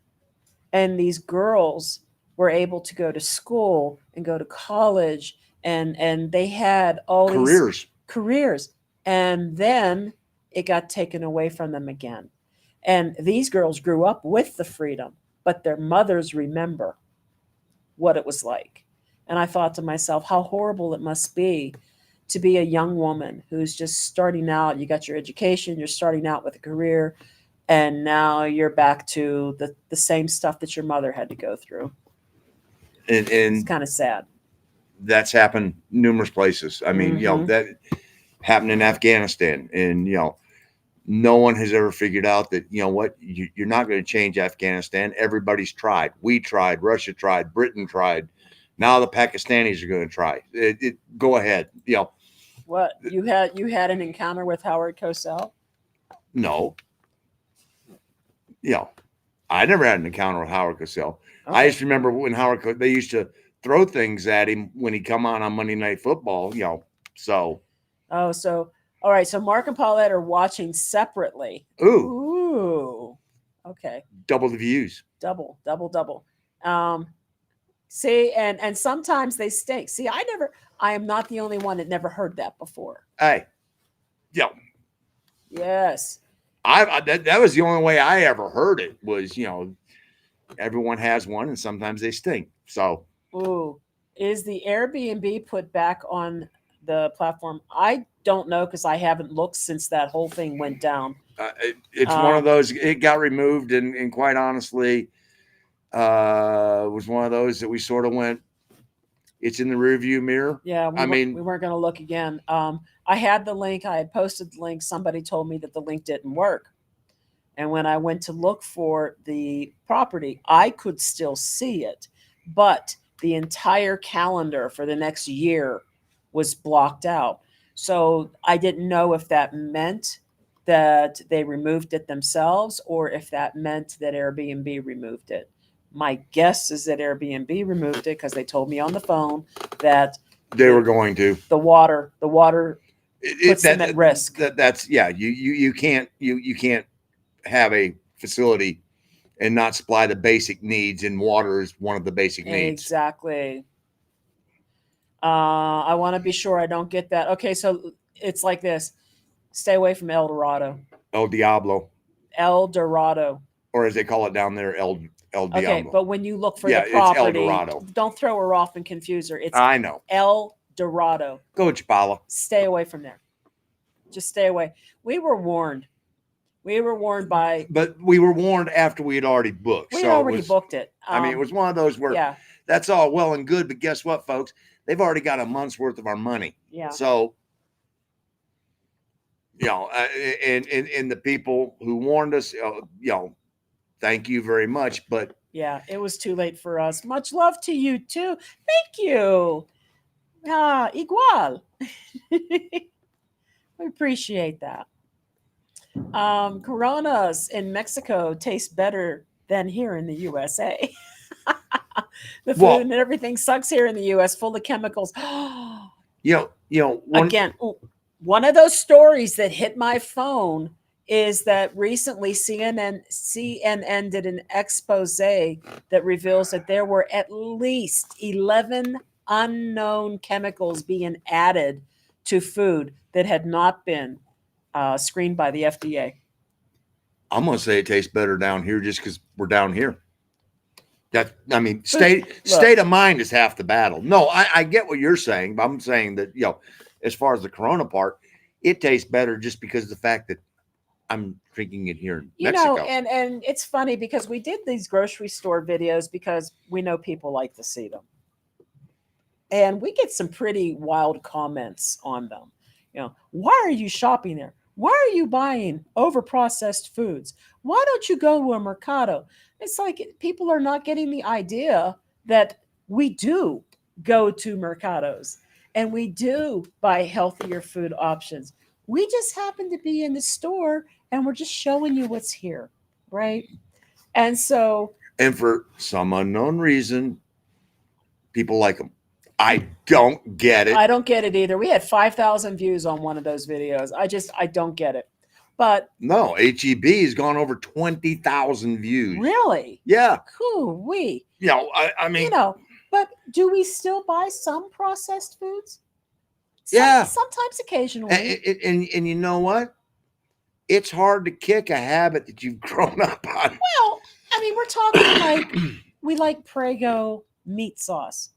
And these girls were able to go to school and go to college, and they had all these careers. And then it got taken away from them again. And these girls grew up with the freedom, but their mothers remember what it was like. And I thought to myself, how horrible it must be to be a young woman who's just starting out. You got your education, you're starting out with a career, and now you're back to the same stuff that your mother had to go through. And it's kind of sad. That's happened numerous places. I mean, that happened in Afghanistan, and no one has ever figured out that you're not going to change Afghanistan. Everybody's tried. We tried. Russia tried. Britain tried. Now the Pakistanis are going to try. Go ahead. What you had an encounter with Howard Cosell? No. I never had an encounter with Howard Cosell. Okay. I just remember when they used to throw things at him when he'd come on Monday Night Football. So. Oh, so all right. So Mark and Paulette are watching separately. Ooh. Okay. Double the views. Double. See, and sometimes they stink. See, I am not the only one that never heard that before. Hey. Yes. That was the only way I ever heard it was, everyone has one and sometimes they stink. So. Ooh. Is the Airbnb put back on the platform? I don't know, because I haven't looked since that whole thing went down. It's one of those, it got removed, and quite honestly, was one of those that we sort of went, it's in the rearview mirror. Yeah, we weren't going to look again. I had the link. I had posted the link. Somebody told me that the link didn't work. And when I went to look for the property, I could still see it, but the entire calendar for the next year was blocked out. So I didn't know if that meant that they removed it themselves or if that meant that Airbnb removed it. My guess is that Airbnb removed it, because they told me on the phone that they were going to. The water puts them at risk. You can't have a facility and not supply the basic needs, and water is one of the basic needs. Exactly. I want to be sure I don't get that. Okay, so it's like this. Stay away from El Dorado. El Diablo. El Dorado. Or as they call it down there, El Diablo. Okay, but when you look for the property, it's El Dorado. Don't throw her off and confuse her. I know. El Dorado. Go Chapala. Stay away from there. Just stay away. We were warned. But we were warned after we had already booked. We already booked it. It was one of those where that's all well and good, but guess what, folks? They've already got a month's worth of our money. Yeah. So, and the people who warned us, thank you very much. But yeah, it was too late for us. Much love to you too. Thank you. Igual. We appreciate that. Coronas in Mexico taste better than here in the USA. The food and everything sucks here in the US, full of chemicals. Again, one of those stories that hit my phone is that recently CNN did an expose that reveals that there were at least 11 unknown chemicals being added to food that had not been screened by the FDA. I'm going to say it tastes better down here just because we're down here. State of mind is half the battle. No, I get what you're saying, but I'm saying that, as far as the Corona part, it tastes better just because of the fact that I'm drinking it here in Mexico. And it's funny because we did these grocery store videos because we know people like to see them. And we get some pretty wild comments on them. Why are you shopping there? Why are you buying overprocessed foods? Why don't you go to a mercado? It's like people are not getting the idea that we do go to mercados and we do buy healthier food options. We just happen to be in the store and we're just showing you what's here, right? And for some unknown reason, people like them. I don't get it. I don't get it either. We had 5,000 views on one of those videos. I don't get it. But no, HEB has gone over 20,000 views. Really? Yeah. Hoo-wee. I mean, but do we still buy some processed foods? Sometimes occasionally. And you know what? It's hard to kick a habit that you've grown up on. Well, I mean, we're talking like we like Prego meat sauce.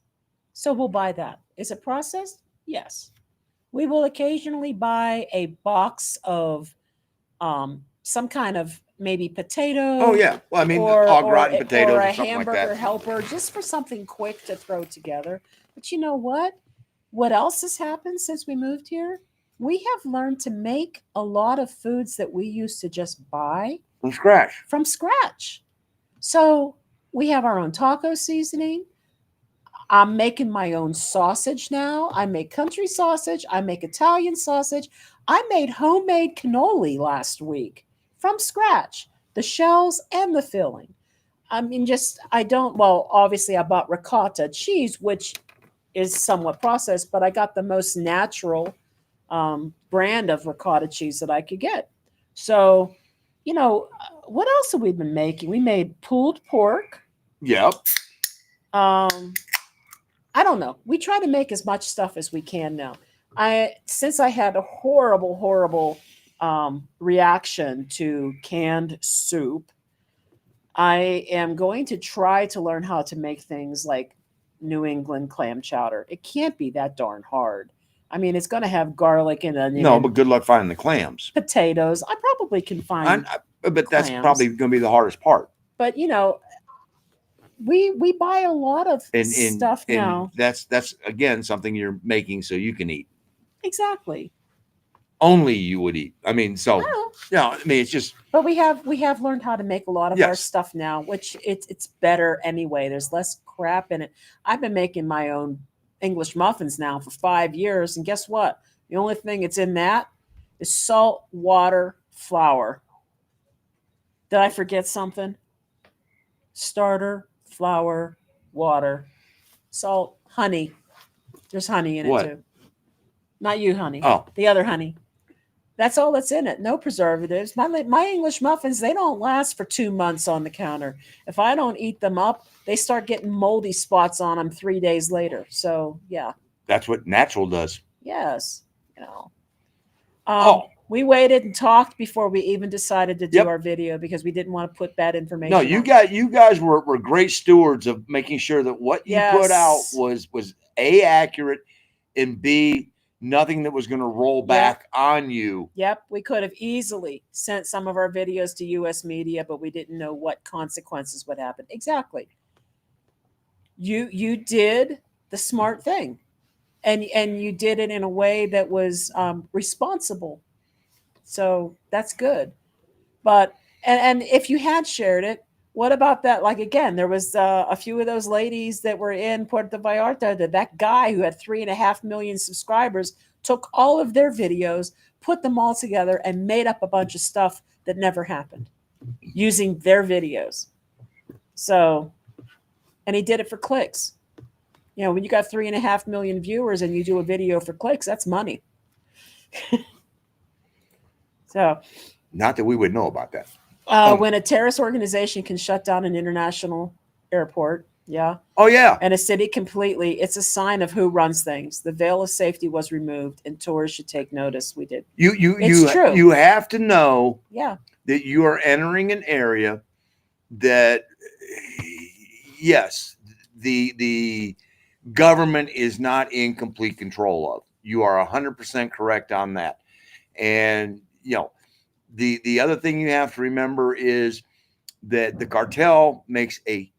So we'll buy that. Is it processed? Yes. We will occasionally buy a box of some kind of maybe potato. Oh yeah, well I mean, au gratin potatoes or a or something hamburger like that. helper, just for something quick to throw together. But you know what? What else has happened since we moved here? We have learned to make a lot of foods that we used to just buy from scratch. So we have our own taco seasoning. I'm making my own sausage now. I make country sausage. I make Italian sausage. I made homemade cannoli last week from scratch, the shells and the filling. I mean, obviously I bought ricotta cheese, which is somewhat processed, but I got the most natural brand of ricotta cheese that I could get. So, what else have we been making? We made pulled pork. Yep. I don't know. We try to make as much stuff as we can now. Since I had a horrible reaction to canned soup, I am going to try to learn how to make things like New England clam chowder. It can't be that darn hard. I mean, it's going to have garlic and onion. No, but good luck finding the clams. Potatoes. I probably can find. But that's probably going to be the hardest part. But we buy a lot of stuff now. That's again something you're making so you can eat. Exactly. Only you would eat. I mean, it's just. But we have learned how to make a lot of our stuff now, which it's better anyway. There's less crap in it. I've been making my own English muffins now for 5 years, and guess what? The only thing that's in that is salt, water, flour. Did I forget something? Starter, flour, water, salt, honey. There's honey in it too. Not you, honey. Oh, the other honey. That's all that's in it. No preservatives. My English muffins, they don't last for 2 months on the counter. If I don't eat them up, they start getting moldy spots on them 3 days later. So yeah. That's what natural does. Yes. We waited and talked before we even decided to do our video because we didn't want to put bad information. No, you guys were great stewards of making sure that what you put out was A, accurate, and B, nothing that was going to roll back on you. Yep. We could have easily sent some of our videos to US media, but we didn't know what consequences would happen. Exactly. You did the smart thing, and you did it in a way that was responsible. So that's good. But and if you had shared it, what about that? Like again, there was a few of those ladies that were in Puerto Vallarta. That guy who had 3.5 million subscribers took all of their videos, put them all together, and made up a bunch of stuff that never happened using their videos. So, and he did it for clicks. You know, when you got 3.5 million viewers and you do a video for clicks, that's money. So, Not that we would know about that. when a terrorist organization can shut down an international airport, yeah, Oh yeah. and a city completely, it's a sign of who runs things. The veil of safety was removed, and tourists should take notice. We did. It's true. You have to know Yeah. that you are entering an area that, yes, the government is not in complete control of. You are 100% correct on that. And you know, the other thing you have to remember is that the cartel makes a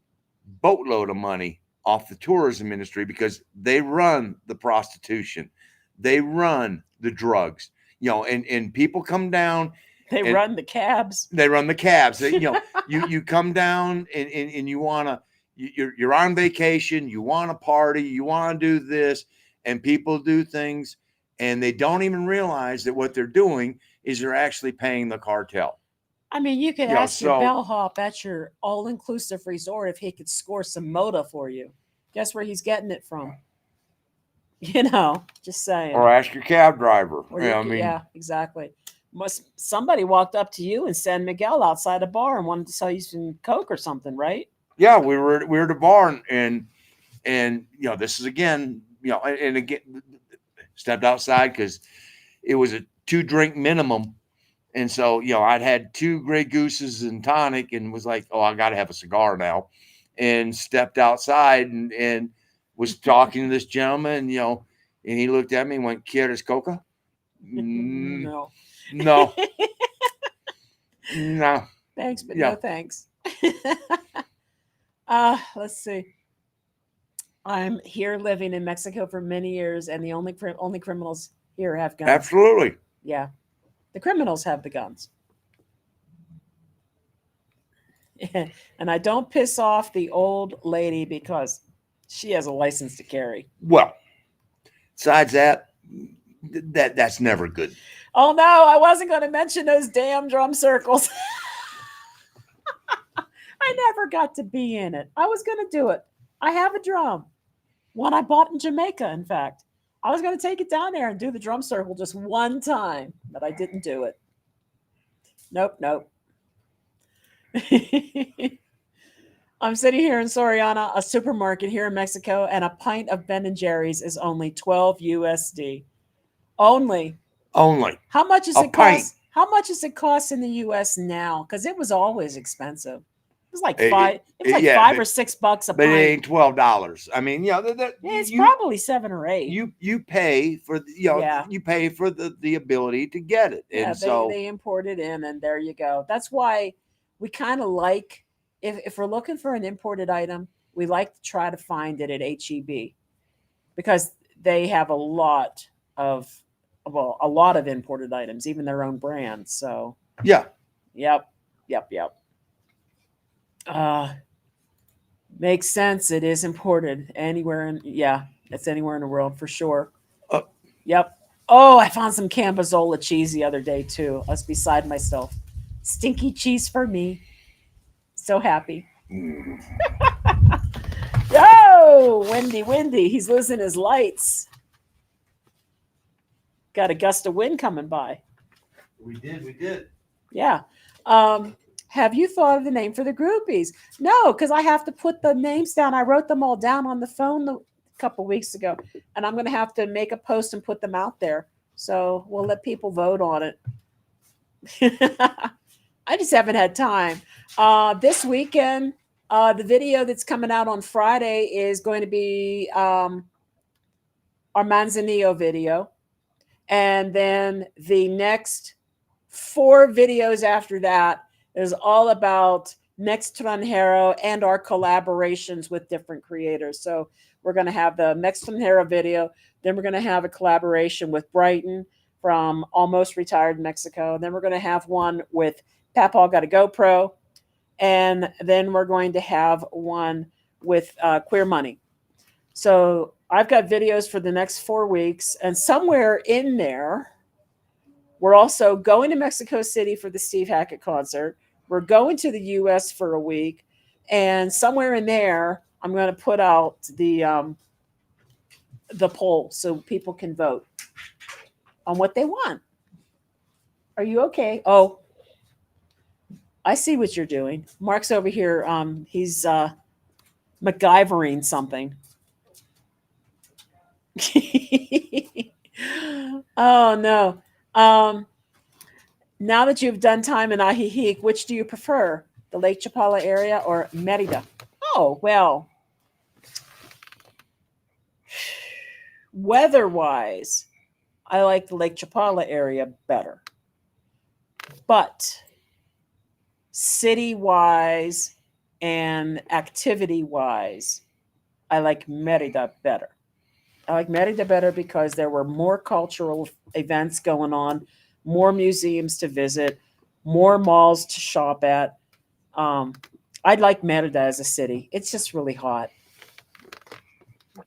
boatload of money off the tourism industry because they run the prostitution, they run the drugs, you know, and people come down. They run the cabs. They run the cabs. You know, you come down and you want to, you're on vacation, you want to party, you want to do this, and people do things and they don't even realize that what they're doing is they're actually paying the cartel. I mean, you could Yeah, ask your so- bellhop at your all-inclusive resort if he could score some moda for you. Guess where he's getting it from? You know, just saying. Or ask your cab driver. Or Yeah, you I could- mean, yeah, exactly. Somebody walked up to you in San Miguel outside a bar and wanted to sell you some Coke or something, right? yeah, we were at the bar and you know, this is again, you know, and again, stepped outside because it was a 2-drink minimum. And so, you know, I'd had 2 Grey Gooses and tonic and was like, oh, I got to have a cigar now. And stepped outside and was talking to this gentleman, you know, and he looked at me and went, ¿Quieres coca? No. No. No. Thanks, but Yeah. no thanks. Let's see. I'm here living in Mexico for many years, and the only criminals here have guns. Absolutely. Yeah. The criminals have the guns. And I don't piss off the old lady because she has a license to carry. Well, besides that's never good. Oh no, I wasn't going to mention those damn drum circles. I never got to be in it. I was going to do it. I have a drum. One I bought in Jamaica, in fact. I was going to take it down there and do the drum circle just one time, but I didn't do it. Nope. I'm sitting here in Soriana, a supermarket here in Mexico, and a pint of Ben & Jerry's is only 12 USD. Only. How much is it cost? How much does it cost in the US now? Because it was always expensive. It was like $5 or $6 a but pint. it ain't $12. I mean, yeah, It's probably 7 or 8. You pay for you pay for the ability to get it, and so they import it in, and there you go. That's why we kind of like if we're looking for an imported item, we like to try to find it at HEB because they have a lot of imported items, even their own brands. So yeah, yep. Makes sense. It is imported anywhere it's anywhere in the world for sure. Yep. Oh, I found some Cambozola cheese the other day too. I was beside myself. Stinky cheese for me. So happy. Yo, Wendy. He's losing his lights. Got a gust of wind coming by. we did. Yeah. Have you thought of the name for the groupies? No, because I have to put the names down. I wrote them all down on the phone a couple weeks ago, and I'm going to have to make a post and put them out there. So we'll let people vote on it. I just haven't had time. This weekend, the video that's coming out on Friday is going to be our Manzanillo video. And then the next 4 videos after that is all about extranjero and our collaborations with different creators. So we're going to have the extranjero video. Then we're going to have a collaboration with Brighton from Almost Retired Mexico. Then we're going to have one with Papaw Got a GoPro. And then we're going to have one with Queer Money. So I've got videos for the next 4 weeks. And somewhere in there, we're also going to Mexico City for the Steve Hackett concert. We're going to the U.S. for a week. And somewhere in there, I'm going to put out the poll so people can vote on what they want. Are you okay? Oh, I see what you're doing. Mark's over here. He's MacGyvering something. Oh no. Now that you've done time in Ajijic, which do you prefer? The Lake Chapala area or Merida? Oh, well. Weather-wise, I like the Lake Chapala area better. But city-wise and activity-wise, I like Merida better. I like Merida better because there were more cultural events going on, more museums to visit, more malls to shop at. I'd like Merida as a city. It's just really hot,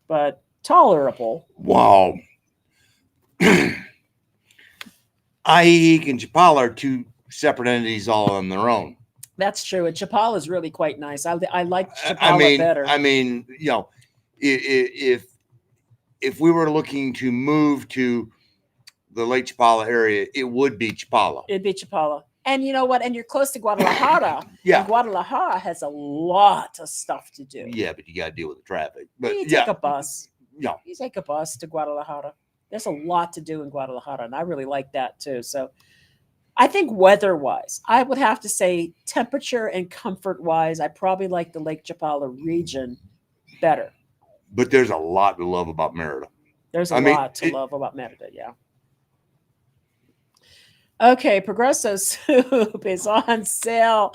but tolerable. Wow. Ajijic and Chapala are two separate entities all on their own. That's true. And Chapala is really quite nice. I like Chapala better. I mean, you know, if we were looking to move to the Lake Chapala area, it would be Chapala. It'd be Chapala. And you know what? And you're close to Guadalajara. Yeah. And Guadalajara has a lot of stuff to do. Yeah, but you got to deal with the traffic. But you take a bus. Yeah. You take a bus to Guadalajara. There's a lot to do in Guadalajara, and I really like that too. So I think weather-wise, I would have to say temperature and comfort-wise, I probably like the Lake Chapala region better. But there's a lot to love about Merida. There's a lot to love about Merida, yeah. Okay, Progresso soup is on sale.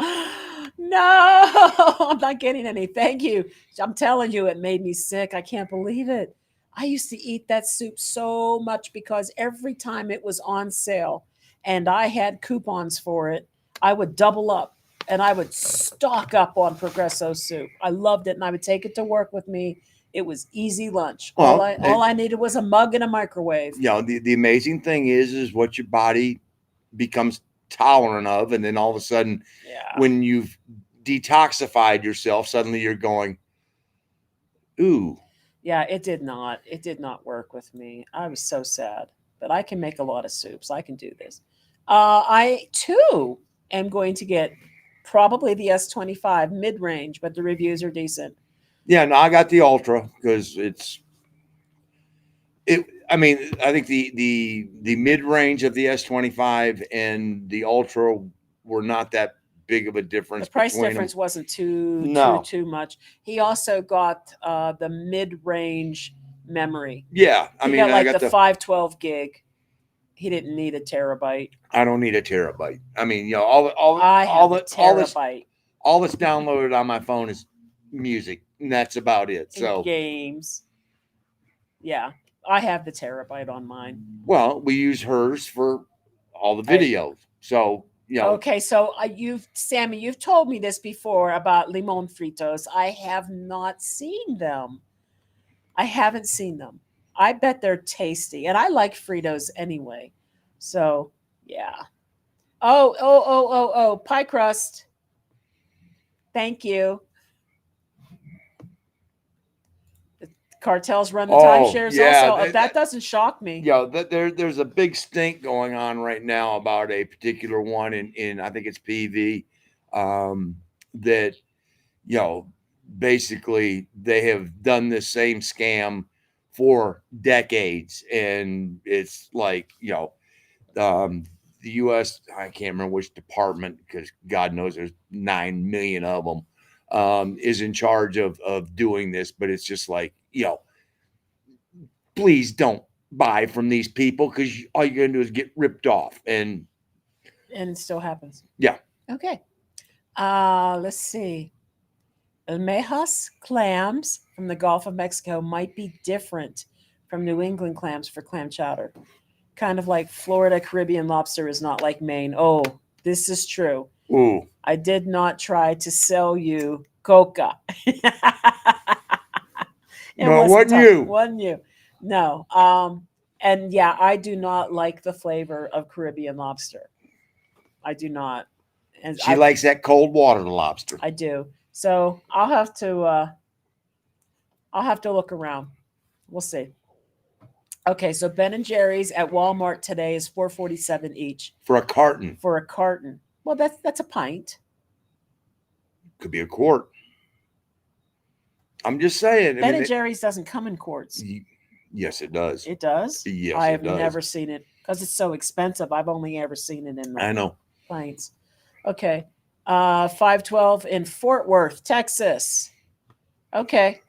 No, I'm not getting any. Thank you. I'm telling you, it made me sick. I can't believe it. I used to eat that soup so much because every time it was on sale and I had coupons for it, I would double up and I would stock up on Progresso soup. I loved it, and I would take it to work with me. It was easy lunch. Well, all I needed was a mug and a microwave. You know, the amazing thing is what your body becomes tolerant of, and then all of a sudden, when you've detoxified yourself, suddenly you're going, ooh. Yeah, it did not work with me. I was so sad, but I can make a lot of soups. I can do this. I too am going to get probably the S25 mid-range, but the reviews are decent. Yeah, no, I got the Ultra because I mean, I think the mid-range of the S25 and the Ultra were not that big of a difference. The price difference wasn't too much. He also got the mid-range memory. Yeah, I mean, I got the 512 gig. He didn't need a terabyte. I don't need a terabyte. I mean, you know, all that's downloaded on my phone is music, and that's about it. So and games. Yeah, I have the terabyte on mine. Well, we use hers for all the videos. So, you know. Okay, so Sammy, you've told me this before about limon fritos. I have not seen them. I haven't seen them. I bet they're tasty, and I like Fritos anyway. So, yeah. Oh, pie crust. Thank you. The cartels run the timeshares also. That doesn't shock me. Yeah, there's a big stink going on right now about a particular one in I think it's PV, that, you know, basically they have done this same scam for decades, and it's like, you know, the U.S. I can't remember which department, because God knows there's 9 million of them, is in charge of doing this. But it's just like, you know, please don't buy from these people, because all you're gonna do is get ripped off, and it still happens. Yeah. Okay. Let's see. Almejas clams from the Gulf of Mexico might be different from New England clams for clam chowder. Kind of like Florida Caribbean lobster is not like Maine. Oh, this is true. Ooh. I did not try to sell you coca. It No, it wasn't wasn't tough. you. Wasn't you? No. And yeah, I do not like the flavor of Caribbean lobster. I do not. And She likes that cold water lobster. I do. So I'll have to look around. We'll see. Okay, so Ben and Jerry's at Walmart today is $4.47 each For a carton. for a carton. Well, that's a pint. Could be a quart. I'm just saying. Ben and Jerry's doesn't come in quarts. Yes, it does. It does? Yes, I it have does. never seen it because it's so expensive. I've only ever seen it in I know. pints. Okay. 512 in Fort Worth, Texas. Okay.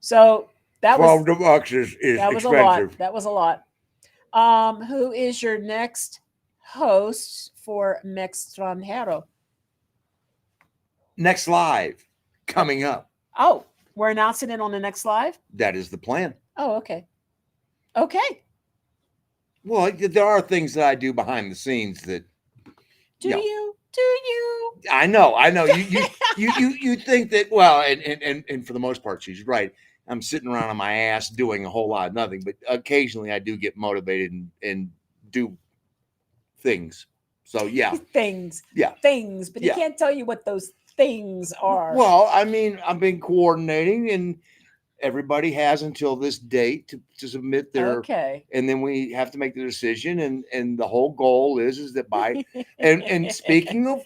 So that was $12 is that was expensive. a lot. That was a lot. Who is your next host for Mextranjero? Next live coming up. Oh, we're announcing it on the next live? That is the plan. Oh, okay. Okay. Well, there are things that I do behind the scenes that Do Yeah. you? Do you? I know. You think that, well, and for the most part, she's right. I'm sitting around on my ass doing a whole lot of nothing, but occasionally I do get motivated and do things. So yeah, Things. Yeah. Things. But Yeah. he can't tell you what those things are. well, I mean, I've been coordinating, and everybody has until this date to submit their, okay. and then we have to make the decision, and the whole goal is that by and speaking of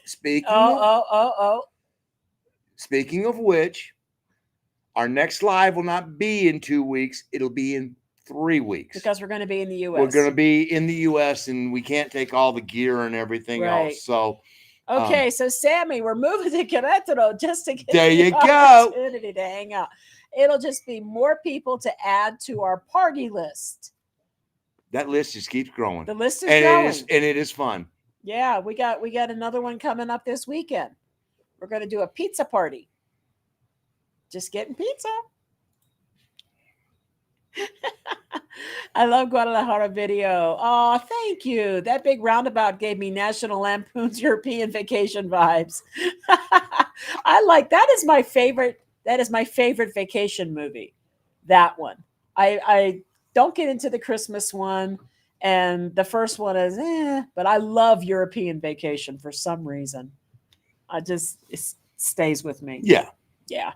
speaking of which, our next live will not be in 2 weeks, it'll be in 3 weeks. Because we're going to be in the U.S. We're going to be in the U.S. and we can't take all the gear and everything Right. else. So Okay, so Sammy, we're moving to Querétaro just to get There the you go. opportunity to hang out. It'll just be more people to add to our party list. that list just keeps growing. The list is and growing. it is fun. Yeah, we got another one coming up this weekend. We're going to do a pizza party. Just getting pizza. I love Guadalajara video. Oh, thank you. That big roundabout gave me National Lampoon's European Vacation vibes. I like that. Is my favorite. That is my favorite vacation movie. That one. I don't get into the Christmas one, and the first one is but I love European Vacation for some reason. It stays with me. Yeah. Yeah.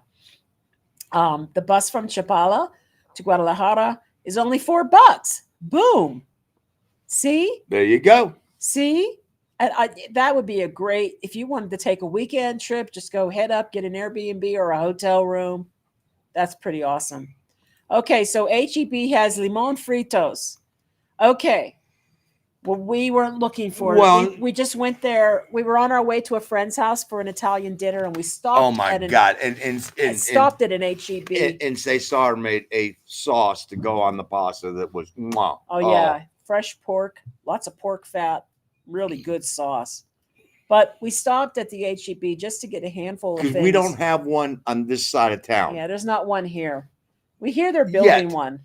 The bus from Chapala to Guadalajara is only $4. Boom. See? There you go. See? That would be a great, if you wanted to take a weekend trip, just go head up, get an Airbnb or a hotel room. That's pretty awesome. Okay, so HEB has limon fritos. Okay. Well, we weren't looking for it. We just went there. We were on our way to a friend's house for an Italian dinner, and we stopped. Oh my God! And stopped at an HEB. And Cesar made a sauce to go on the pasta that was mwah. Oh yeah, fresh pork, lots of pork fat, really good sauce. But we stopped at the HEB just to get a handful of things. Because we don't have one on this side of town. Yeah, there's not one here. We hear they're building one.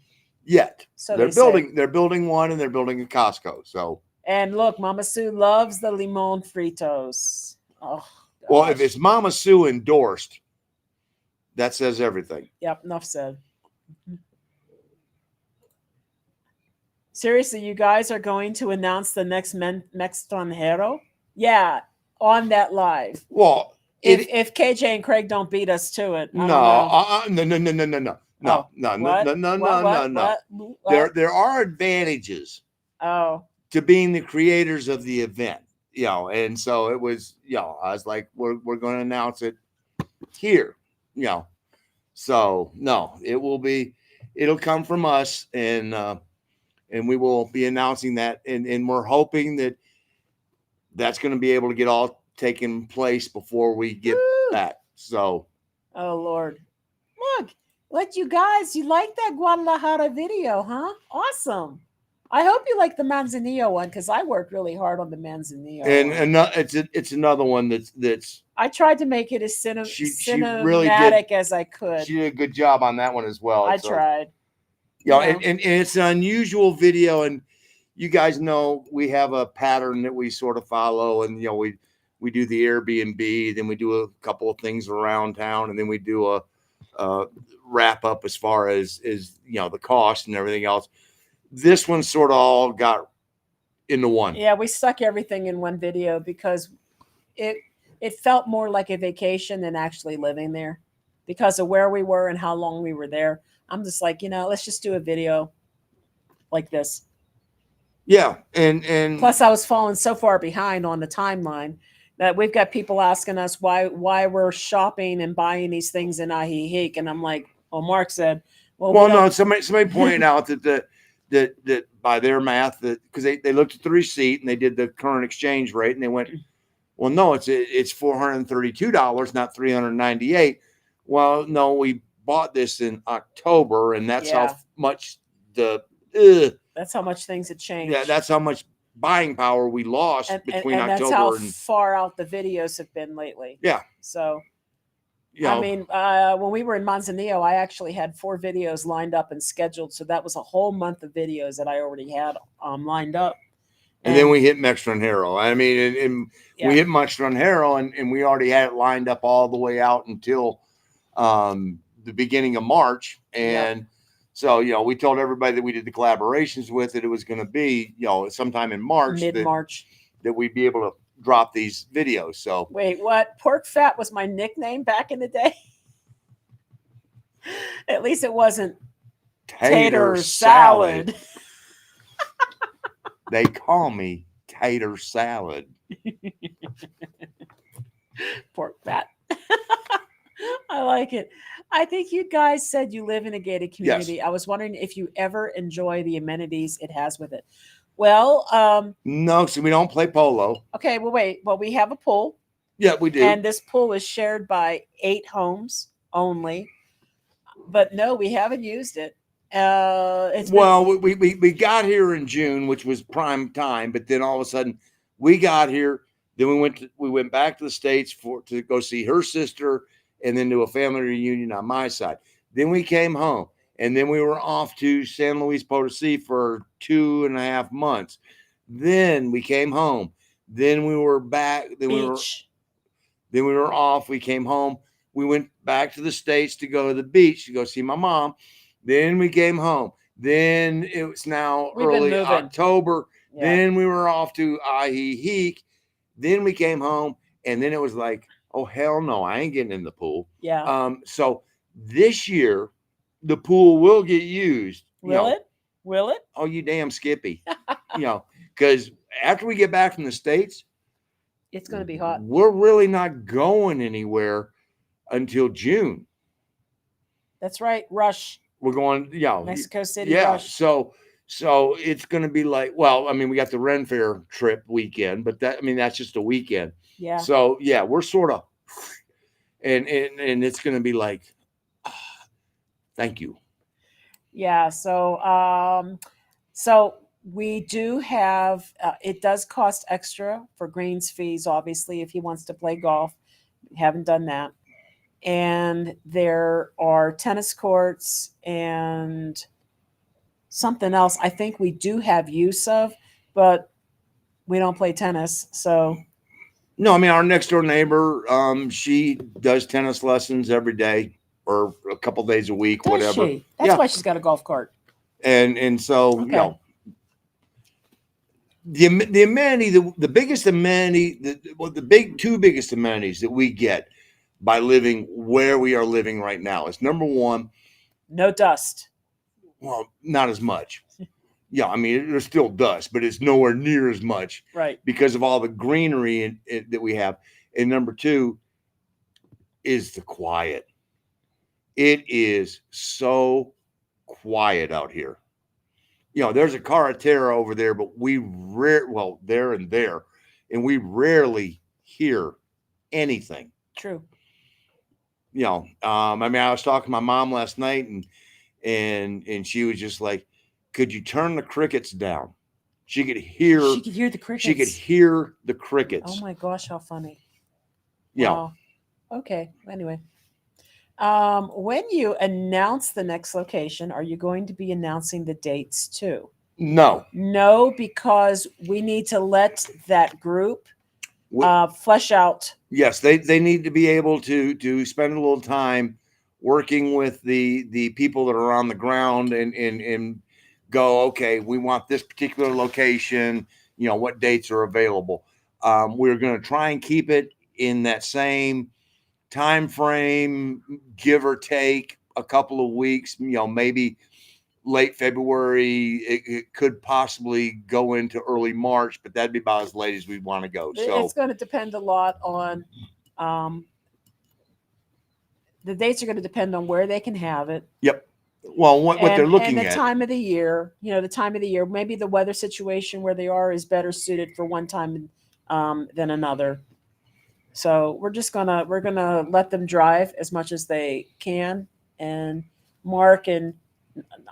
Yet. So they're building one, and they're building a Costco. So. And look, Mama Sue loves the limon fritos. Oh, gosh. Well, if it's Mama Sue endorsed, that says everything. Yep, enough said. Seriously, you guys are going to announce the next Mextranjero? Yeah, on that live. Well, if KJ and Craig don't beat us to it, no. There are advantages. Oh. To being the creators of the event, and so it was, I was like, we're going to announce it here, so no, it'll come from us, and we will be announcing that, and we're hoping that that's going to be able to get all taken place before we get back. So, oh Lord, look, you guys, you like that Guadalajara video, huh? Awesome. I hope you like the Manzanillo one because I worked really hard on the Manzanillo. And it's another one that's I tried to make it as she really cinematic as I could. She did a good job on that one as well. I tried. You know, and it's an unusual video, and you guys know we have a pattern that we sort of follow, and you know we do the Airbnb, then we do a couple of things around town, and then we do a wrap up as far as you know the cost and everything else. This one sort of all got into one. Yeah, we stuck everything in one video because it felt more like a vacation than actually living there because of where we were and how long we were there. I'm just like, let's just do a video like this. Yeah, and plus I was falling so far behind on the timeline that we've got people asking us why we're shopping and buying these things in Ajijic, and I'm like, well, Mark said, well no, somebody pointed out that by their math, that because they looked at the receipt and they did the current exchange rate and they went, well, no, it's $432, not $398. Well, no, we bought this in October, and that's how much that's how much things had changed. Yeah, that's how much buying power we lost between October that's how far out the videos have been lately. Yeah. So, I mean, when we were in Manzanillo, I actually had 4 videos lined up and scheduled. So that was a whole month of videos that I already had lined up. And then we hit Mextranjero. I mean, and we hit Mextranjero, and we already had it lined up all the way out until the beginning of March. And so, we told everybody that we did the collaborations with it. It was going to be, sometime in March. Mid-March. That we'd be able to drop these videos. So wait, what? Pork fat was my nickname back in the day? At least it wasn't tater salad. They call me tater salad. Pork fat. I like it. I think you guys said you live in a gated community. Yes. I was wondering if you ever enjoy the amenities it has with it. Well, no, so we don't play polo. Okay, well, wait. Well, we have a pool. Yeah, we do. And this pool is shared by 8 homes only. But no, we haven't used it. We got here in June, which was prime time, but then all of a sudden we got here. Then we went back to the States to go see her sister, and then do a family reunion on my side. Then we came home, and then we were off to San Luis Potosí for 2.5 months. Then we came home. Then we were back. Then we were off. We came home. We went back to the States to go to the beach to go see my mom. Then we came home. Then it was now early October. Yeah. Then we were off to Ajijic. Then we came home, and then it was like, oh, hell no, I ain't getting in the pool. Yeah. So this year, the pool will get used. Will it? Will it? Oh, you damn Skippy. Because after we get back from the States, it's going to be hot. We're really not going anywhere until June. That's right. Rush. We're going, Mexico City. Rush. So it's going to be like, well, I mean, we got the Ren Fair trip weekend, but that's just a weekend. Yeah. So we're sort of, and it's going to be like, thank you. Yeah. So we do have, it does cost extra for greens fees, obviously, if he wants to play golf. We haven't done that. And there are tennis courts and something else I think we do have use of, but we don't play tennis. So no, I mean, our next door neighbor, she does tennis lessons every day or a couple days a week, whatever. That's why she's got a golf cart. And so, the amenity, the biggest amenity, the two biggest amenities that we get by living where we are living right now is, number one, no dust. Well, not as much. Yeah, I mean, there's still dust, but it's nowhere near as much. Right. Because of all the greenery that we have. And number two is the quiet. It is so quiet out here. There's a Cartel over there, but there and there, and we rarely hear anything. True. I mean, I was talking to my mom last night, and she was just like, could you turn the crickets down? She could hear. She could hear the crickets. She could hear the crickets. Oh my gosh, how funny! Yeah. Wow. Okay. Anyway, when you announce the next location, are you going to be announcing the dates too? No. No, because we need to let that group flesh out. Yes, they need to be able to spend a little time working with the people that are on the ground and go, okay, we want this particular location, you know, what dates are available. We're going to try and keep it in that same time frame, give or take a couple of weeks, you know, maybe late February. It could possibly go into early March, but that'd be about as late as we'd want to go. So it's going to depend a lot on the dates are going to depend on where they can have it. Yep. Well, what they're looking and the at. time of the year, you know, the time of the year, maybe the weather situation where they are is better suited for one time than another. So we're gonna let them drive as much as they can. And Mark and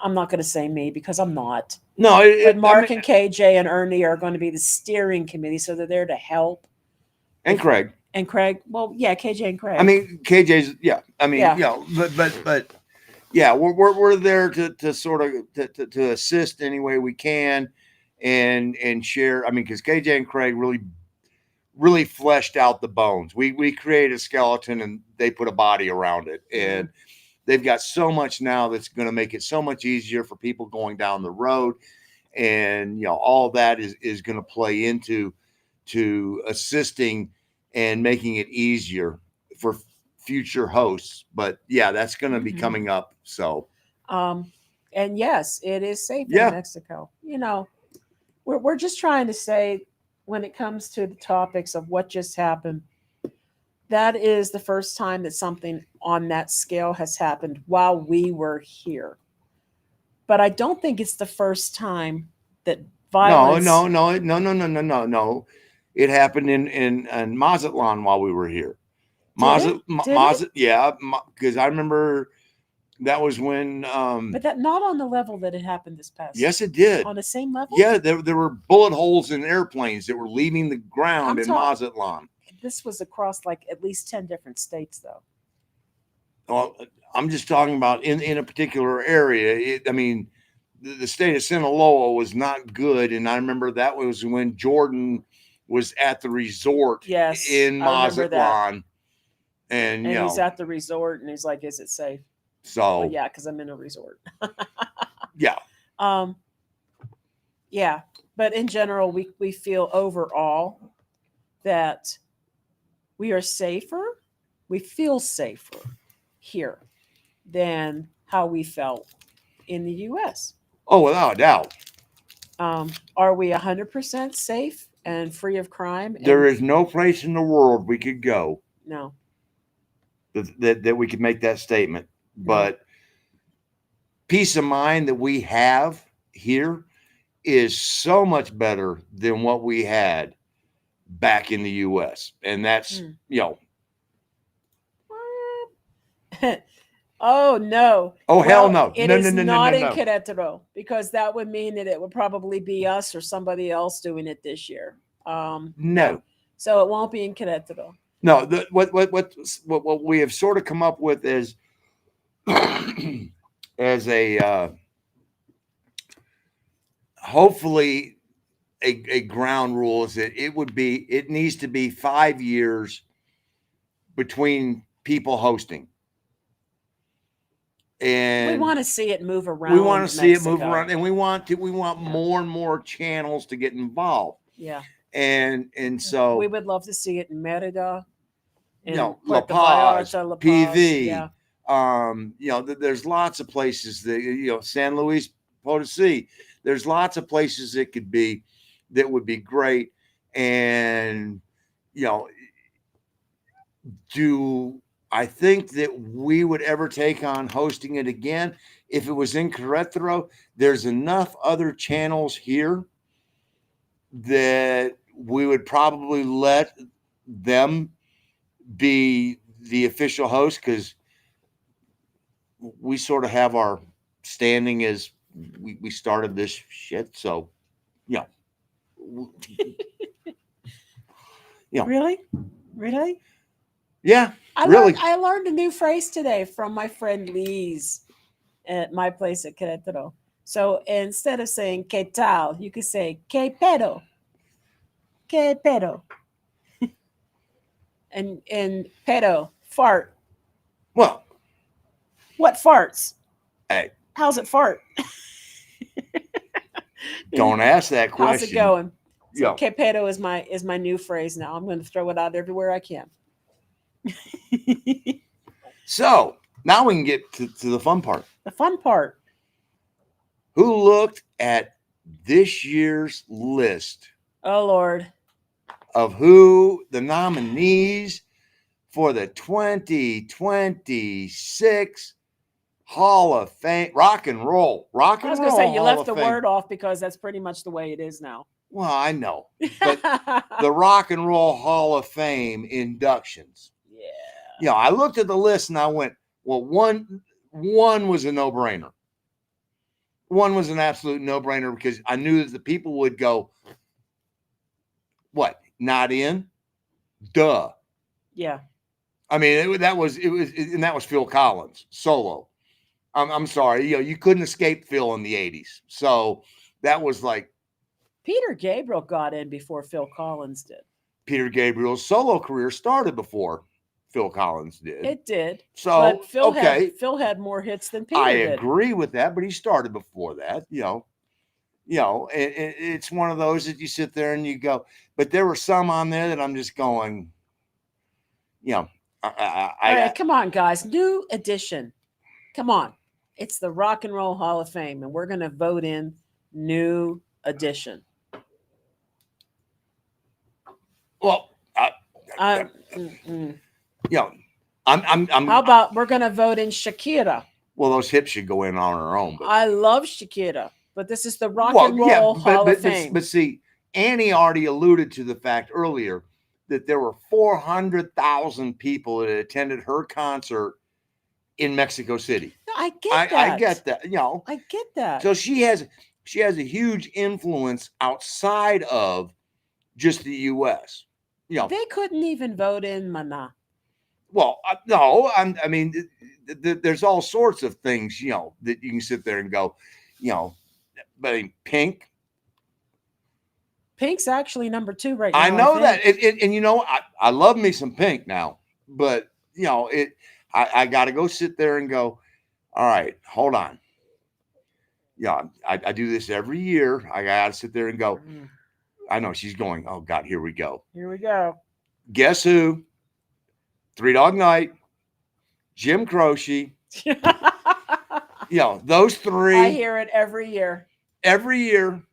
I'm not gonna say me because I'm not. No, but Mark and KJ and Ernie are going to be the steering committee, so they're there to help. And Craig. And Craig, well, yeah, KJ and Craig. I mean, KJ's, yeah. I mean, Yeah. you know, but yeah, we're there to sort of to assist any way we can and share. I mean, because KJ and Craig really fleshed out the bones. We created a skeleton and they put a body around it, and they've got so much now that's going to make it so much easier for people going down the road, and you know, all that is going to play into assisting and making it easier for future hosts. But yeah, that's going to be coming up. So, and yes, it is safe Yeah. in Mexico. You know, we're just trying to say when it comes to the topics of what just happened, that is the first time that something on that scale has happened while we were here. But I don't think it's the first time that violence. No. It happened in Mazatlan while we were here. Did it? Yeah, because I remember that was when. But that not on the level that it happened this past. Yes, it did. On the same level. Yeah, there were bullet holes in airplanes that were leaving the ground in Mazatlan. This was across like at least 10 different states, though. Well, I'm just talking about in a particular area. I mean, the state of Sinaloa was not good, and I remember that was when Jordan was at the resort in Mazatlan. And you know, he's at the resort and he's like, is it safe? So well, yeah, because I'm in a resort. Yeah. Yeah. But in general, we feel overall that we are safer. We feel safer here than how we felt in the US. Oh, without a doubt. Are we 100% safe and free of crime? There is no place in the world we could go. No. That we could make that statement. But peace of mind that we have here is so much better than what we had back in the US. And that's, you know. Oh, no. Oh, hell no. It is not in Querétaro, because that would mean that it would probably be us or somebody else doing it this year. No. So it won't be in Querétaro. No, what we have sort of come up with is as a hopefully a ground rule is that it needs to be 5 years between people hosting. And we want to see it move around. We want to see it move around, and we want more and more channels to get involved. Yeah. And so we would love to see it in Mérida, in La Paz, PV. Yeah. You know, there's lots of places that, you know, San Luis Potosí. There's lots of places that could be that would be great. And you know, do I think that we would ever take on hosting it again? If it was in Querétaro, there's enough other channels here that we would probably let them be the official host, because we sort of have our standing as we started this shit. So, you know, Really? yeah, really. I learned a new phrase today from my friend Lise at my place at Querétaro. So instead of saying "qué tal," you could say "qué pedo," "qué pedo," and pedo fart. Well, What farts? hey, How's it fart? don't ask that question. How's it going? So Yeah. "qué pedo" is my new phrase now. I'm going to throw it out everywhere I can. So now we can get to the fun part. The fun part. Who looked at this year's list Oh Lord. of who the nominees for the 2026 Hall of Fame rock and roll I was going to say you Hall left of the Fame. word off because that's pretty much the way it is now. Well, I know, but the Rock and Roll Hall of Fame inductions. Yeah. You know, I looked at the list and I went, well, one was a no-brainer. One was an absolute no-brainer because I knew that the people would go, what, not in? Duh. Yeah. I mean, that was Phil Collins solo. I'm sorry, you know, you couldn't escape Phil in the 80s. So that was like Peter Gabriel got in before Phil Collins did. Peter Gabriel's solo career started before Phil Collins did. It did. So But Phil okay, had more hits than Peter I did. agree with that, but he started before that, you know. It's one of those that you sit there and you go, but there were some on there that I'm just going, you know, All right, come on, guys. New edition. Come on. It's the Rock and Roll Hall of Fame, and we're going to vote in new edition. well, Mm-mm. you know, I'm How about we're going to vote in Shakira? well, those hips should go in on her own. But, I love Shakira, but this is the Rock and Roll Hall of Fame. But see, Annie already alluded to the fact earlier that there were 400,000 people that attended her concert in Mexico City. No, I get that. I get that. You know, I get that. so she has a huge influence outside of just the U.S. You know, They couldn't even vote in Mana. well, no, I mean, there's all sorts of things, you know, that you can sit there and go, you know, but I mean, Pink. Pink's actually number 2 right now. I know that, and you know, I love me some Pink now, but you know, I got to go sit there and go, all right, hold on. Yeah, I do this every year. I got to sit there and go. I know she's going. Oh God, here we go. Here we go. Guess who? Three Dog Night, Jim Croce. You know, those three. I hear it every year. Every year.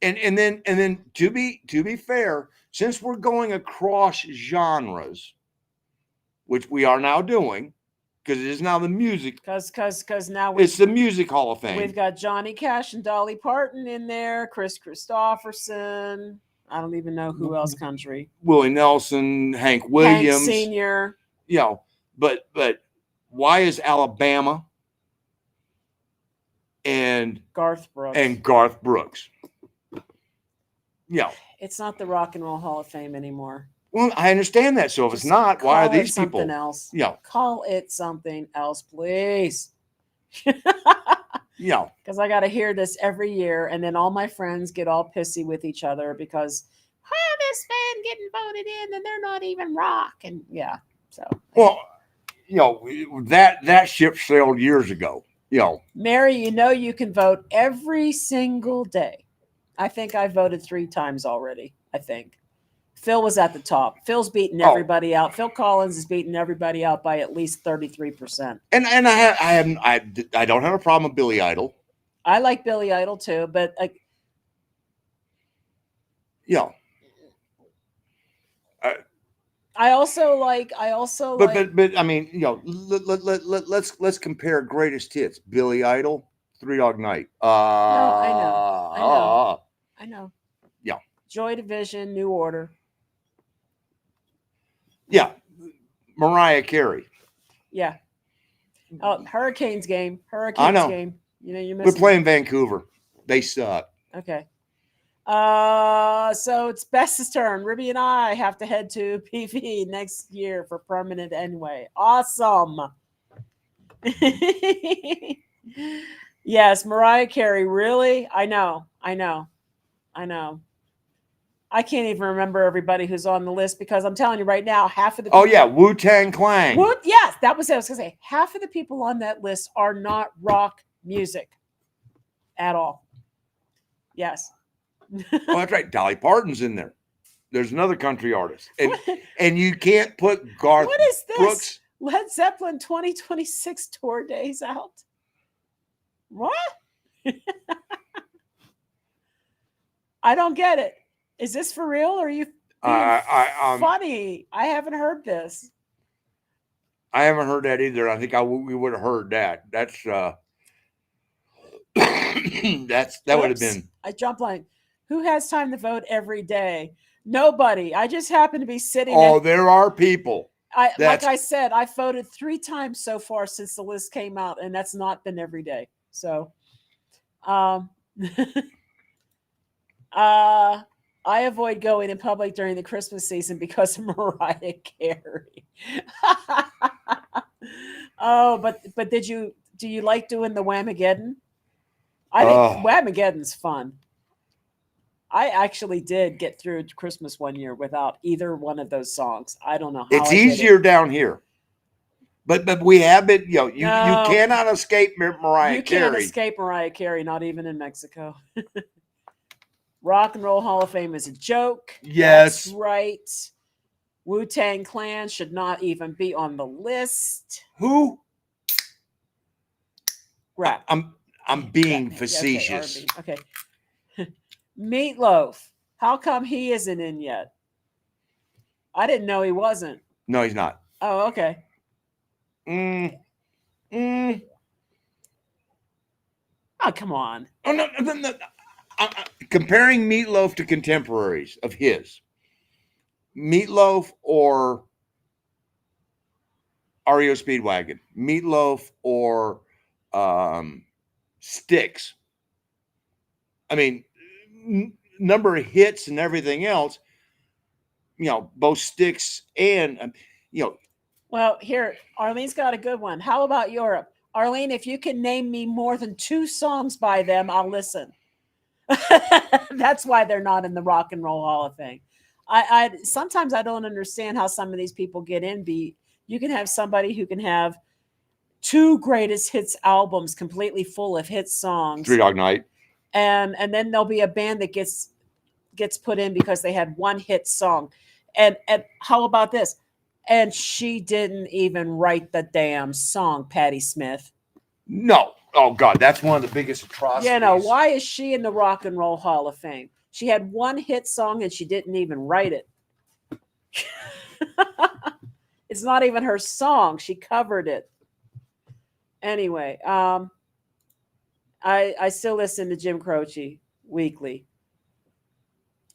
And then to be fair, since we're going across genres, which we are now doing, because it is now the music. Because now it's the Music Hall of Fame. We've got Johnny Cash and Dolly Parton in there, Chris Christopherson. I don't even know who else country. Willie Nelson, Hank Williams. Hank Sr. You know, but why is Alabama and Garth Brooks? Yeah. It's not the Rock and Roll Hall of Fame anymore. Well, I understand that. So if it's not, why are these people? Something else. Yeah. Call it something else, please. Yeah. Because I got to hear this every year, and then all my friends get all pissy with each other because this band getting voted in, and they're not even rock, and yeah. So well, you know, that ship sailed years ago. You know, Mary, you know you can vote every single day. I think I voted 3 times already. I think Phil was at the top. Phil's beating everybody out. Phil Collins is beating everybody out by at least 33%. And I don't have a problem with Billy Idol. I like Billy Idol too, but yeah. I also like. But I mean, you know, let's compare greatest hits. Billy Idol, Three Dog Night. No, I know. Yeah. Joy Division, New Order. Yeah. Mariah Carey. Yeah. Oh, Hurricanes game. I know. You know, you're We're missing. playing Vancouver. They suck. Okay. So it's Best's turn. Ruby and I have to head to PV next year for permanent anyway. Awesome. Yes, Mariah Carey. Really? I know. I can't even remember everybody who's on the list because I'm telling you right now, half of the people. Oh yeah, Wu-Tang Clan. Yes, that was it. I was gonna say half of the people on that list are not rock music at all. Yes. Oh, that's right. Dolly Parton's in there. There's another country artist, and you can't put Garth What is this? Brooks. Led Zeppelin 2026 tour days out. What? I don't get it. Is this for real or are you being funny? I haven't heard this. I haven't heard that either. I think we would have heard that. That's that would have been. I jumped like, who has time to vote every day? Nobody. I just happen to be sitting. Oh, there are people. Like I said, I voted 3 times so far since the list came out, and that's not been every day. So, I avoid going in public during the Christmas season because of Mariah Carey. Oh, but do you like doing the Whamageddon? I think Whamageddon's fun. I actually did get through Christmas one year without either one of those songs. I don't know how. It's easier down here. But we have been, you cannot escape Mariah Carey. You can't escape Mariah Carey, not even in Mexico. Rock and Roll Hall of Fame is a joke. Yes. That's right. Wu-Tang Clan should not even be on the list. Who? Rap. I'm being facetious. Okay. Meatloaf. How come he isn't in yet? I didn't know he wasn't. No, he's not. Oh, okay. Oh, come on. Oh, no. Comparing Meatloaf to contemporaries of his, Meatloaf or REO Speedwagon, Meatloaf or Styx. I mean, number of hits and everything else, both Styx and, Well, here, Arlene's got a good one. How about Europe? Arlene, if you can name me more than 2 songs by them, I'll listen. That's why they're not in the Rock and Roll Hall of Fame. I sometimes I don't understand how some of these people get in. You can have somebody who can have 2 greatest hits albums completely full of hit songs. Three Dog Night. And then there'll be a band that gets put in because they had 1 hit song. And how about this? And she didn't even write the damn song, Patti Smith. No. Oh, God, that's one of the biggest atrocities. Why is she in the Rock and Roll Hall of Fame? She had 1 hit song and she didn't even write it. It's not even her song. She covered it. Anyway, I still listen to Jim Croce weekly.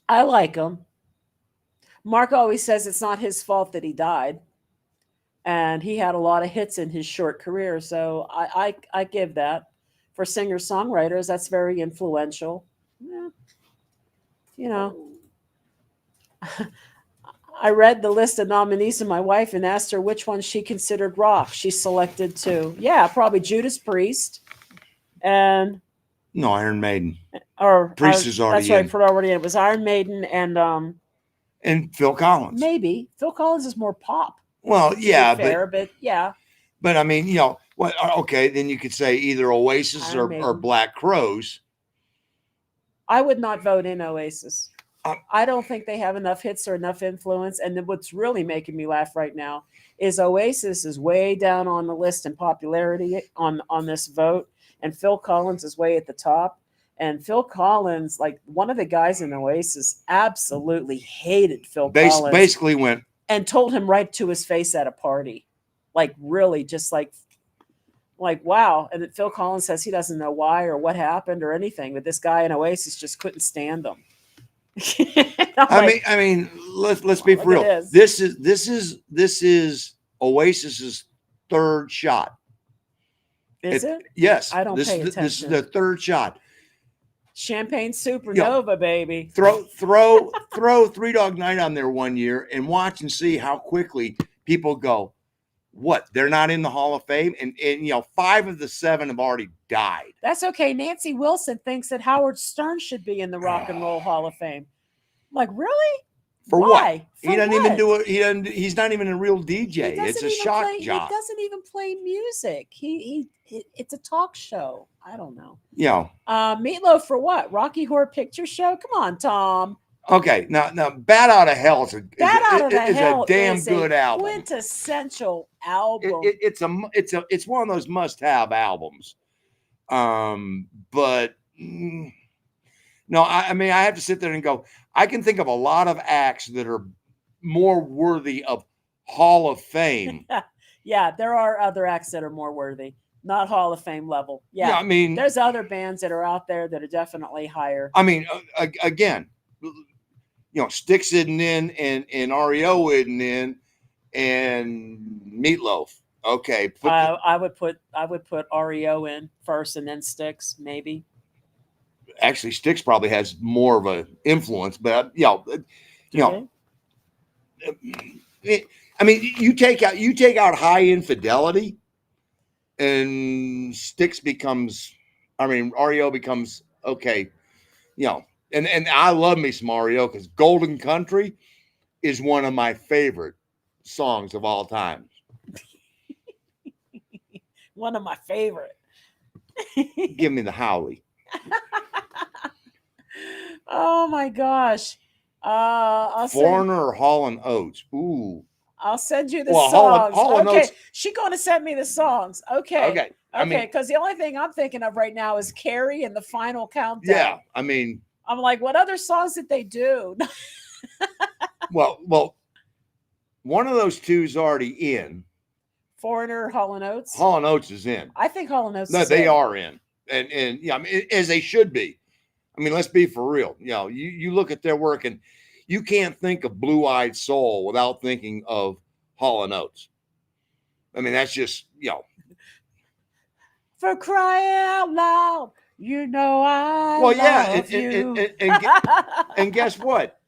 I like him. Mark always says it's not his fault that he died. And he had a lot of hits in his short career. So I give that. For singer-songwriters, that's very influential. Yeah. I read the list of nominees to my wife and asked her which one she considered rock. She selected 2. Yeah, probably Judas Priest and no, Iron Maiden. Or Priest is already in. That's right, already in. It was Iron Maiden and Phil Collins. Maybe Phil Collins is more pop. Well, yeah, but yeah. But I mean, okay, then you could say either Oasis or Black Crowes. I would not vote in Oasis. I don't think they have enough hits or enough influence. And then what's really making me laugh right now is Oasis is way down on the list in popularity on this vote, and Phil Collins is way at the top. And Phil Collins, like one of the guys in Oasis, absolutely hated Phil Collins. Basically went and told him right to his face at a party, like really, just like wow. And Phil Collins says he doesn't know why or what happened or anything, but this guy in Oasis just couldn't stand them. I mean, let's be for real. This is Oasis's 3rd shot Is it? Yes. I don't pay This is attention. the third shot. Champagne Supernova, baby. Throw Three Dog Night on there one year and watch and see how quickly people go, what? They're not in the Hall of Fame? And 5 of the 7 have already died. That's okay. Nancy Wilson thinks that Howard Stern should be in the Rock and Roll Hall of Fame. I'm like, really? For Why? what? He doesn't even do it. He's not even a real DJ. It's a shock jock. He doesn't even play music. It's a talk show. I don't know. Meatloaf for what? Rocky Horror Picture Show? Come on, Tom. Okay, now Bat Out of Hell is a damn good album. Quintessential album. It's one of those must-have albums. But no, I mean, I have to sit there and go, I can think of a lot of acts that are more worthy of Hall of Fame. Yeah, there are other acts that are more worthy. Not Hall of Fame level. Yeah, I mean, there's other bands that are out there that are definitely higher. I mean, again, Styx isn't in, and REO isn't in, and Meatloaf. Okay, I would put REO in first, and then Styx, maybe. Actually, Styx probably has more of an influence, but I mean, you take out High Infidelity, and Styx becomes, REO becomes okay, and I love me some REO because Golden Country is one of my favorite songs of all time. One of my favorite. Give me the Howley. Oh my gosh. Foreigner or Hall & Oates. Ooh. I'll send you the songs. Hall & Okay, Oates. she's going to send me the songs. Okay. Okay. Because the only thing I'm thinking of right now is Carrie and the Final Countdown. Yeah, I mean, I'm like, what other songs did they do? well, one of those two is already in. Foreigner, Hall & Oates. Hall & Oates is in. I think Hall & Oates. No, they are in, and yeah, I mean, as they should be. I mean, let's be for real. You look at their work, and you can't think of Blue Eyed Soul without thinking of Hall & Oates. I mean, that's just, For crying out loud, I love you. And guess what?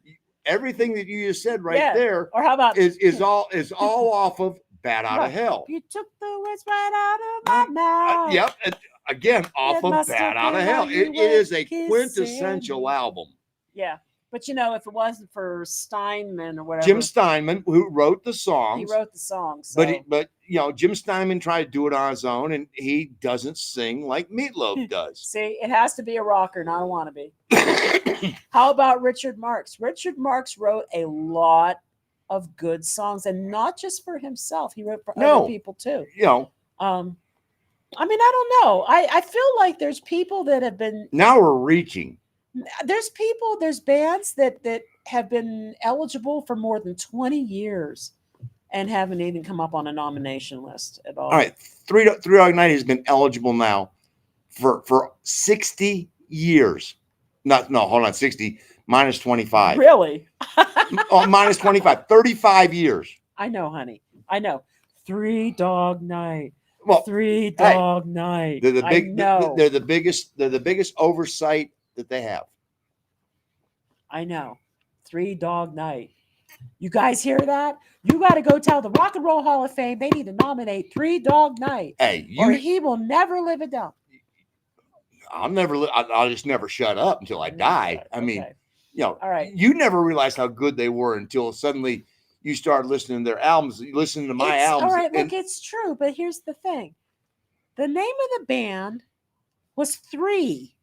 Everything that you just said there, or how about is all off of Bat Out of Hell. You took the words right out of my mouth. Yep. And again, off of Bat Out of Hell. It is a quintessential album. Yeah. But if it wasn't for Steinman or whatever. Jim Steinman, who wrote the songs. He wrote the songs. So. But Jim Steinman tried to do it on his own, and he doesn't sing like Meatloaf does. See, it has to be a rocker, not a wannabe. How about Richard Marx? Richard Marx wrote a lot of good songs, and not just for himself. He wrote for other people too. I mean, I don't know. I feel like there's people that have been. Now we're reaching. There's bands that have been eligible for more than 20 years and haven't even come up on a nomination list at all. All right. Three Dog Night has been eligible now for 60 years. Hold on, 60 minus 25. Really? Minus 25, 35 years. I know, honey. I know. 3 Dog Night. Well, 3 Dog Night. They're the biggest oversight that they have. I know. 3 Dog Night. You guys hear that? You got to go tell the Rock and Roll Hall of Fame they need to nominate 3 Dog Night. Or he will never live it down. I'll just never shut up until I die. I mean, all right. You never realized how good they were until suddenly you started listening to their albums. You listen to my albums. All right, look, it's true, but here's the thing. The name of the band was 3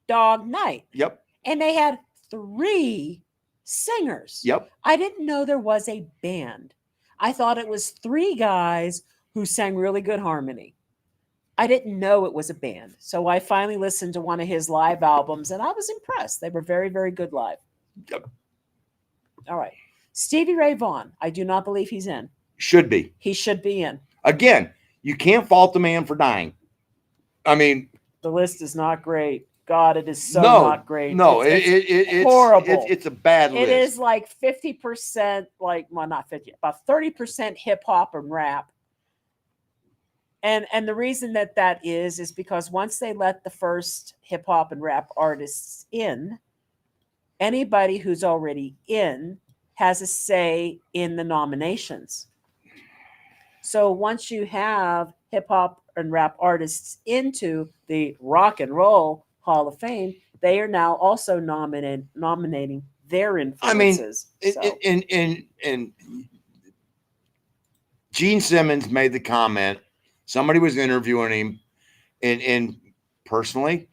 Dog Night. Yep. And they had 3 singers. Yep. I didn't know there was a band. I thought it was 3 guys who sang really good harmony. I didn't know it was a band. So I finally listened to one of his live albums, and I was impressed. They were very, very good live. Yep. All right. Stevie Ray Vaughan. I do not believe he's in. Should be. He should be in. Again, you can't fault the man for dying. I mean, the list is not great. God, it is so not great. No, it's horrible. It's a bad list. It is like 50%, not 50, about 30% hip hop and rap. And the reason that is because once they let the first hip hop and rap artists in, anybody who's already in has a say in the nominations. So once you have hip hop and rap artists into the Rock and Roll Hall of Fame, they are now also nominating their I mean, influences. So and Gene Simmons made the comment. Somebody was interviewing him, and personally,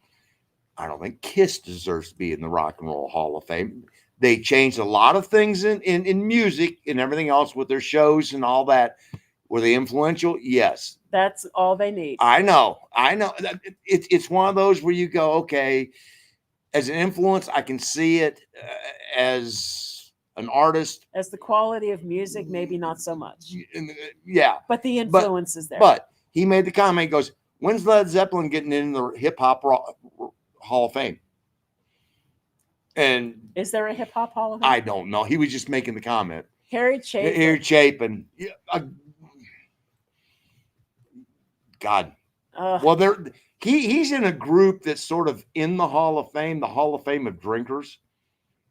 I don't think Kiss deserves to be in the Rock and Roll Hall of Fame. They changed a lot of things in music and everything else with their shows and all that. Were they influential? Yes. that's all they need. I know. It's one of those where you go, okay, as an influence, I can see it. As an artist, As the quality of music, maybe not so much, yeah. but the influence is there. But he made the comment. He goes, "When's Led Zeppelin getting into the Hip Hop Hall of Fame?" And is there a hip hop Hall of Fame? I don't know. He was just making the comment. Harry Chapin. Harry Chapin. God. Well, he's in a group that's sort of in the Hall of Fame, the Hall of Fame of drinkers.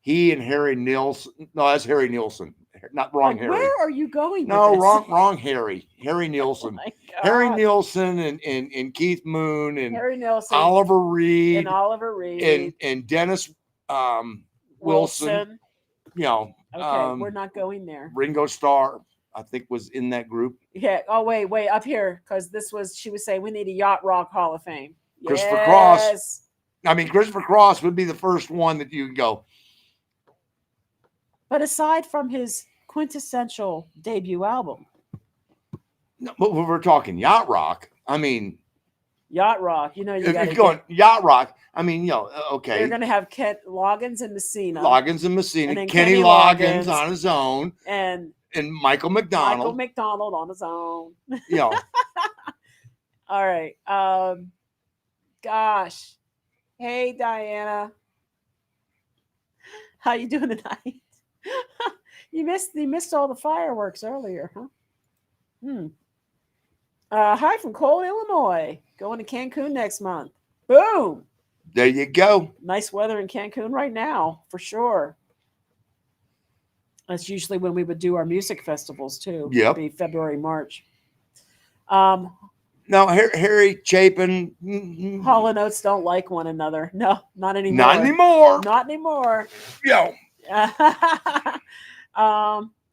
He and Harry Nilsson. No, that's Harry Nilsson. Not wrong, Harry. Where are you going? No, with this? wrong Harry. Harry Nilsson. Oh Harry Nilsson and Keith Moon and Harry Nilsson, Oliver Reed and Oliver Reed and Dennis Wilson. You know, Okay, we're not going there. Ringo Starr, I think, was in that group. Yeah. Oh, wait, up here, because she was saying we need a Yacht Rock Hall of Fame. Christopher Cross. I mean, Christopher Cross would be the first one that you go. But aside from his quintessential debut album, no, but we're talking Yacht Rock. I mean, Yacht Rock. You know, if you're going Yacht Rock, I mean, okay. They're going to have Loggins and Messina. And then Kenny Loggins on his own. And Michael McDonald. Michael McDonald on his own. All right. Gosh. Hey, Diana. How you doing tonight? You missed all the fireworks earlier, huh? Hi from Cole, Illinois. Going to Cancun next month. Boom. There you go. Nice weather in Cancun right now, for sure. That's usually when we would do our music festivals too. Yeah. It'd be February, March. No, Harry Chapin. Hall and Oates don't like one another. No, not anymore. Not anymore. Not anymore. Yo.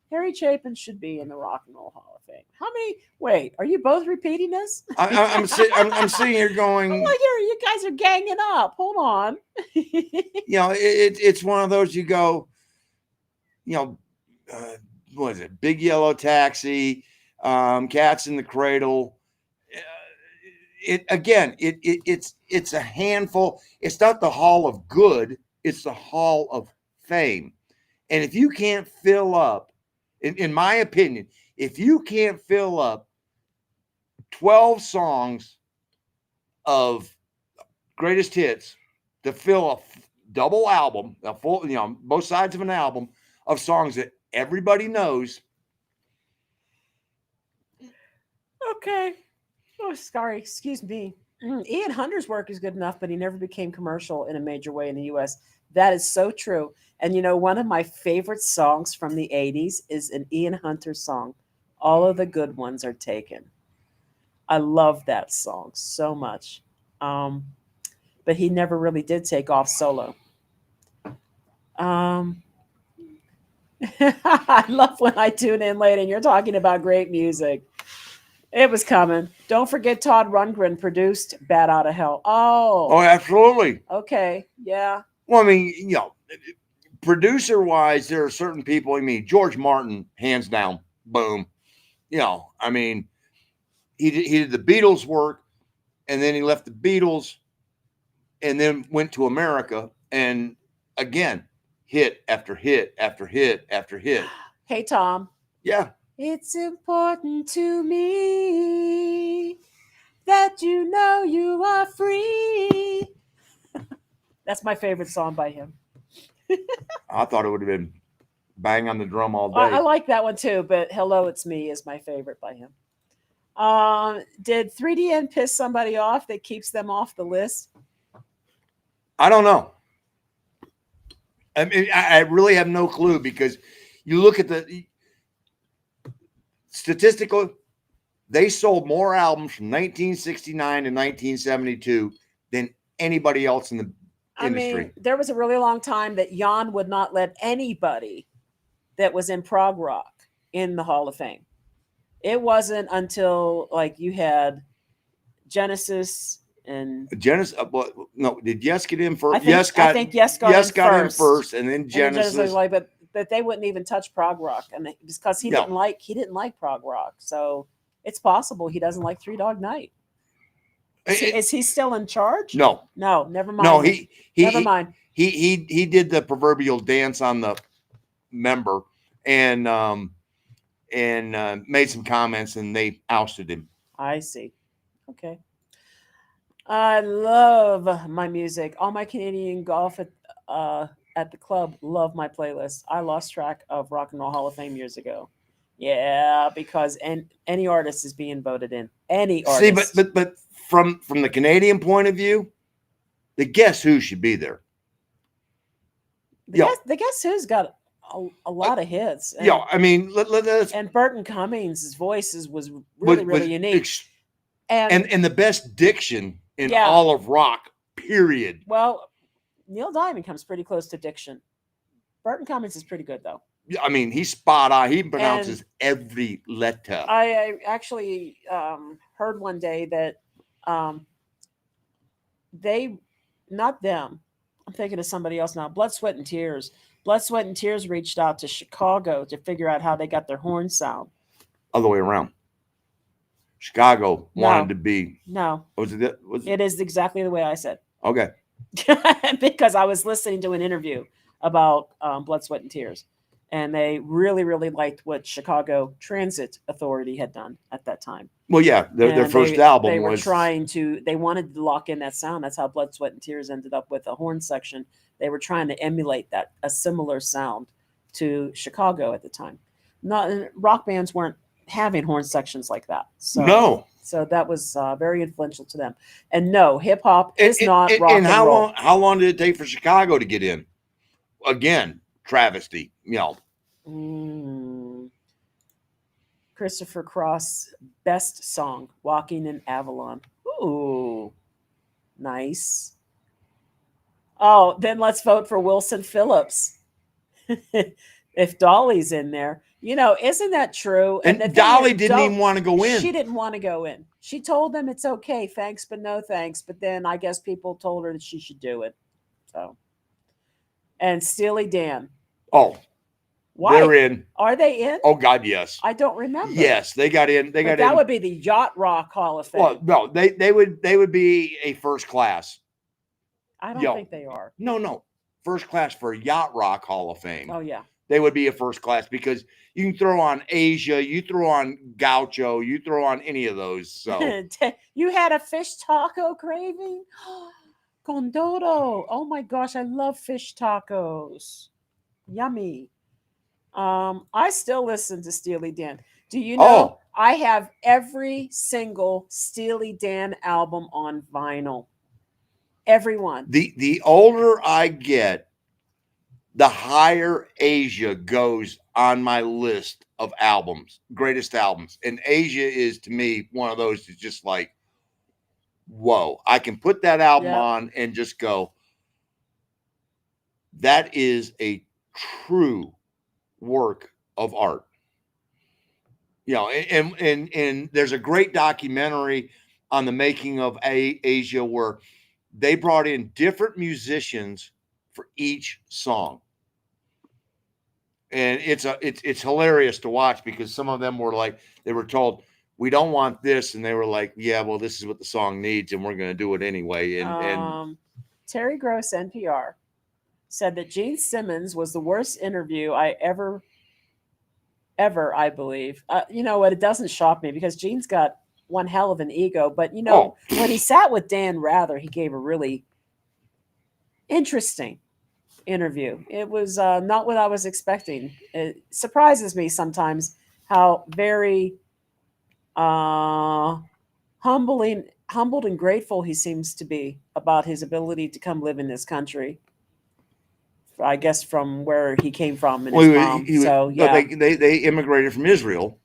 Harry Chapin should be in the Rock and Roll Hall of Fame. How many? Wait, are you both repeating this? I'm sitting here going. I'm like, you guys are ganging up. Hold on. It's one of those you go. What is it? Big Yellow Taxi, Cats in the Cradle. It's a handful. It's not the Hall of Good. It's the Hall of Fame. And if you can't fill up, in my opinion, if you can't fill up 12 songs of greatest hits to fill a double album, a full, both sides of an album of songs that everybody knows. Okay. Oh, sorry. Excuse me. Ian Hunter's work is good enough, but he never became commercial in a major way in the U.S. That is so true. And one of my favorite songs from the 80s is an Ian Hunter song. All of the good ones are taken. I love that song so much. But he never really did take off solo. I love when I tune in late and you're talking about great music. It was coming. Don't forget Todd Rundgren produced Bat Out of Hell. Oh, absolutely. Okay. Yeah. Well, I mean, producer wise, there are certain people. I mean, George Martin, hands down, boom. I mean, he did the Beatles work, and then he left the Beatles, and then went to America, and again, hit after hit after hit after hit. Hey, Tom. Yeah. It's important to me that you are free. That's my favorite song by him. I thought it would have been Bang on the Drum All Day. I like that one too, but Hello, It's Me is my favorite by him. Did 3DN piss somebody off that keeps them off the list? I don't know. I mean, I really have no clue because you look at the statistical, they sold more albums from 1969 to 1972 than anybody else in the industry. I mean, there was a really long time that Jan would not let anybody that was in prog rock in the Hall of Fame. It wasn't until like you had Genesis and Genesis, no, did Yes get in first? I think Yes got in first, and then And then Genesis. was like, but they wouldn't even touch prog rock, and because he didn't like prog rock, so it's possible he doesn't like Three Dog Night. Is he still in charge? No, never mind. no, never mind. He did the proverbial dance on the member and made some comments, and they ousted him. I see. Okay. I love my music. All my Canadian golf at the club love my playlist. I lost track of Rock and Roll Hall of Fame years ago. Yeah, because any artist is being voted in. Any artist. See, but from the Canadian point of view, the Guess Who should be there. The Guess Who's got a lot of hits. And, I mean, let's, and Burton Cummings' voice was really unique. And the best diction in all of rock, period. Well, Neil Diamond comes pretty close to diction. Burton Cummings is pretty good, though. I mean, he's spot on. He pronounces every letter. I actually heard one day that not them. I'm thinking of somebody else now. Blood, Sweat, and Tears. Blood, Sweat, and Tears reached out to Chicago to figure out how they got their horn sound. Other way around. Chicago wanted to be. No. It is exactly the way I said. Okay. Because I was listening to an interview about Blood, Sweat, and Tears. And they really, really liked what Chicago Transit Authority had done at that time. Well, yeah, their first album was. They wanted to lock in that sound. That's how Blood, Sweat, and Tears ended up with a horn section. They were trying to emulate a similar sound to Chicago at the time. Rock bands weren't having horn sections like that. So that was very influential to them. And no, hip hop is not rock and roll. How long did it take for Chicago to get in? Again, travesty, Christopher Cross, best song, Walking in Avalon. Ooh, nice. Oh, then let's vote for Wilson Phillips. If Dolly's in there, isn't that true? And Dolly didn't even want to go in. She didn't want to go in. She told them it's okay, thanks, but no thanks. But then I guess people told her that she should do it. So, and Steely Dan. Oh, why? They're in. Are they in? Oh God, yes. I don't remember. Yes, they got in. That would be the Yacht Rock Hall of Fame. Well, no, they would be a first class. I don't think they are. No, first class for Yacht Rock Hall of Fame. Oh yeah, they would be a first class because you can throw on Asia, you throw on Gaucho, you throw on any of those. So you had a fish taco craving. Condoro. Oh my gosh, I love fish tacos. Yummy. I still listen to Steely Dan. Do you know I have every single Steely Dan album on vinyl? Everyone. The older I get, the higher Asia goes on my list of albums, greatest albums. And Asia is to me one of those that's just like, whoa, I can put that album on and just go, that is a true work of art. And there's a great documentary on the making of Asia where they brought in different musicians for each song. And it's hilarious to watch because some of them were like, they were told, we don't want this. And they were like, yeah, well, this is what the song needs. And we're going to do it anyway. And Terry Gross, NPR, said that Gene Simmons was the worst interview I ever, I believe. You know what? It doesn't shock me because Gene's got one hell of an ego. But, when he sat with Dan Rather, he gave a really interesting interview. It was not what I was expecting. It surprises me sometimes how very Humbled and grateful he seems to be about his ability to come live in this country. I guess from where he came from and his mom. So no, yeah, they immigrated from Israel.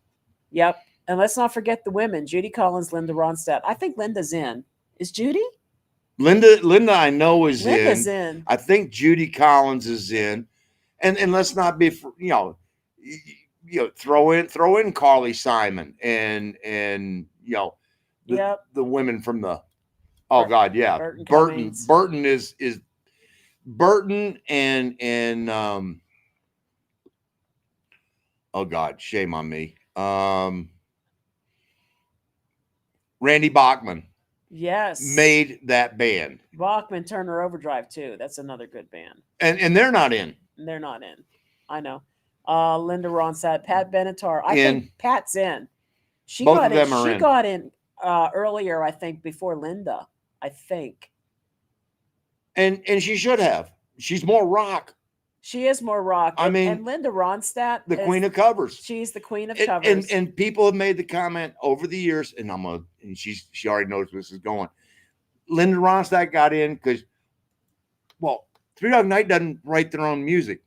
yep. And let's not forget the women: Judy Collins, Linda Ronstadt. I think Linda's in. Is Judy? Linda, I know is Linda's in. in. I think Judy Collins is in, and let's not be, throw in Carly Simon and the Yep. the women from the God, yeah, Burton Burton Cummings. Burton is Burton and oh God, shame on me. Randy Bachman Yes. made that band, Bachman Turner Overdrive too. That's another good band. and they're not in. They're not in. I know. Linda Ronstadt, Pat Benatar. I In. think Pat's in. She Both got of them in. are She in. got in earlier, I think, before Linda. I think. And she should have. She's more rock. She is more rock. I mean, and Linda Ronstadt, the queen of covers. She's the queen of And, covers. and people have made the comment over the years, and she already knows where this is going. Linda Ronstadt got in because, well, Three Dog Night doesn't write their own music.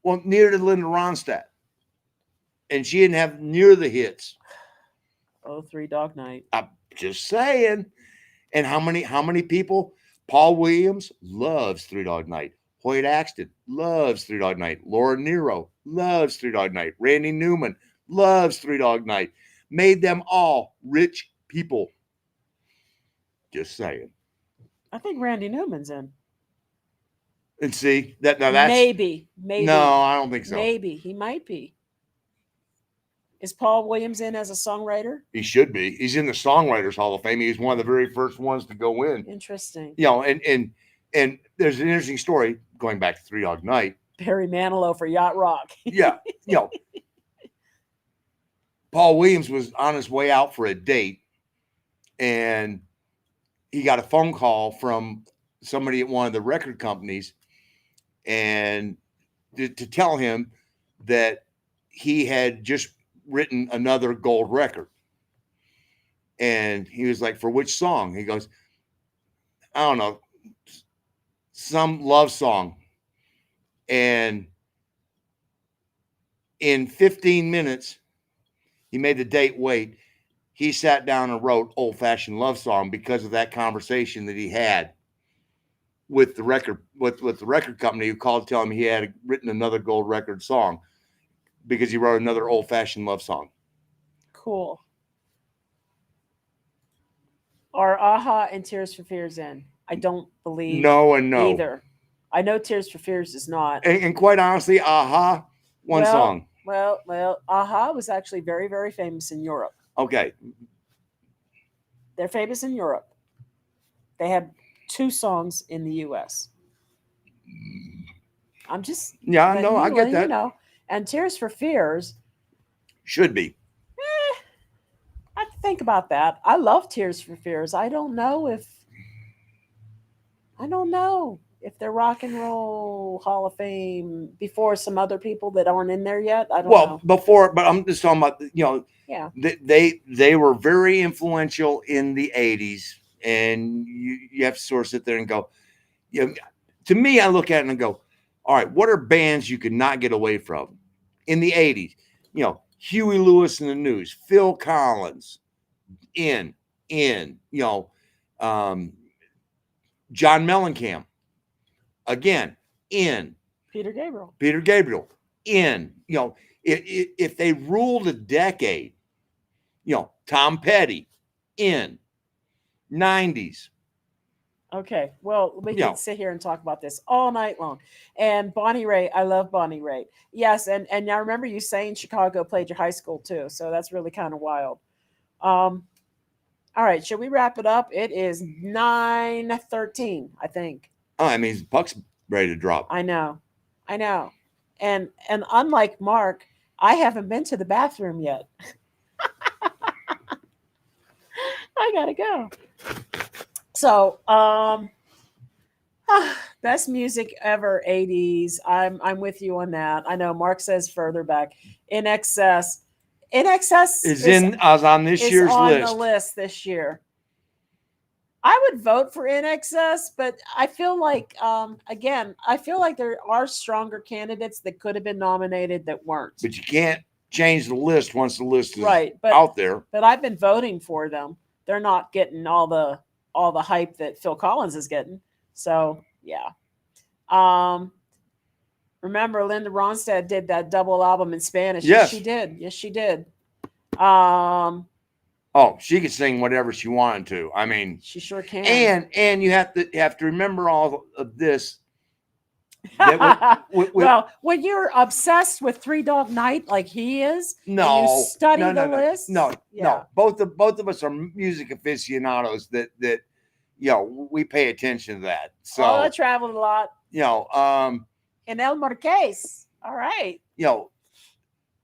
Well, neither did Linda Ronstadt. And she didn't have near the hits. Oh, Three Dog Night. I'm just saying. And how many people? Paul Williams loves Three Dog Night. Hoyt Axton loves Three Dog Night. Laura Nero loves Three Dog Night. Randy Newman loves Three Dog Night. Made them all rich people. Just saying. I think Randy Newman's in. And see that's maybe. No, I don't think so. Maybe he might be. Is Paul Williams in as a songwriter? He should be. He's in the Songwriters Hall of Fame. He's one of the very first ones to go in. Interesting. And there's an interesting story going back to Three Dog Night. Barry Manilow for Yacht Rock. Yeah, Paul Williams was on his way out for a date, and he got a phone call from somebody at one of the record companies, and to tell him that he had just written another gold record. And he was like, "For which song?" He goes, "I don't know, some love song." And in 15 minutes, he made the date wait. He sat down and wrote Old Fashioned Love Song because of that conversation that he had with the record company, who called to tell him he had written another gold record song because he wrote another Old Fashioned Love Song. Cool. Are Aha and Tears for Fears in? I don't believe no either. I know Tears for Fears is not. And quite honestly, Aha, one song. Well, Aha was actually very, very famous in Europe. Okay. They're famous in Europe. They have 2 songs in the U.S. I'm just... Yeah, no, I get that. And Tears for Fears... should be. I have to think about that. I love Tears for Fears. I don't know if they're Rock and Roll Hall of Fame before some other people that aren't in there yet. I don't know. Well, before, but I'm just talking about, yeah. They were very influential in the 80s, and you have to sort of sit there and go, to me, I look at it and go, all right, what are bands you could not get away from in the 80s? Huey Lewis and the News, Phil Collins, John Mellencamp, again, in Peter Gabriel, in, if they ruled a decade, Tom Petty, in 90s. Okay, well, we can sit here and talk about this all night long. And Bonnie Raitt, I love Bonnie Raitt. Yes, and I remember you saying Chicago played your high school too, so that's really kind of wild. All right, should we wrap it up? It is 9:13, I think. Oh, I mean, the puck's ready to drop. I know. And unlike Mark, I haven't been to the bathroom yet. I gotta go. So, best music ever, 80s. I'm with you on that. I know Mark says further back. In Excess. In excess is on this is year's on list. the list this year. I would vote for In Excess, but I feel like, again, I feel like there are stronger candidates that could have been nominated that weren't. But you can't change the list once the list is Right, but out there. But I've been voting for them. They're not getting all the hype that Phil Collins is getting. So yeah. Remember, Linda Ronstadt did that double album in Spanish. Yes. She did. Yes, she did. Oh, she could sing whatever she wanted to. I mean, she sure can. And you have to remember all of this. Well, when you're obsessed with Three Dog Night like he is, no, and you study no, the list. No. Both of us are music aficionados that we pay attention to that. So I traveled a lot. In El Marqués. All right.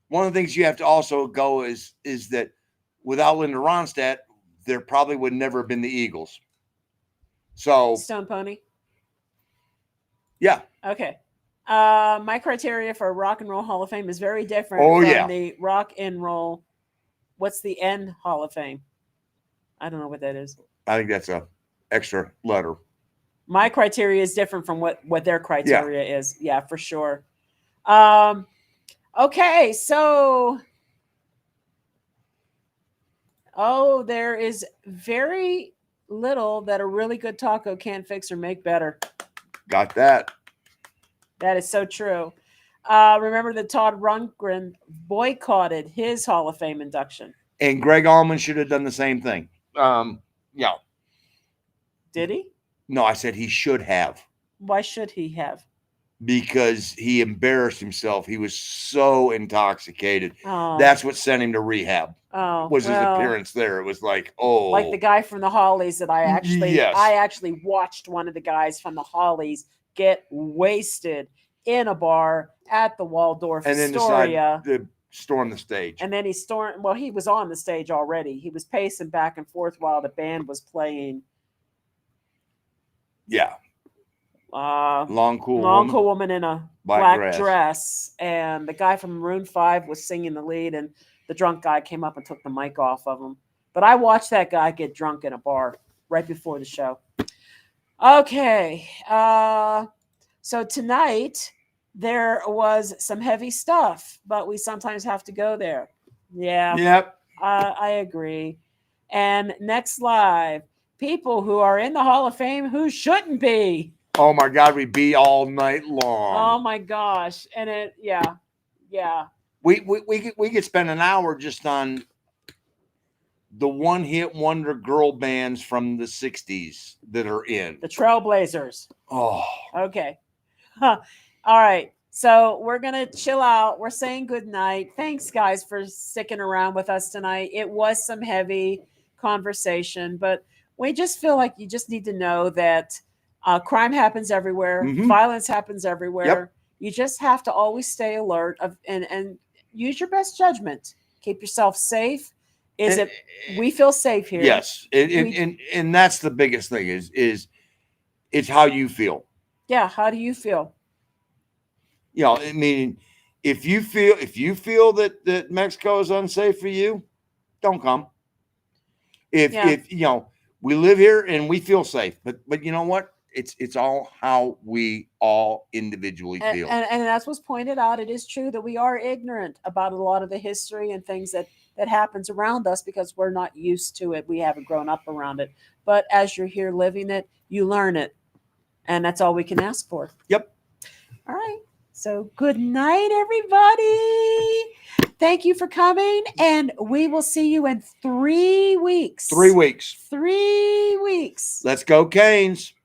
One of the things you have to also go is that without Linda Ronstadt, there probably would never have been the Eagles. So Stone Pony. Yeah. Okay. My criteria for Rock and Roll Hall of Fame is very different from the Rock and Roll. What's the N Hall of Fame? I don't know what that is. I think that's a extra letter. My criteria is different from what their criteria is. Yeah, for sure. Okay, so there is very little that a really good taco can't fix or make better. Got that. That is so true. Remember that Todd Rundgren boycotted his Hall of Fame induction. And Greg Allman should have done the same thing. Yeah. Did he? No, I said he should have. Why should he have? Because he embarrassed himself. He was so intoxicated. Oh. That's what sent him to rehab. Oh, was his appearance there. It was like, oh. Like the guy from the Hollies that I actually watched one of the guys from the Hollies get wasted in a bar at the Waldorf Astoria. And then decided to storm the stage. And then he stormed. Well, he was on the stage already. He was pacing back and forth while the band was playing. Yeah. Long cool woman in a black dress. And the guy from Maroon 5 was singing the lead, and the drunk guy came up and took the mic off of him. But I watched that guy get drunk in a bar right before the show. Okay. So tonight there was some heavy stuff, but we sometimes have to go there. Yeah. Yep. I agree. And next live, people who are in the Hall of Fame who shouldn't be. Oh my God, we'd be all night long. Oh my gosh. And yeah. We could spend an hour just on the one-hit wonder girl bands from the 60s that are in. The Trailblazers. Oh. Okay. All right. So we're going to chill out. We're saying good night. Thanks, guys, for sticking around with us tonight. It was some heavy conversation, but we just feel like you just need to know that crime happens everywhere. Mm-hmm. Violence happens everywhere. Yep. You just have to always stay alert and use your best judgment. Keep yourself safe. We feel safe here. Yes. And that's the biggest thing is it's how you feel. Yeah. How do you feel? I mean, if you feel that Mexico is unsafe for you, don't come. If we live here and we feel safe, but you know what? It's all how we all individually feel. And that's what's pointed out. It is true that we are ignorant about a lot of the history and things that happens around us because we're not used to it. We haven't grown up around it. But as you're here living it, you learn it. And that's all we can ask for. Yep. All right. So good night, everybody. Thank you for coming. And we will see you in 3 weeks. 3 weeks. 3 weeks. Let's go, Canes.